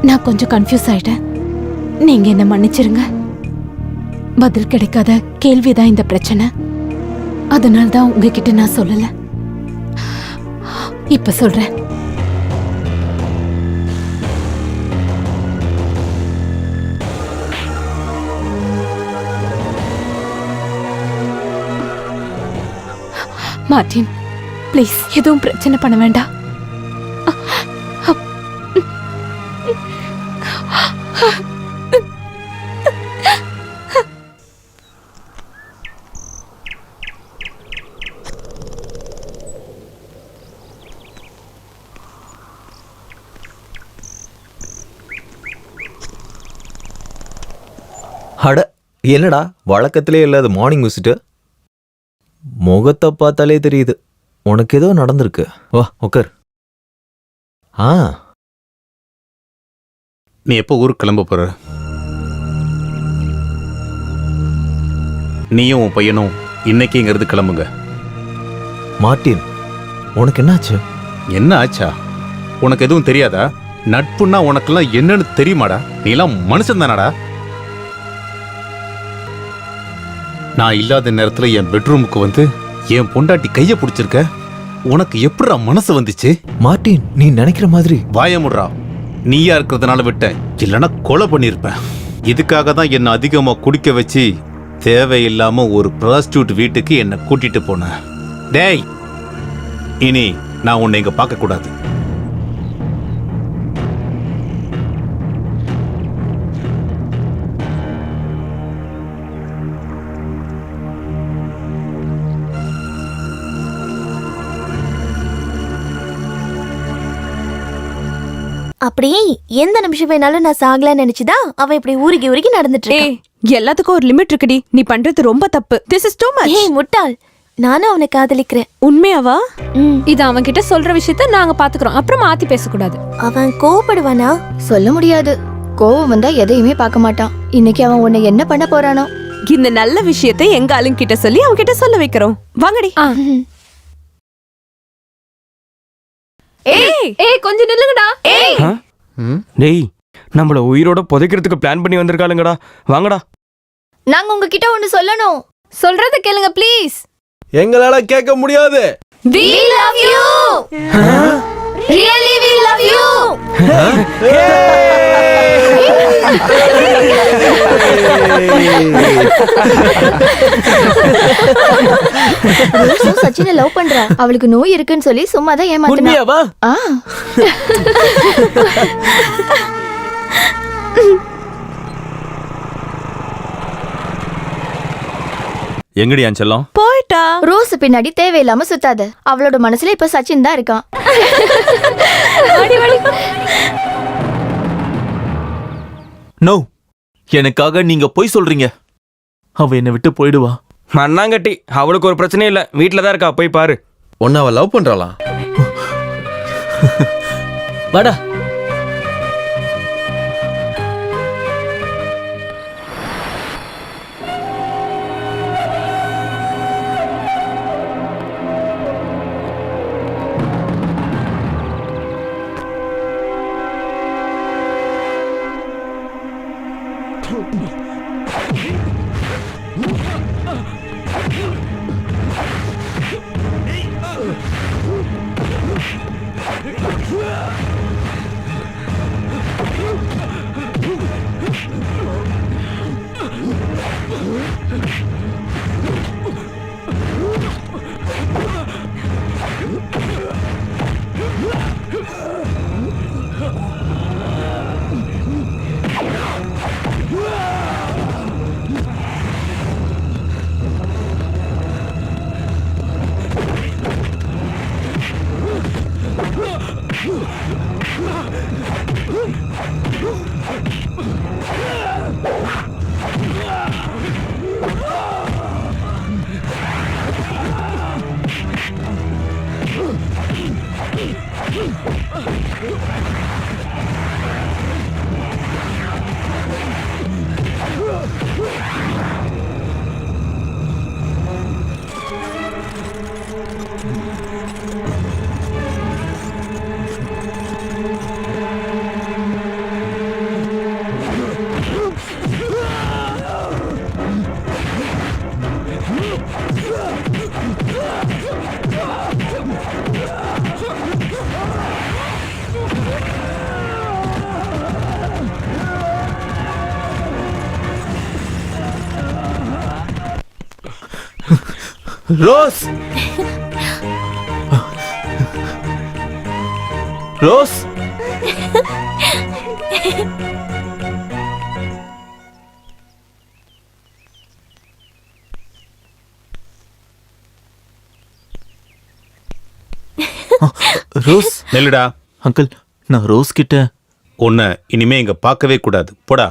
நான் கொஞ்சம் கன்ஃபியூஸ் ஆயிட்டேன். நீங்க என்ன மன்னிச்சிருங்க. பதில் கிடைக்காத கேள்விதான் இந்த பிரச்சனை. அதனால்தான் உங்ககிட்ட நான் சொல்லல. இப்ப சொல்றேன். மார்ட்டின், ப்ளீஸ் எதுவும் பிரச்சனை பண்ண வேண்டாம். அட, என்னடா வழக்கத்திலே இல்லாத மார்னிங் விசிட்டு? முகத்தை பார்த்தாலே தெரியுது உனக்கு ஏதோ நடந்திருக்கு. வா உட்கார். நீ எப்போ ஊருக்கு கிளம்ப போற? நீயும் உன் பையனும் இன்னைக்குங்கிறது கிளம்புங்க. மார்ட்டின், உனக்கு என்னாச்சு? என்ன ஆச்சா? உனக்கு எதுவும் தெரியாதா? நட்புன்னா உனக்கெல்லாம் என்னன்னு தெரியுமாடா? நீலாம் மனுஷன் தானடா? நான் இல்லாத நேரத்துல என் பெட்ரூமுக்கு வந்து என் பொண்டாட்டி கைய பிடிச்சிருக்க. உனக்கு எப்படிடா மனசு வந்துச்சு? மார்ட்டின், நீ நினைக்கிற மாதிரி. வாயமுடுறா. நீயா இருக்கிறதுனால விட்டேன், இல்லைன்னா கொலை பண்ணிருப்பேன். இதுக்காக தான் என்ன அதிகமா குடிக்க வச்சு தேவையில்லாம ஒரு ப்ராஸ்டியூட் வீட்டுக்கு என்ன கூட்டிட்டு போன. டேய், இனி நான் உன்னை இங்க பார்க்க கூடாது. அப்படியே எந்த நிமிஷம் வேணாலும் நான் சாகலான்னு நினைச்சுதான் அவன் இப்படி ஊருகி நடந்துட்டு இருக்கான். எல்லாத்துக்கும் ஒரு லிமிட் இருக்குடி. நீ பண்றது ரொம்ப தப்பு. This is too much. ஏய் முட்டாள், நானும் அவனை காதலிக்கிறேன். உண்மையாவா? இது அவன் கிட்ட சொல்ற விஷயத்த நாங்க பாத்துக்கிறோம். அப்புறம் மாத்தி பேசக்கூடாது. அவன் கோவப்படுவானா? சொல்ல முடியாது. கோவம் வந்தா எதையுமே பார்க்க மாட்டான். இன்னைக்கு அவன் உன்னை என்ன பண்ண போறானோ? இந்த நல்ல விஷயத்தை எங்க ஆளுங்க கிட்ட சொல்லி அவங்க கிட்ட சொல்ல வைக்கிறோம். வாங்கடி. ஏய் கொஞ்சம் நில்லுங்கடா. ஏய் டேய் நம்மள உயிரோட புதைக்கிறதுக்கு பிளான் பண்ணி வந்திருக்காளுங்கடா. வாங்கடா. நாங்க உங்ககிட்ட ஒன்னு சொல்லணும். சொல்றத கேளுங்க ப்ளீஸ். எங்களால கேட்க முடியாது. We love you. Really we love you. சச்சினை லவ் பண்றா. அவளுக்கு நோய் இருக்குன்னு சொல்லி சும்மா தான் ஏமாத்துனா. எங்கடி என் செல்லம்? போய்ட்டா. ரோஸ் பின்னாடி தேவையில்லாம சுத்தாத. அவளோட மனசுல இப்ப சச்சின் தான் இருக்கான். நோ, எனக்காக நீங்க போய் சொல்றீங்க. அவ என்னை விட்டு போயிடுவா. மண்ணாங்கட்டி, அவளுக்கு ஒரு பிரச்சனையும் இல்ல, வீட்டுல தான் இருக்கா, போய் பாரு. ஒன்னு அவ லவ் பண்றாளாம். வாடா. Rose, rose. ரோஸ் நெல்லுடா. அங்கிள், நான் ரோஸ் கிட்ட உன்னை இனிமே இங்க பார்க்கவே கூடாது, போடா.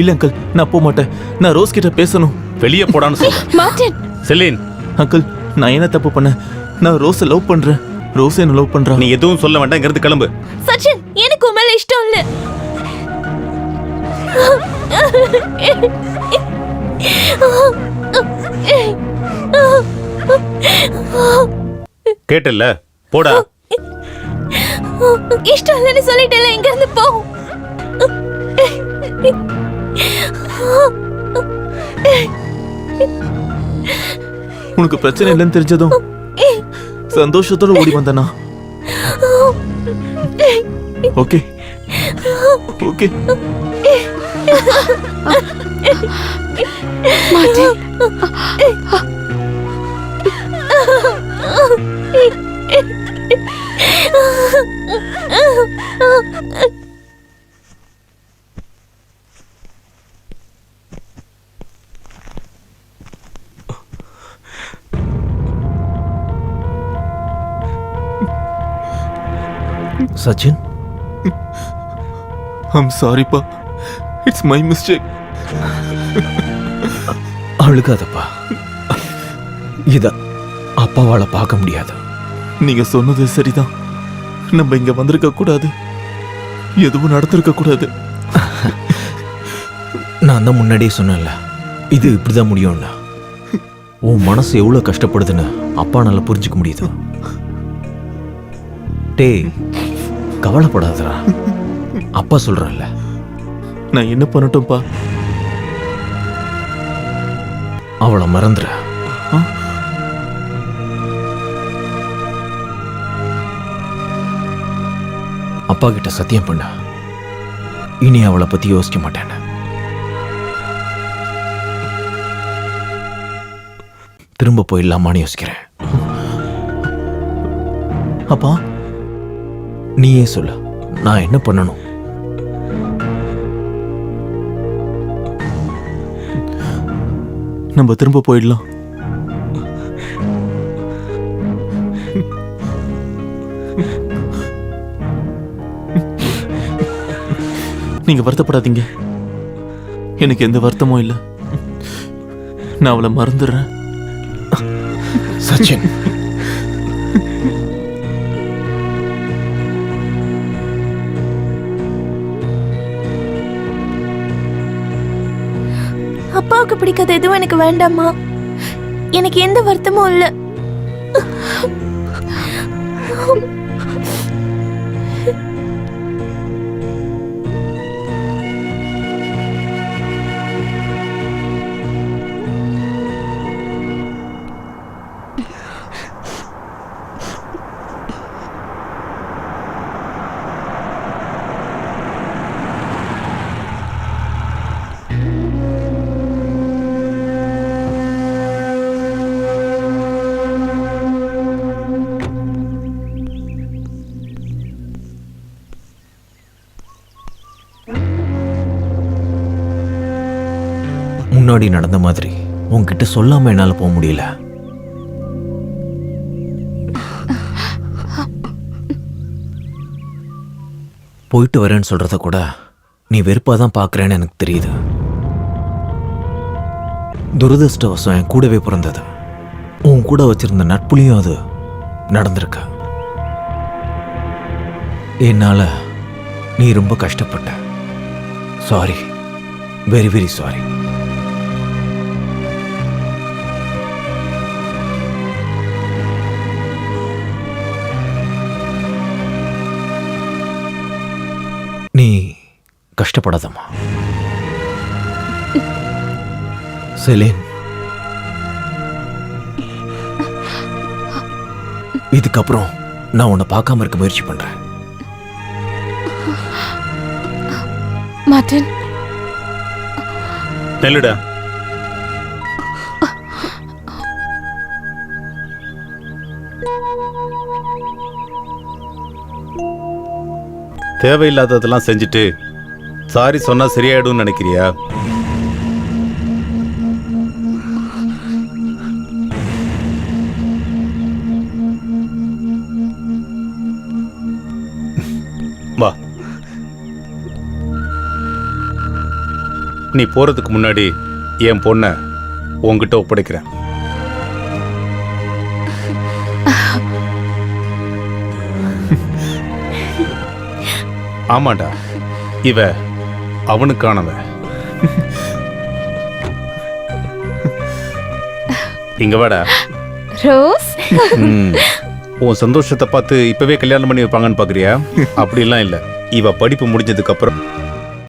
இல்ல அங்கிள், நான் போக மாட்டேன். நான் ரோஸ் கிட்ட பேசணும். வெளியே போடான்னு சொல்றேன். செலின். அங்கிள், நான் என்ன தப்பு பண்ணேன்? நான் ரோஸை லவ் பண்றேன். ரோஸ் என்ன லவ் பண்றா. நீ எதுவும் சொல்ல வேண்டாம், இங்கிருந்து கிளம்பு. சச்சின், எனக்கு உன் மேல இஷ்டம் இல்ல. கேட்டல்ல, போடா. இஷ்டம் இல்லைன்னு சொல்லிட்டேல, இங்க இருந்து போ. உனக்கு பிரச்சனை இல்லைன்னு தெரிஞ்சதும் சந்தோஷத்தோட ஓடி வந்தனா? Okay okay. சச்சின், ஐம் சாரிப்பா. It's my mistake. அழுகாதப்பா. இத அப்பாவால பார்க்க முடியாது. நீங்க சொன்னது சரிதான். நம்ம இங்க வந்திருக்க கூடாது, எதுவும் நடந்திருக்க கூடாது. நான் தான் முன்னாடியே சொன்னேன்ல, இது இப்படிதான் முடியும்ல. உன் மனசு எவ்வளவு கஷ்டப்படுதுன்னு அப்பா நல்லா புரிஞ்சுக்க முடியுது. டேய், கவலைப்படாதடா, அப்பா சொல்றேன்ல. நான் என்ன பண்ணட்டும்பா? அவளை மறந்துற. அப்பா கிட்ட சத்தியம் பண்ண, இனி அவளை பத்தி யோசிக்க மாட்டேன். திரும்ப போயிடலாமான்னு யோசிக்கிறேன். அப்பா, நீயே சொல்லு, நான் என்ன பண்ணணும்? நம்ம திரும்ப போயிடலாம். நீங்க வருத்தப்படாதீங்க, எனக்கு எந்த வருத்தமும் இல்லை. நான் அவளை மறந்துடுறேன். சச்சின், அப்பாவுக்கு பிடிக்காத எதுவும் எனக்கு வேண்டாமா? எனக்கு எந்த வருத்தமும் இல்லை. முன்னாடி நடந்த மாதிரி உன்கிட்ட சொல்லாம என்னால போக முடியல. போயிட்டு வரேன்னு சொல்றத கூட நீ வெறுப்பாதான் பாக்குறேன்னு எனக்கு தெரியுது. துரதிருஷ்டவசம் என் கூடவே பிறந்தது. உன் கூட வச்சிருந்த நட்புலையும் அது நடந்திருக்கு. என்னால நீ ரொம்ப கஷ்டப்பட்ட. Sorry, very very sorry. நீ கஷ்டப்படாதம்மா. செலின், இதுக்கப்புறம் நான் உன்னை பார்க்காம இருக்க முயற்சி பண்றேன். மார்ட்டின், நெல்லுடா. தேவையில்லாததெல்லாம் செஞ்சுட்டு சாரி சொன்னா சரியாயிடும்னு நினைக்கிறியா? வா, நீ போறதுக்கு முன்னாடி என் பொண்ணை உன்கிட்ட ஒப்படைக்கிறேன். ஆமாண்டா, இவ அவனுக்கானவ. இங்க வாடா. ரோஸ், உன் சந்தோஷத்தை பார்த்து இப்பவே கல்யாணம் பண்ணி வைப்பாங்கன்னு பாக்குறியா? அப்படிலாம் இல்ல. இவ படிப்பு முடிஞ்சதுக்கு அப்புறம்